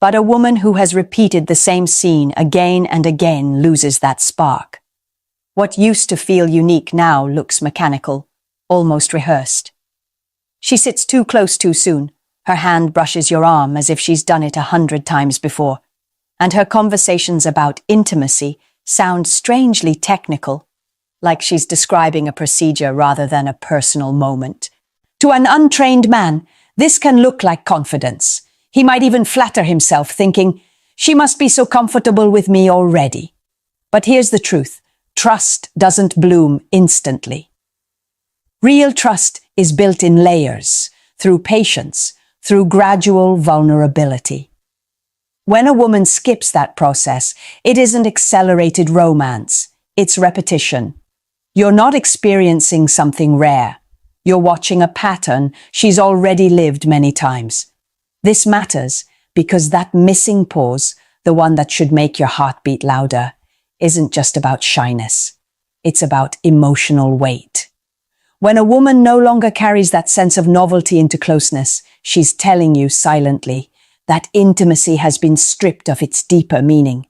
But a woman who has repeated the same scene again and again loses that spark. What used to feel unique now looks mechanical, almost rehearsed. She sits too close too soon. Her hand brushes your arm as if she's done it 100 times before. And her conversations about intimacy sound strangely technical, like she's describing a procedure rather than a personal moment. To an untrained man, this can look like confidence. He might even flatter himself, thinking, she must be so comfortable with me already. But here's the truth. Trust doesn't bloom instantly. Real trust is built in layers, through patience, through gradual vulnerability. When a woman skips that process, it isn't accelerated romance, it's repetition. You're not experiencing something rare. You're watching a pattern she's already lived many times. This matters because that missing pause, the one that should make your heart beat louder, isn't just about shyness. It's about emotional weight. When a woman no longer carries that sense of novelty into closeness, she's telling you silently that intimacy has been stripped of its deeper meaning.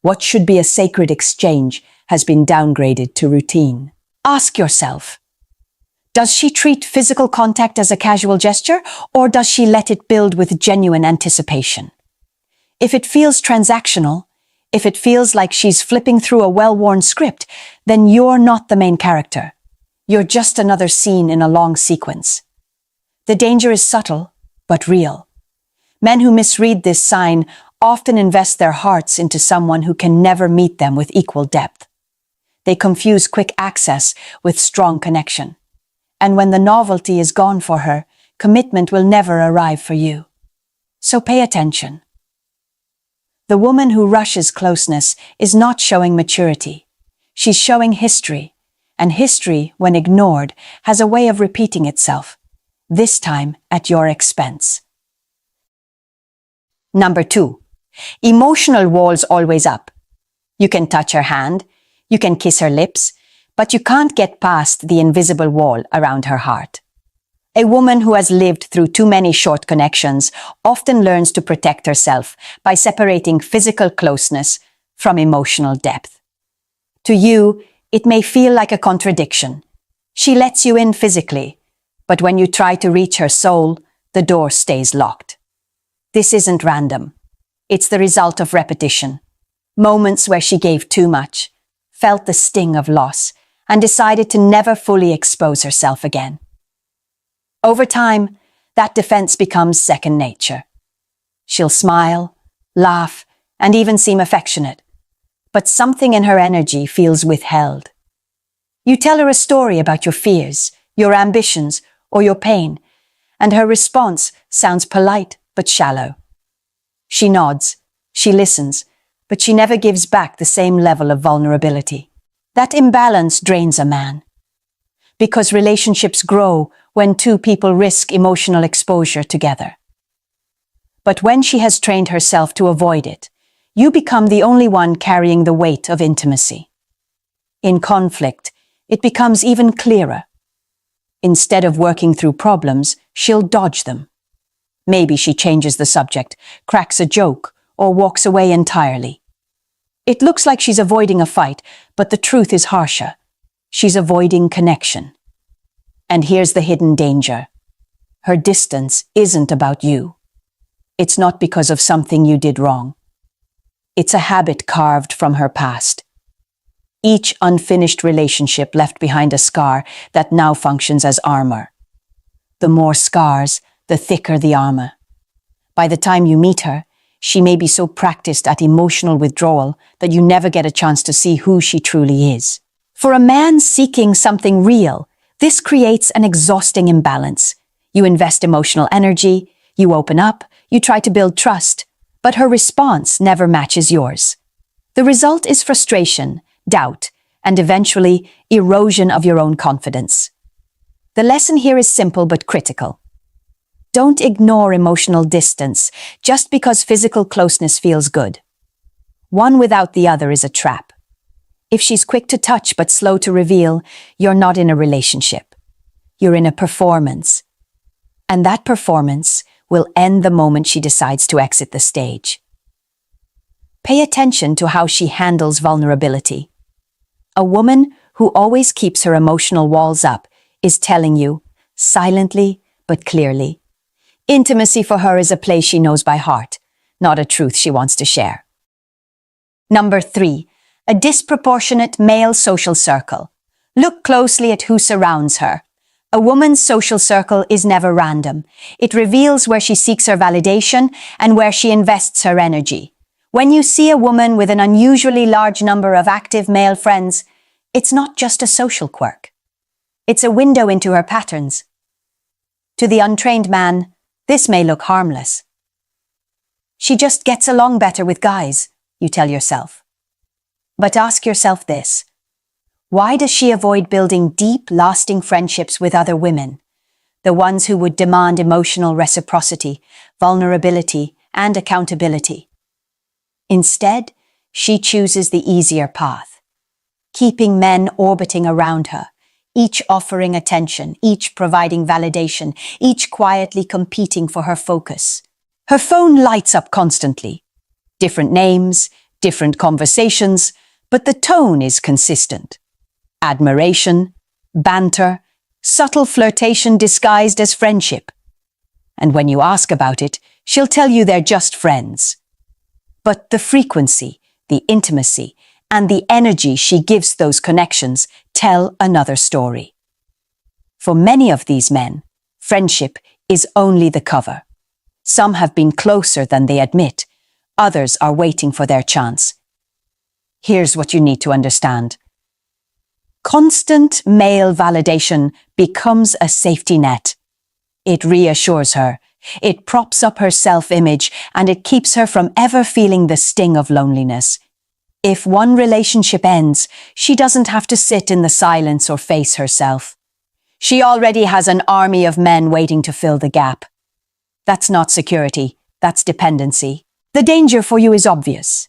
What should be a sacred exchange has been downgraded to routine. Ask yourself, does she treat physical contact as a casual gesture, or does she let it build with genuine anticipation? If it feels transactional, if it feels like she's flipping through a well-worn script, then you're not the main character. You're just another scene in a long sequence. The danger is subtle, but real. Men who misread this sign often invest their hearts into someone who can never meet them with equal depth. They confuse quick access with strong connection. And when the novelty is gone for her, commitment will never arrive for you. So pay attention. The woman who rushes closeness is not showing maturity. She's showing history. And history, when ignored, has a way of repeating itself, this time at your expense. Number 2. Emotional walls always up. You can touch her hand, you can kiss her lips, but you can't get past the invisible wall around her heart. A woman who has lived through too many short connections often learns to protect herself by separating physical closeness from emotional depth. To you, it may feel like a contradiction. She lets you in physically, but when you try to reach her soul, the door stays locked. This isn't random. It's the result of repetition. Moments where she gave too much, felt the sting of loss, and decided to never fully expose herself again. Over time, that defense becomes second nature. She'll smile, laugh, and even seem affectionate, but something in her energy feels withheld. You tell her a story about your fears, your ambitions, or your pain, and her response sounds polite but shallow. She nods, she listens, but she never gives back the same level of vulnerability. That imbalance drains a man. Because relationships grow when two people risk emotional exposure together. But when she has trained herself to avoid it, you become the only one carrying the weight of intimacy. In conflict, it becomes even clearer. Instead of working through problems, she'll dodge them. Maybe she changes the subject, cracks a joke, or walks away entirely. It looks like she's avoiding a fight, but the truth is harsher. She's avoiding connection. And here's the hidden danger. Her distance isn't about you. It's not because of something you did wrong. It's a habit carved from her past. Each unfinished relationship left behind a scar that now functions as armor. The more scars, the thicker the armor. By the time you meet her, she may be so practiced at emotional withdrawal that you never get a chance to see who she truly is. For a man seeking something real, this creates an exhausting imbalance. You invest emotional energy, you open up, you try to build trust, but her response never matches yours. The result is frustration, doubt, and eventually erosion of your own confidence. The lesson here is simple but critical. Don't ignore emotional distance just because physical closeness feels good. One without the other is a trap. If she's quick to touch but slow to reveal, you're not in a relationship. You're in a performance. And that performance will end the moment she decides to exit the stage. Pay attention to how she handles vulnerability. A woman who always keeps her emotional walls up is telling you, silently but clearly, intimacy for her is a place she knows by heart, not a truth she wants to share. Number 3, a disproportionate male social circle. Look closely at who surrounds her. A woman's social circle is never random. It reveals where she seeks her validation and where she invests her energy. When you see a woman with an unusually large number of active male friends, it's not just a social quirk. It's a window into her patterns. To the untrained man, this may look harmless. She just gets along better with guys, you tell yourself. But ask yourself this. Why does she avoid building deep, lasting friendships with other women? The ones who would demand emotional reciprocity, vulnerability, and accountability. Instead, she chooses the easier path, keeping men orbiting around her, each offering attention, each providing validation, each quietly competing for her focus. Her phone lights up constantly. Different names, different conversations, but the tone is consistent. Admiration, banter, subtle flirtation disguised as friendship. And when you ask about it, she'll tell you they're just friends. But the frequency, the intimacy, and the energy she gives those connections tell another story. For many of these men, friendship is only the cover. Some have been closer than they admit. Others are waiting for their chance. Here's what you need to understand. Constant male validation becomes a safety net. It reassures her, it props up her self-image, and it keeps her from ever feeling the sting of loneliness. If one relationship ends, she doesn't have to sit in the silence or face herself. She already has an army of men waiting to fill the gap. That's not security, that's dependency. The danger for you is obvious.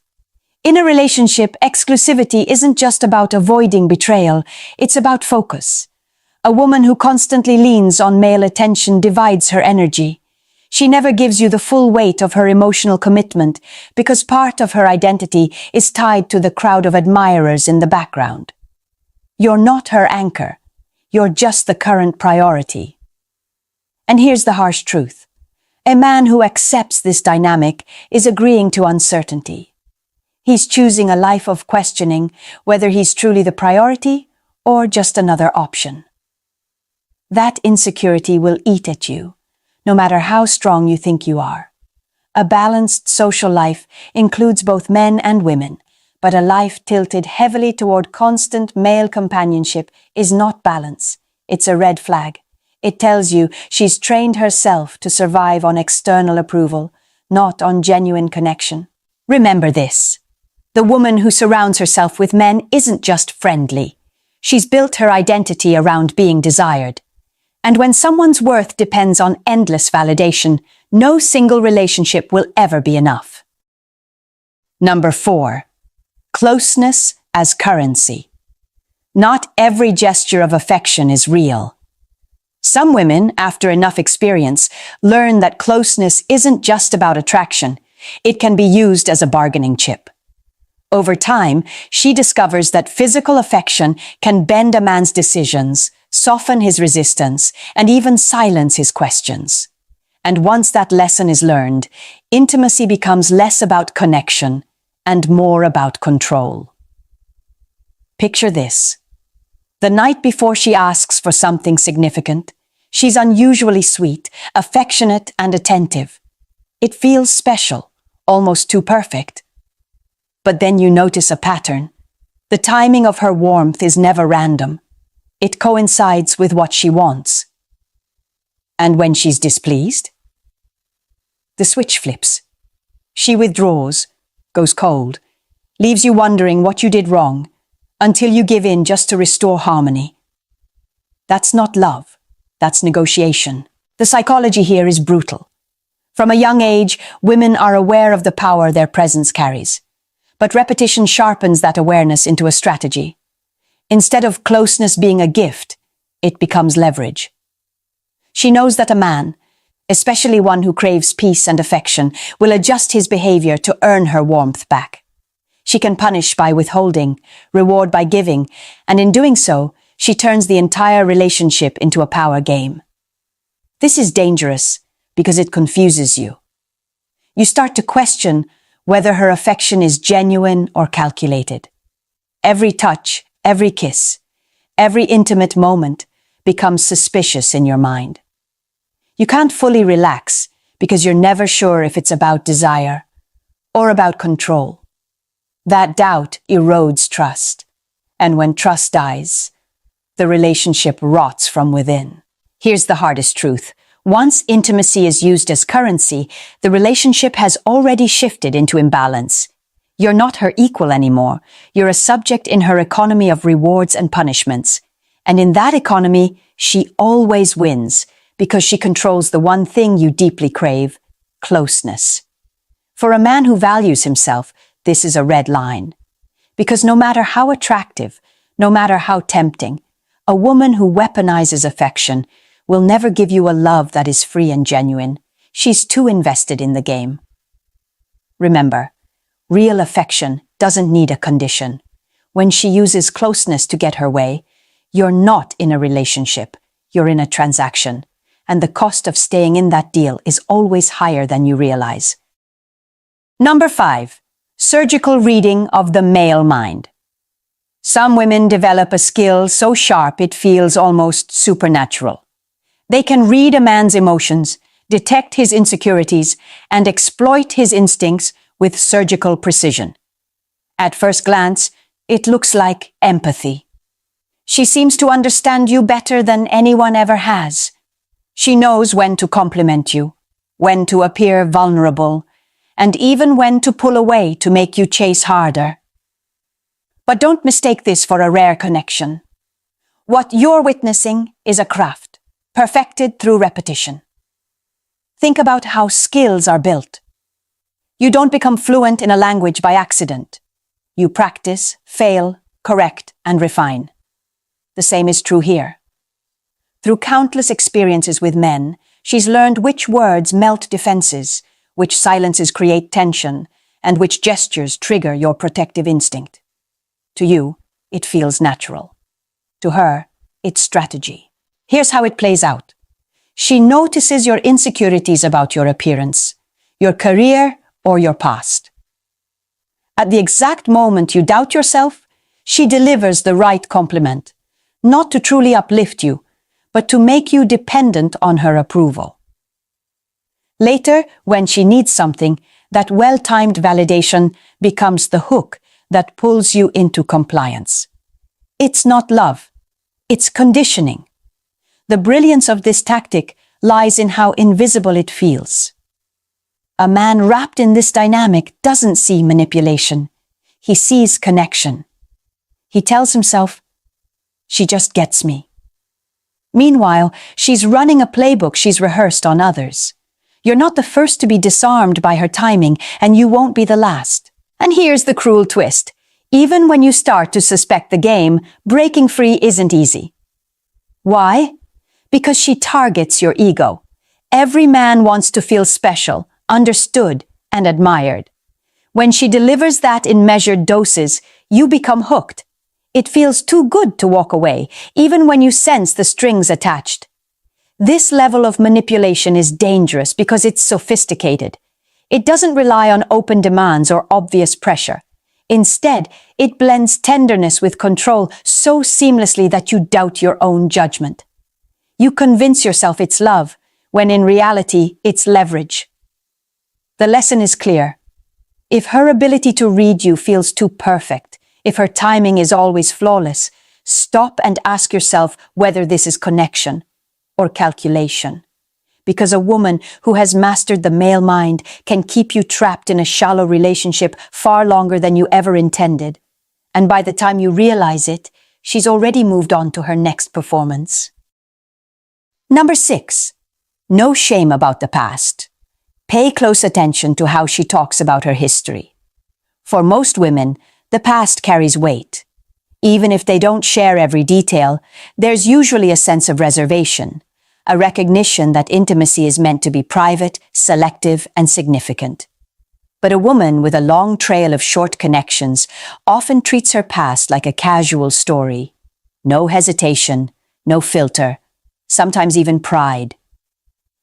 In a relationship, exclusivity isn't just about avoiding betrayal, it's about focus. A woman who constantly leans on male attention divides her energy. She never gives you the full weight of her emotional commitment because part of her identity is tied to the crowd of admirers in the background. You're not her anchor. You're just the current priority. And here's the harsh truth. A man who accepts this dynamic is agreeing to uncertainty. He's choosing a life of questioning whether he's truly the priority or just another option. That insecurity will eat at you, no matter how strong you think you are. A balanced social life includes both men and women, but a life tilted heavily toward constant male companionship is not balance. It's a red flag. It tells you she's trained herself to survive on external approval, not on genuine connection. Remember this. The woman who surrounds herself with men isn't just friendly. She's built her identity around being desired. And when someone's worth depends on endless validation, no single relationship will ever be enough. Number 4. Closeness as currency. Not every gesture of affection is real. Some women, after enough experience, learn that closeness isn't just about attraction. It can be used as a bargaining chip. Over time, she discovers that physical affection can bend a man's decisions, soften his resistance, and even silence his questions. And once that lesson is learned, intimacy becomes less about connection and more about control. Picture this. The night before she asks for something significant, she's unusually sweet, affectionate, and attentive. It feels special, almost too perfect. But then you notice a pattern. The timing of her warmth is never random. It coincides with what she wants. And when she's displeased, the switch flips. She withdraws, goes cold, leaves you wondering what you did wrong, until you give in just to restore harmony. That's not love. That's negotiation. The psychology here is brutal. From a young age, women are aware of the power their presence carries. But repetition sharpens that awareness into a strategy. Instead of closeness being a gift, it becomes leverage. She knows that a man, especially one who craves peace and affection, will adjust his behavior to earn her warmth back. She can punish by withholding, reward by giving, and in doing so, she turns the entire relationship into a power game. This is dangerous because it confuses you. You start to question whether her affection is genuine or calculated. Every touch, every kiss, every intimate moment becomes suspicious in your mind. You can't fully relax because you're never sure if it's about desire or about control. That doubt erodes trust, and when trust dies, the relationship rots from within. Here's the hardest truth. Once intimacy is used as currency, the relationship has already shifted into imbalance. You're not her equal anymore. You're a subject in her economy of rewards and punishments. And in that economy, she always wins because she controls the one thing you deeply crave, closeness. For a man who values himself, this is a red line. Because no matter how attractive, no matter how tempting, a woman who weaponizes affection will never give you a love that is free and genuine. She's too invested in the game. Remember, real affection doesn't need a condition. When she uses closeness to get her way, you're not in a relationship, you're in a transaction. And the cost of staying in that deal is always higher than you realize. Number 5. Surgical reading of the male mind. Some women develop a skill so sharp it feels almost supernatural. They can read a man's emotions, detect his insecurities, and exploit his instincts with surgical precision. At first glance, it looks like empathy. She seems to understand you better than anyone ever has. She knows when to compliment you, when to appear vulnerable, and even when to pull away to make you chase harder. But don't mistake this for a rare connection. What you're witnessing is a craft, perfected through repetition. Think about how skills are built. You don't become fluent in a language by accident. You practice, fail, correct, and refine. The same is true here. Through countless experiences with men, she's learned which words melt defenses, which silences create tension, and which gestures trigger your protective instinct. To you, it feels natural. To her, it's strategy. Here's how it plays out. She notices your insecurities about your appearance, your career, or your past. At the exact moment you doubt yourself, she delivers the right compliment, not to truly uplift you, but to make you dependent on her approval. Later, when she needs something, that well-timed validation becomes the hook that pulls you into compliance. It's not love, it's conditioning. The brilliance of this tactic lies in how invisible it feels. A man wrapped in this dynamic doesn't see manipulation. He sees connection. He tells himself, "She just gets me." Meanwhile, she's running a playbook she's rehearsed on others. You're not the first to be disarmed by her timing, and you won't be the last. And here's the cruel twist. Even when you start to suspect the game, breaking free isn't easy. Why? Because she targets your ego. Every man wants to feel special, understood, and admired. When she delivers that in measured doses, you become hooked. It feels too good to walk away, even when you sense the strings attached. This level of manipulation is dangerous because it's sophisticated. It doesn't rely on open demands or obvious pressure. Instead, it blends tenderness with control so seamlessly that you doubt your own judgment. You convince yourself it's love, when in reality, it's leverage. The lesson is clear. If her ability to read you feels too perfect, if her timing is always flawless, stop and ask yourself whether this is connection or calculation. Because a woman who has mastered the male mind can keep you trapped in a shallow relationship far longer than you ever intended. And by the time you realize it, she's already moved on to her next performance. Number 6. No shame about the past. Pay close attention to how she talks about her history. For most women, the past carries weight. Even if they don't share every detail, there's usually a sense of reservation, a recognition that intimacy is meant to be private, selective, and significant. But a woman with a long trail of short connections often treats her past like a casual story. No hesitation, no filter, sometimes even pride.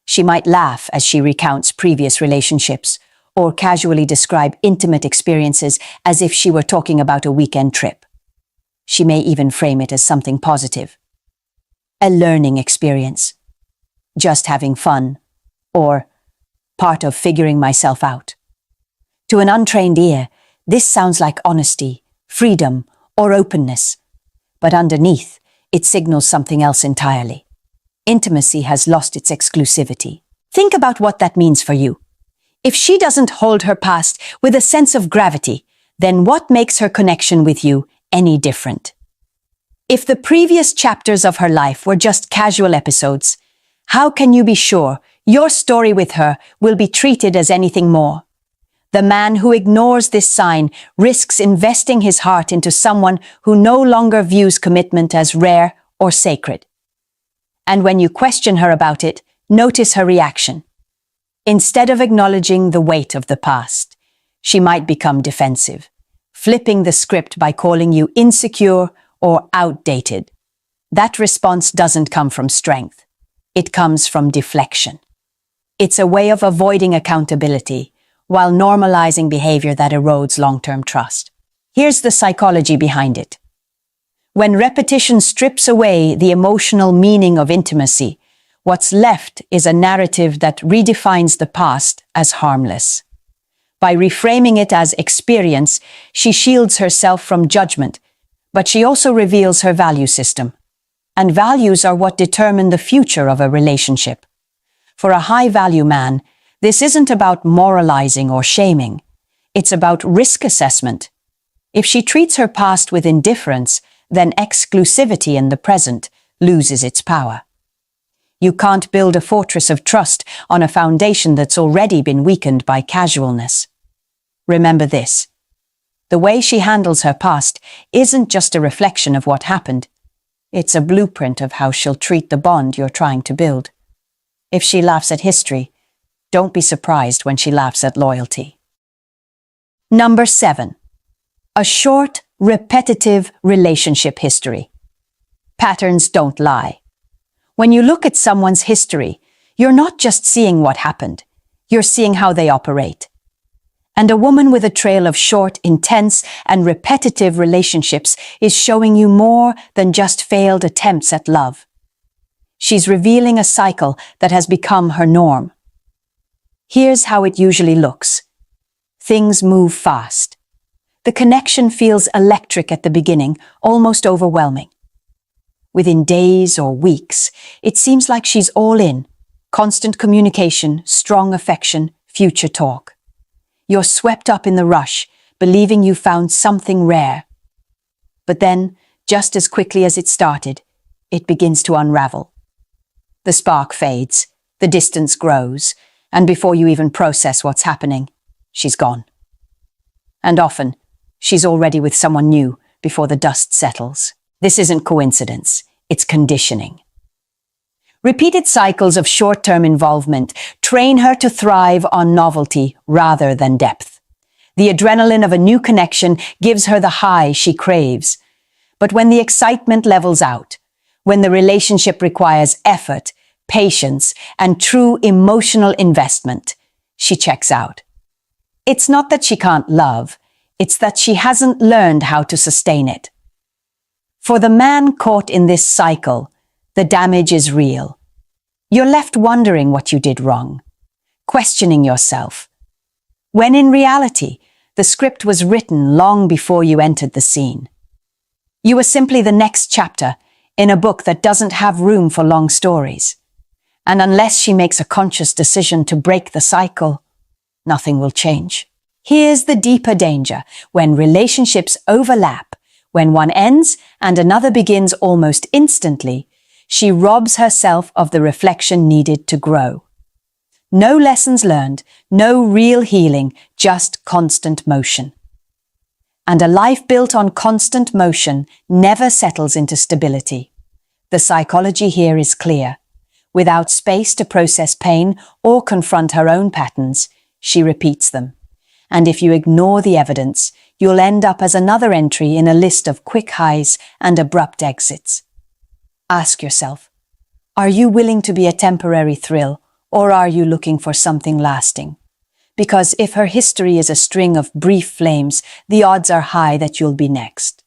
She might laugh as she recounts previous relationships, or casually describe intimate experiences as if she were talking about a weekend trip. She may even frame it as something positive. A learning experience. Just having fun, or part of figuring myself out. To an untrained ear, this sounds like honesty, freedom, or openness. But underneath, it signals something else entirely. Intimacy has lost its exclusivity. Think about what that means for you. If she doesn't hold her past with a sense of gravity, then what makes her connection with you any different? If the previous chapters of her life were just casual episodes, how can you be sure your story with her will be treated as anything more? The man who ignores this sign risks investing his heart into someone who no longer views commitment as rare or sacred. And when you question her about it, notice her reaction. Instead of acknowledging the weight of the past, she might become defensive, flipping the script by calling you insecure or outdated. That response doesn't come from strength. It comes from deflection. It's a way of avoiding accountability while normalizing behavior that erodes long-term trust. Here's the psychology behind it. When repetition strips away the emotional meaning of intimacy, what's left is a narrative that redefines the past as harmless. By reframing it as experience, she shields herself from judgment, But she also reveals her value system. And values are what determine the future of a relationship. For a high-value man, this isn't about moralizing or shaming. It's about risk assessment. If she treats her past with indifference, then exclusivity in the present loses its power. You can't build a fortress of trust on a foundation that's already been weakened by casualness. Remember this. The way she handles her past isn't just a reflection of what happened. It's a blueprint of how she'll treat the bond you're trying to build. If she laughs at history, don't be surprised when she laughs at loyalty. Number 7. A short, repetitive relationship history. Patterns don't lie. When you look at someone's history, you're not just seeing what happened, you're seeing how they operate. And a woman with a trail of short, intense, and repetitive relationships is showing you more than just failed attempts at love. She's revealing a cycle that has become her norm. Here's how it usually looks. Things move fast. The connection feels electric at the beginning, almost overwhelming. Within days or weeks, it seems like she's all in. Constant communication, strong affection, future talk. You're swept up in the rush, believing you found something rare. But then, just as quickly as it started, it begins to unravel. The spark fades, the distance grows, and before you even process what's happening, she's gone. And often, she's already with someone new before the dust settles. This isn't coincidence, it's conditioning. Repeated cycles of short-term involvement train her to thrive on novelty rather than depth. The adrenaline of a new connection gives her the high she craves. But when the excitement levels out, when the relationship requires effort, patience, and true emotional investment, she checks out. It's not that she can't love, it's that she hasn't learned how to sustain it. For the man caught in this cycle, the damage is real. You're left wondering what you did wrong, questioning yourself, when in reality, the script was written long before you entered the scene. You were simply the next chapter in a book that doesn't have room for long stories. And unless she makes a conscious decision to break the cycle, nothing will change. Here's the deeper danger: when relationships overlap, when one ends and another begins almost instantly, she robs herself of the reflection needed to grow. No lessons learned, no real healing, just constant motion. And a life built on constant motion never settles into stability. The psychology here is clear. Without space to process pain or confront her own patterns, she repeats them. And if you ignore the evidence, you'll end up as another entry in a list of quick highs and abrupt exits. Ask yourself, are you willing to be a temporary thrill, or are you looking for something lasting? Because if her history is a string of brief flames, the odds are high that you'll be next.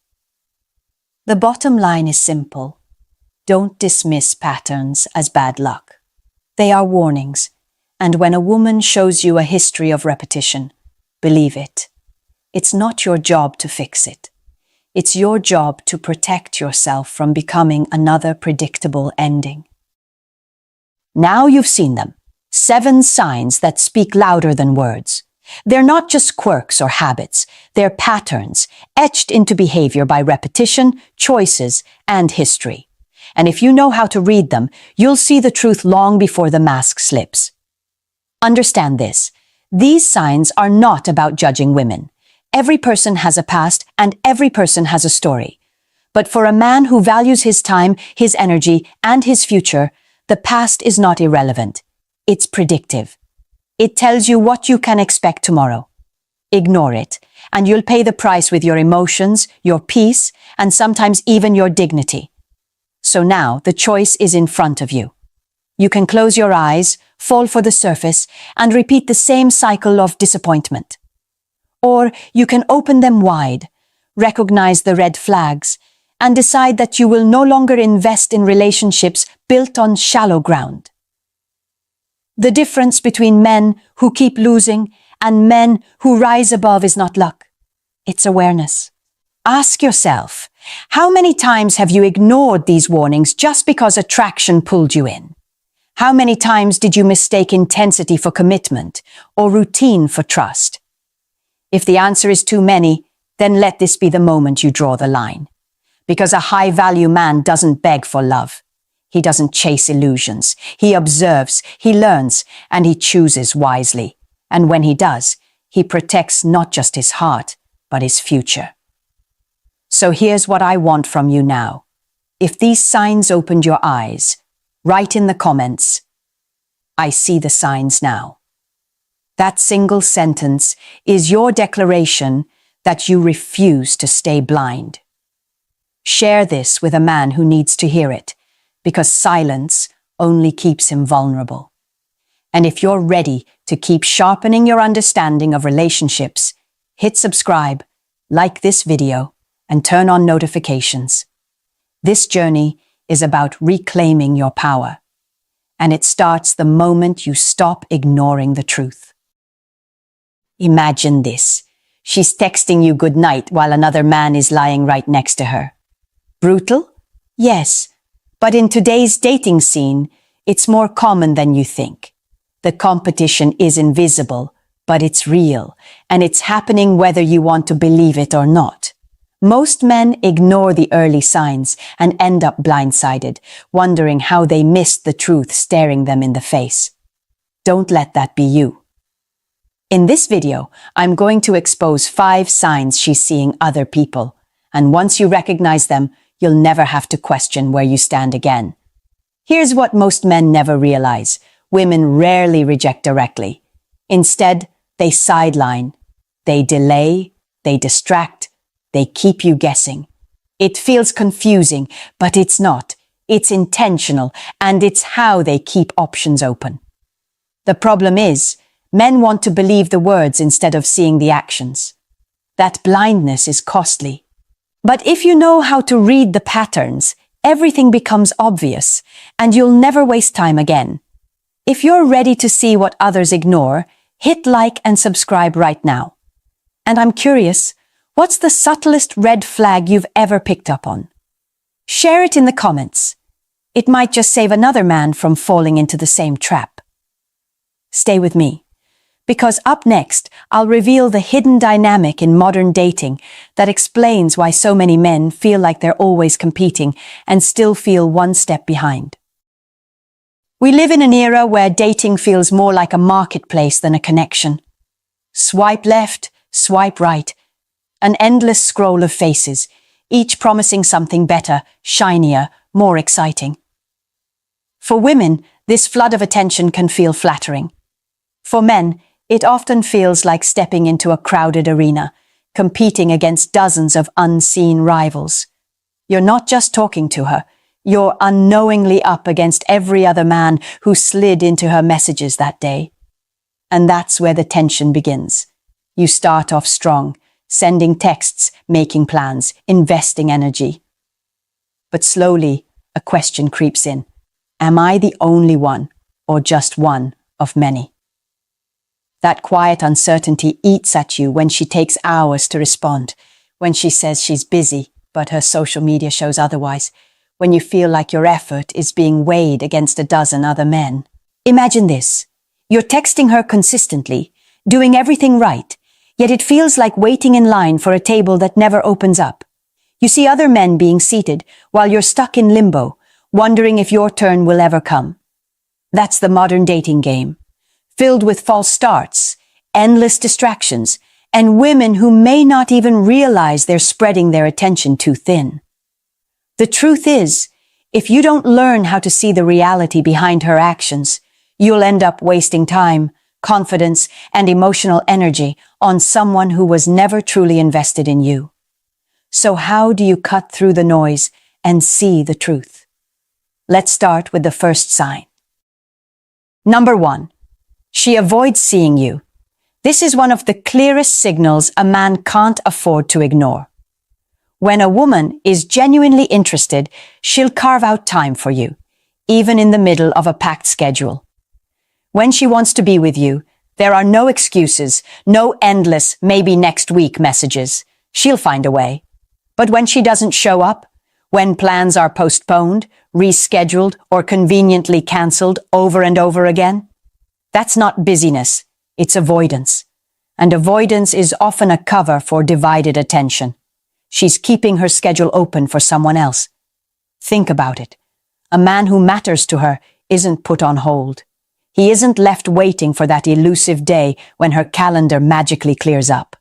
The bottom line is simple. Don't dismiss patterns as bad luck. They are warnings, and when a woman shows you a history of repetition, believe it. It's not your job to fix it. It's your job to protect yourself from becoming another predictable ending. Now you've seen them. 7 signs that speak louder than words. They're not just quirks or habits. They're patterns, etched into behavior by repetition, choices, and history. And if you know how to read them, you'll see the truth long before the mask slips. Understand this. These signs are not about judging women. Every person has a past and every person has a story. But for a man who values his time, his energy, and his future, the past is not irrelevant. It's predictive. It tells you what you can expect tomorrow. Ignore it, and you'll pay the price with your emotions, your peace, and sometimes even your dignity. So now the choice is in front of you. You can close your eyes, fall for the surface, and repeat the same cycle of disappointment. Or you can open them wide, recognize the red flags, and decide that you will no longer invest in relationships built on shallow ground. The difference between men who keep losing and men who rise above is not luck. It's awareness. Ask yourself, How many times have you ignored these warnings just because attraction pulled you in? How many times did you mistake intensity for commitment or routine for trust? If the answer is too many, then let this be the moment you draw the line. Because a high-value man doesn't beg for love. He doesn't chase illusions. He observes, he learns, and he chooses wisely. And when he does, he protects not just his heart, but his future. So here's what I want from you now. If these signs opened your eyes, write in the comments, "I see the signs now." That single sentence is your declaration that you refuse to stay blind. Share this with a man who needs to hear it, because silence only keeps him vulnerable. And if you're ready to keep sharpening your understanding of relationships, hit subscribe, like this video, and turn on notifications. This journey is about reclaiming your power, and it starts the moment you stop ignoring the truth. Imagine this. She's texting you good night while another man is lying right next to her. Brutal? Yes, but in today's dating scene, it's more common than you think. The competition is invisible, but it's real, and it's happening whether you want to believe it or not. Most men ignore the early signs and end up blindsided, wondering how they missed the truth staring them in the face. Don't let that be you. In this video, I'm going to expose 5 signs she's seeing other people, and once you recognize them, you'll never have to question where you stand again. Here's what most men never realize. Women rarely reject directly. Instead, they sideline, they delay, they distract, they keep you guessing. It feels confusing, but it's not. It's intentional, and it's how they keep options open. The problem is, men want to believe the words instead of seeing the actions. That blindness is costly. But if you know how to read the patterns, everything becomes obvious, and you'll never waste time again. If you're ready to see what others ignore, hit like and subscribe right now. And I'm curious, what's the subtlest red flag you've ever picked up on? Share it in the comments. It might just save another man from falling into the same trap. Stay with me, because up next, I'll reveal the hidden dynamic in modern dating that explains why so many men feel like they're always competing and still feel one step behind. We live in an era where dating feels more like a marketplace than a connection. Swipe left, swipe right. An endless scroll of faces, each promising something better, shinier, more exciting. For women, this flood of attention can feel flattering. For men, it often feels like stepping into a crowded arena, competing against dozens of unseen rivals. You're not just talking to her, you're unknowingly up against every other man who slid into her messages that day. And that's where the tension begins. You start off strong, sending texts, making plans, investing energy. But slowly, a question creeps in. Am I the only one, or just one of many? That quiet uncertainty eats at you when she takes hours to respond, when she says she's busy, but her social media shows otherwise, when you feel like your effort is being weighed against a dozen other men. Imagine this. You're texting her consistently, doing everything right, yet it feels like waiting in line for a table that never opens up. You see other men being seated while you're stuck in limbo, wondering if your turn will ever come. That's the modern dating game, filled with false starts, endless distractions, and women who may not even realize they're spreading their attention too thin. The truth is, if you don't learn how to see the reality behind her actions, you'll end up wasting time, confidence, and emotional energy on someone who was never truly invested in you. So how do you cut through the noise and see the truth? Let's start with the first sign. Number 1. She avoids seeing you. This is one of the clearest signals a man can't afford to ignore. When a woman is genuinely interested, she'll carve out time for you, even in the middle of a packed schedule. When she wants to be with you, there are no excuses, no endless maybe next week messages. She'll find a way. But when she doesn't show up, when plans are postponed, rescheduled, or conveniently cancelled over and over again, that's not busyness, it's avoidance. And avoidance is often a cover for divided attention. She's keeping her schedule open for someone else. Think about it. A man who matters to her isn't put on hold. He isn't left waiting for that elusive day when her calendar magically clears up.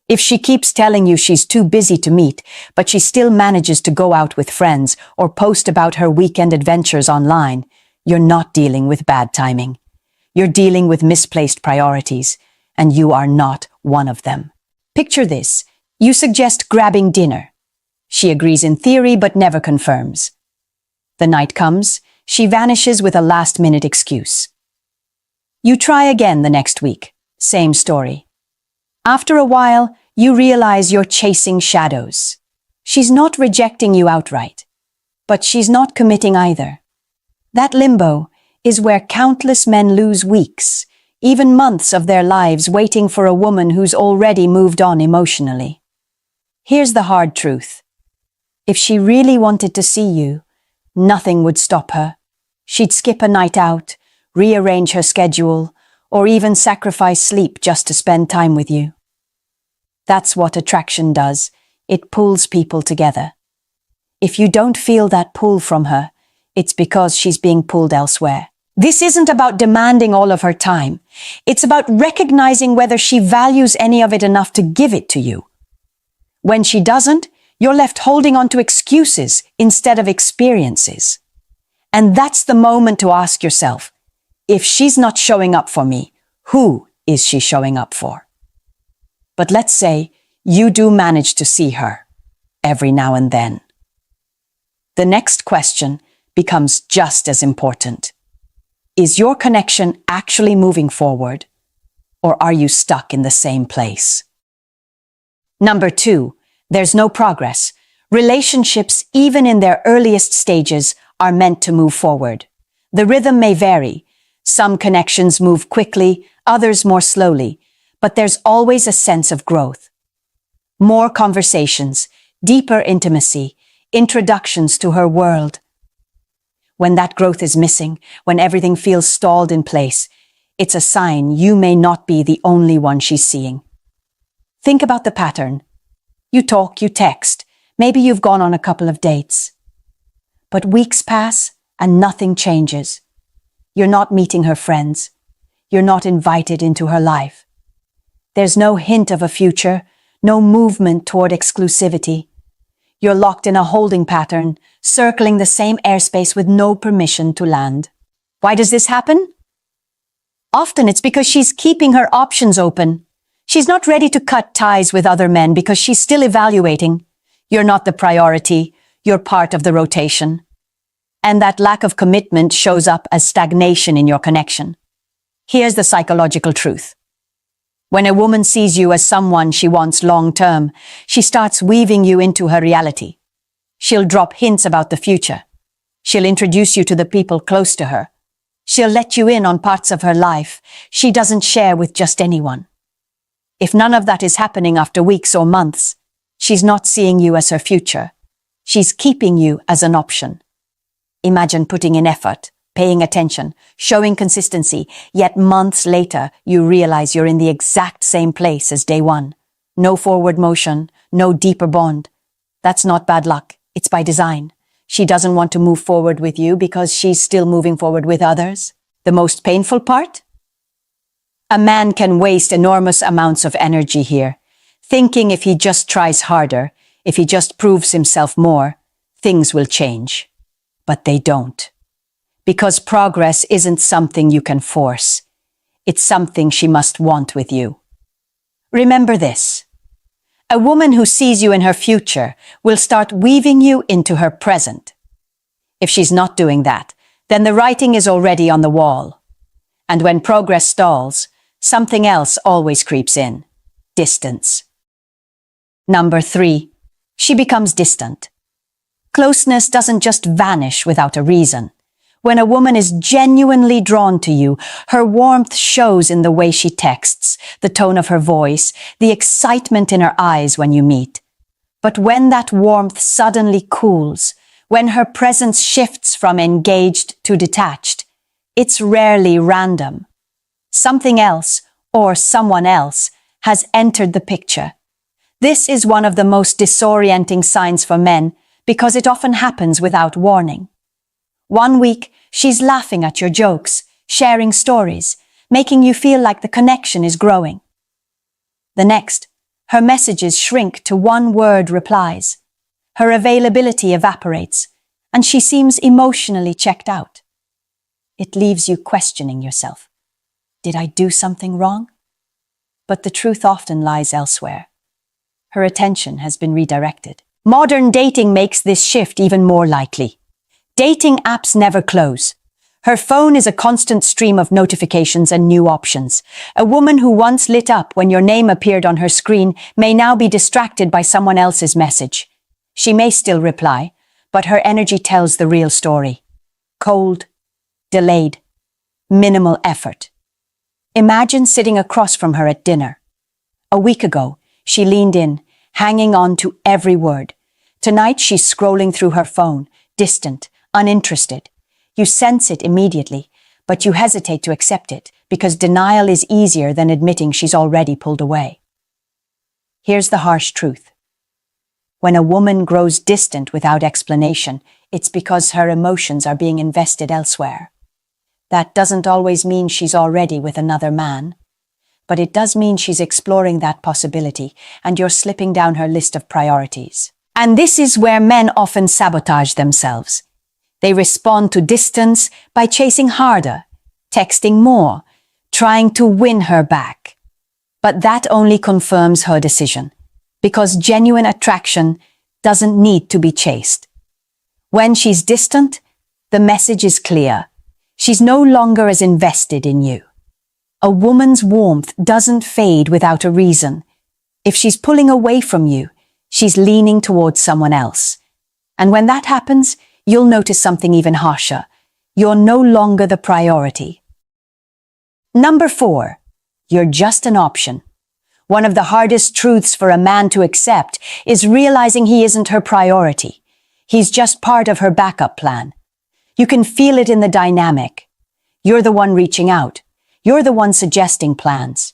If she keeps telling you she's too busy to meet, but she still manages to go out with friends or post about her weekend adventures online, you're not dealing with bad timing. You're dealing with misplaced priorities, and you are not one of them. Picture this. You suggest grabbing dinner. She agrees in theory but never confirms. The night comes, she vanishes with a last-minute excuse. You try again the next week. Same story. After a while, you realize you're chasing shadows. She's not rejecting you outright, but she's not committing either. That limbo is where countless men lose weeks, even months of their lives waiting for a woman who's already moved on emotionally. Here's the hard truth. If she really wanted to see you, nothing would stop her. She'd skip a night out, rearrange her schedule, or even sacrifice sleep just to spend time with you. That's what attraction does. It pulls people together. If you don't feel that pull from her, it's because she's being pulled elsewhere. This isn't about demanding all of her time. It's about recognizing whether she values any of it enough to give it to you. When she doesn't, you're left holding on to excuses instead of experiences. And that's the moment to ask yourself, if she's not showing up for me, who is she showing up for? But let's say you do manage to see her every now and then. The next question becomes just as important. Is your connection actually moving forward, or are you stuck in the same place? Number 2, there's no progress. Relationships, even in their earliest stages, are meant to move forward. The rhythm may vary. Some connections move quickly, others more slowly, but there's always a sense of growth. More conversations, deeper intimacy, introductions to her world. When that growth is missing, when everything feels stalled in place, it's a sign you may not be the only one she's seeing. Think about the pattern. You talk, you text, maybe you've gone on a couple of dates. But weeks pass and nothing changes. You're not meeting her friends. You're not invited into her life. There's no hint of a future, no movement toward exclusivity. You're locked in a holding pattern, circling the same airspace with no permission to land. Why does this happen? Often it's because she's keeping her options open. She's not ready to cut ties with other men because she's still evaluating. You're not the priority, you're part of the rotation. And that lack of commitment shows up as stagnation in your connection. Here's the psychological truth. When a woman sees you as someone she wants long-term, she starts weaving you into her reality. She'll drop hints about the future. She'll introduce you to the people close to her. She'll let you in on parts of her life she doesn't share with just anyone. If none of that is happening after weeks or months, she's not seeing you as her future. She's keeping you as an option. Imagine putting in effort, paying attention, showing consistency, yet months later you realize you're in the exact same place as day one. No forward motion, no deeper bond. That's not bad luck, it's by design. She doesn't want to move forward with you because she's still moving forward with others. The most painful part? A man can waste enormous amounts of energy here, thinking if he just tries harder, if he just proves himself more, things will change. But they don't. Because progress isn't something you can force. It's something she must want with you. Remember this. A woman who sees you in her future will start weaving you into her present. If she's not doing that, then the writing is already on the wall. And when progress stalls, something else always creeps in. Distance. Number 3. She becomes distant. Closeness doesn't just vanish without a reason. When a woman is genuinely drawn to you, her warmth shows in the way she texts, the tone of her voice, the excitement in her eyes when you meet. But when that warmth suddenly cools, when her presence shifts from engaged to detached, it's rarely random. Something else, or someone else, has entered the picture. This is one of the most disorienting signs for men because it often happens without warning. One week, she's laughing at your jokes, sharing stories, making you feel like the connection is growing. The next, her messages shrink to one-word replies. Her availability evaporates, and she seems emotionally checked out. It leaves you questioning yourself. Did I do something wrong? But the truth often lies elsewhere. Her attention has been redirected. Modern dating makes this shift even more likely. Dating apps never close. Her phone is a constant stream of notifications and new options. A woman who once lit up when your name appeared on her screen may now be distracted by someone else's message. She may still reply, but her energy tells the real story. Cold, delayed, minimal effort. Imagine sitting across from her at dinner. A week ago, she leaned in, hanging on to every word. Tonight, she's scrolling through her phone, distant, uninterested. You sense it immediately, but you hesitate to accept it because denial is easier than admitting she's already pulled away. Here's the harsh truth. When a woman grows distant without explanation, it's because her emotions are being invested elsewhere. That doesn't always mean she's already with another man, but it does mean she's exploring that possibility and you're slipping down her list of priorities. And this is where men often sabotage themselves. They respond to distance by chasing harder, texting more, trying to win her back. But that only confirms her decision, because genuine attraction doesn't need to be chased. When she's distant, the message is clear. She's no longer as invested in you. A woman's warmth doesn't fade without a reason. If she's pulling away from you, she's leaning towards someone else. And when that happens, you'll notice something even harsher. You're no longer the priority. Number 4, you're just an option. One of the hardest truths for a man to accept is realizing he isn't her priority. He's just part of her backup plan. You can feel it in the dynamic. You're the one reaching out. You're the one suggesting plans.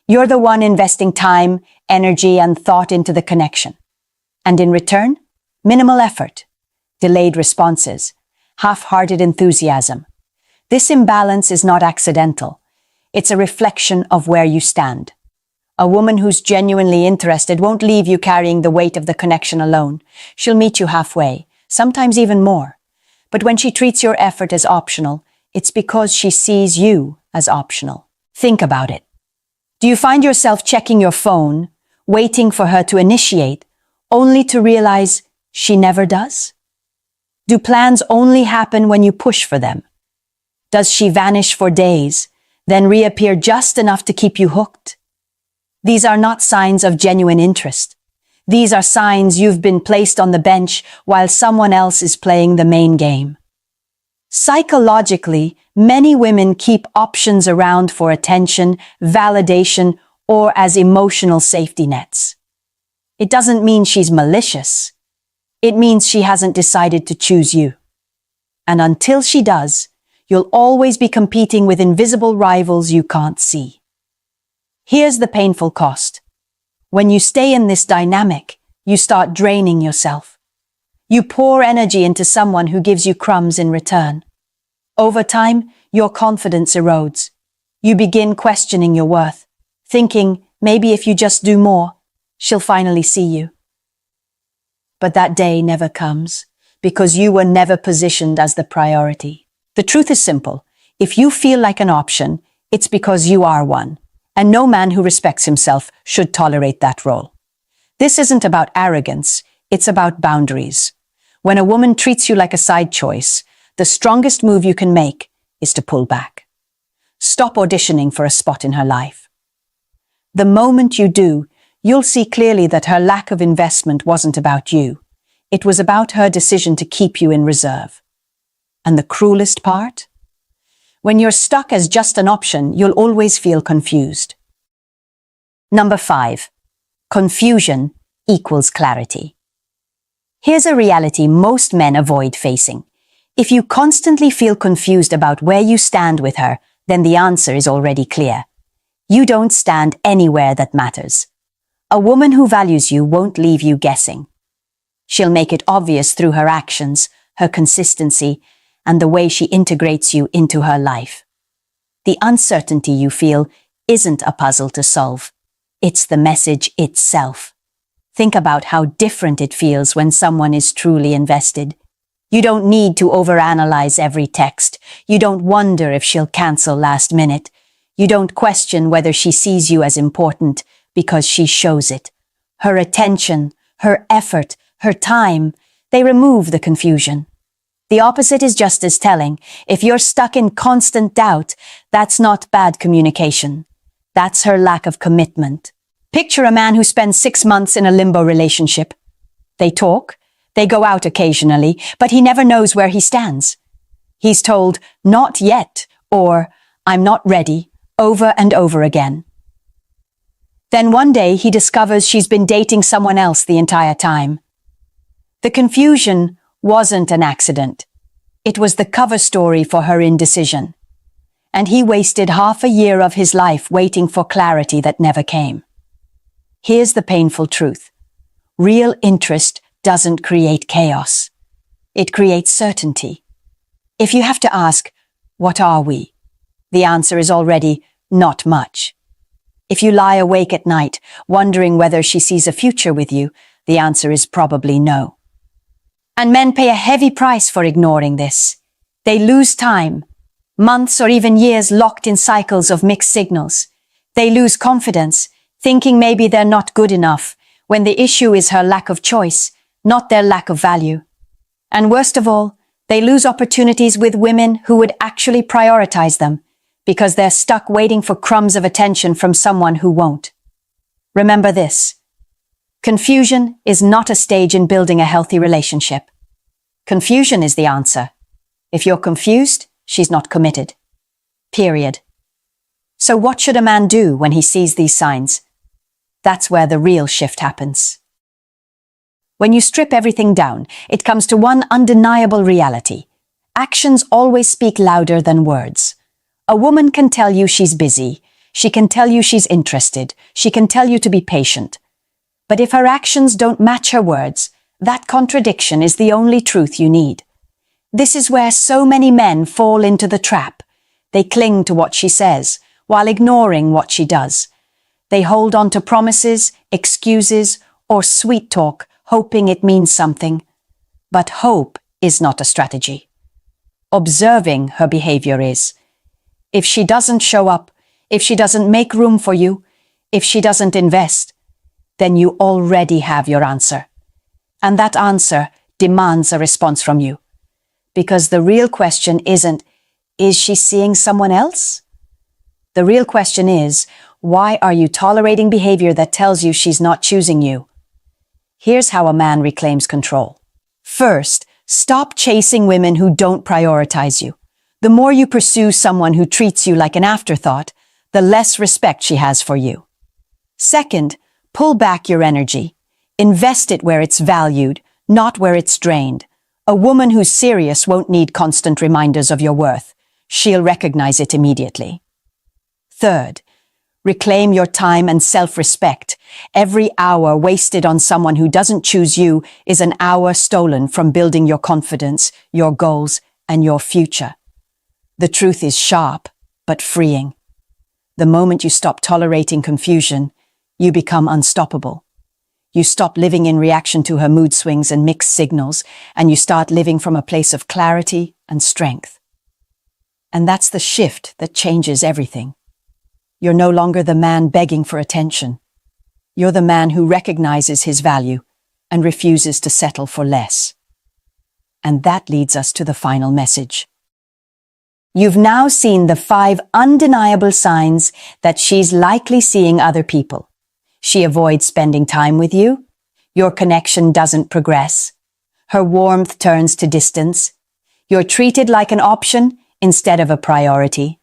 You're the one investing time, energy, and thought into the connection. And in return, minimal effort, delayed responses, half-hearted enthusiasm. This imbalance is not accidental. It's a reflection of where you stand. A woman who's genuinely interested won't leave you carrying the weight of the connection alone. She'll meet you halfway, sometimes even more. But when she treats your effort as optional, it's because she sees you as optional. Think about it. Do you find yourself checking your phone, waiting for her to initiate, only to realize she never does? Do plans only happen when you push for them? Does she vanish for days, then reappear just enough to keep you hooked? These are not signs of genuine interest. These are signs you've been placed on the bench while someone else is playing the main game. Psychologically, many women keep options around for attention, validation, or as emotional safety nets. It doesn't mean she's malicious. It means she hasn't decided to choose you. And until she does, you'll always be competing with invisible rivals you can't see. Here's the painful cost. When you stay in this dynamic, you start draining yourself. You pour energy into someone who gives you crumbs in return. Over time, your confidence erodes. You begin questioning your worth, thinking maybe if you just do more, she'll finally see you. But that day never comes, because you were never positioned as the priority. The truth is simple. If you feel like an option, it's because you are one. And no man who respects himself should tolerate that role. This isn't about arrogance, it's about boundaries. When a woman treats you like a side choice, the strongest move you can make is to pull back. Stop auditioning for a spot in her life. The moment you do, you'll see clearly that her lack of investment wasn't about you. It was about her decision to keep you in reserve. And the cruelest part? When you're stuck as just an option, you'll always feel confused. Number 5. Confusion equals clarity. Here's a reality most men avoid facing. If you constantly feel confused about where you stand with her, then the answer is already clear. You don't stand anywhere that matters. A woman who values you won't leave you guessing. She'll make it obvious through her actions, her consistency, and the way she integrates you into her life. The uncertainty you feel isn't a puzzle to solve. It's the message itself. Think about how different it feels when someone is truly invested. You don't need to overanalyze every text. You don't wonder if she'll cancel last minute. You don't question whether she sees you as important because she shows it. Her attention, her effort, her time, they remove the confusion. The opposite is just as telling. If you're stuck in constant doubt, that's not bad communication. That's her lack of commitment. Picture a man who spends 6 months in a limbo relationship. They talk, they go out occasionally, but he never knows where he stands. He's told, "Not yet," or "I'm not ready," over and over again. Then one day he discovers she's been dating someone else the entire time. The confusion wasn't an accident. It was the cover story for her indecision. And he wasted half a year of his life waiting for clarity that never came. Here's the painful truth. Real interest doesn't create chaos. It creates certainty. If you have to ask, what are we? The answer is already not much. If you lie awake at night, wondering whether she sees a future with you, the answer is probably no. And men pay a heavy price for ignoring this. They lose time, months or even years locked in cycles of mixed signals. They lose confidence, thinking maybe they're not good enough, when the issue is her lack of choice, not their lack of value. And worst of all, they lose opportunities with women who would actually prioritize them, because they're stuck waiting for crumbs of attention from someone who won't. Remember this. Confusion is not a stage in building a healthy relationship. Confusion is the answer. If you're confused, she's not committed. Period. So what should a man do when he sees these signs? That's where the real shift happens. When you strip everything down, it comes to one undeniable reality. Actions always speak louder than words. A woman can tell you she's busy. She can tell you she's interested. She can tell you to be patient. But if her actions don't match her words, that contradiction is the only truth you need. This is where so many men fall into the trap. They cling to what she says, while ignoring what she does. They hold on to promises, excuses, or sweet talk, hoping it means something. But hope is not a strategy. Observing her behavior is. If she doesn't show up, if she doesn't make room for you, if she doesn't invest, then you already have your answer. And that answer demands a response from you. Because the real question isn't, is she seeing someone else? The real question is, why are you tolerating behavior that tells you she's not choosing you? Here's how a man reclaims control. First, stop chasing women who don't prioritize you. The more you pursue someone who treats you like an afterthought, the less respect she has for you. Second, pull back your energy. Invest it where it's valued, not where it's drained. A woman who's serious won't need constant reminders of your worth. She'll recognize it immediately. Third, reclaim your time and self-respect. Every hour wasted on someone who doesn't choose you is an hour stolen from building your confidence, your goals, and your future. The truth is sharp, but freeing. The moment you stop tolerating confusion, you become unstoppable. You stop living in reaction to her mood swings and mixed signals, and you start living from a place of clarity and strength. And that's the shift that changes everything. You're no longer the man begging for attention. You're the man who recognizes his value and refuses to settle for less. And that leads us to the final message. You've now seen the 5 undeniable signs that she's likely seeing other people. She avoids spending time with you. Your connection doesn't progress. Her warmth turns to distance. You're treated like an option instead of a priority.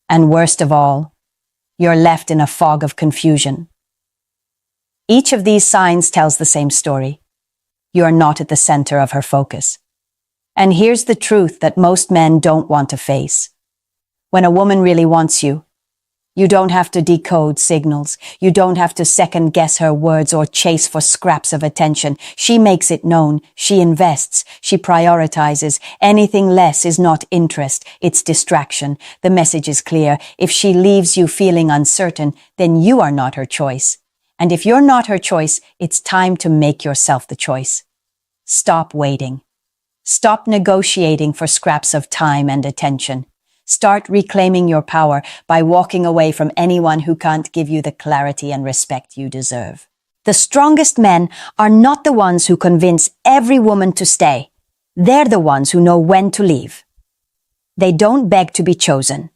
And worst of all, you're left in a fog of confusion. Each of these signs tells the same story. You are not at the center of her focus. And here's the truth that most men don't want to face. When a woman really wants you, you don't have to decode signals. You don't have to second-guess her words or chase for scraps of attention. She makes it known. She invests. She prioritizes. Anything less is not interest. It's distraction. The message is clear. If she leaves you feeling uncertain, then you are not her choice. And if you're not her choice, it's time to make yourself the choice. Stop waiting. Stop negotiating for scraps of time and attention. Start reclaiming your power by walking away from anyone who can't give you the clarity and respect you deserve. The strongest men are not the ones who convince every woman to stay. They're the ones who know when to leave. They don't beg to be chosen.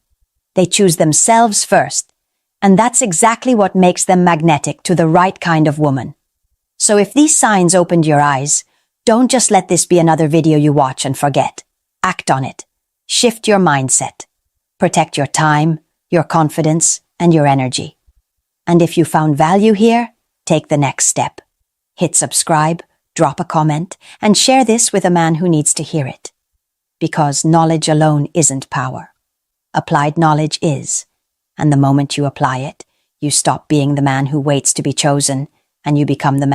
They choose themselves first. And that's exactly what makes them magnetic to the right kind of woman. So if these signs opened your eyes, don't just let this be another video you watch and forget. Act on it. Shift your mindset. Protect your time, your confidence, and your energy. And if you found value here, take the next step. Hit subscribe, drop a comment, and share this with a man who needs to hear it. Because knowledge alone isn't power. Applied knowledge is. And the moment you apply it, you stop being the man who waits to be chosen, and you become the man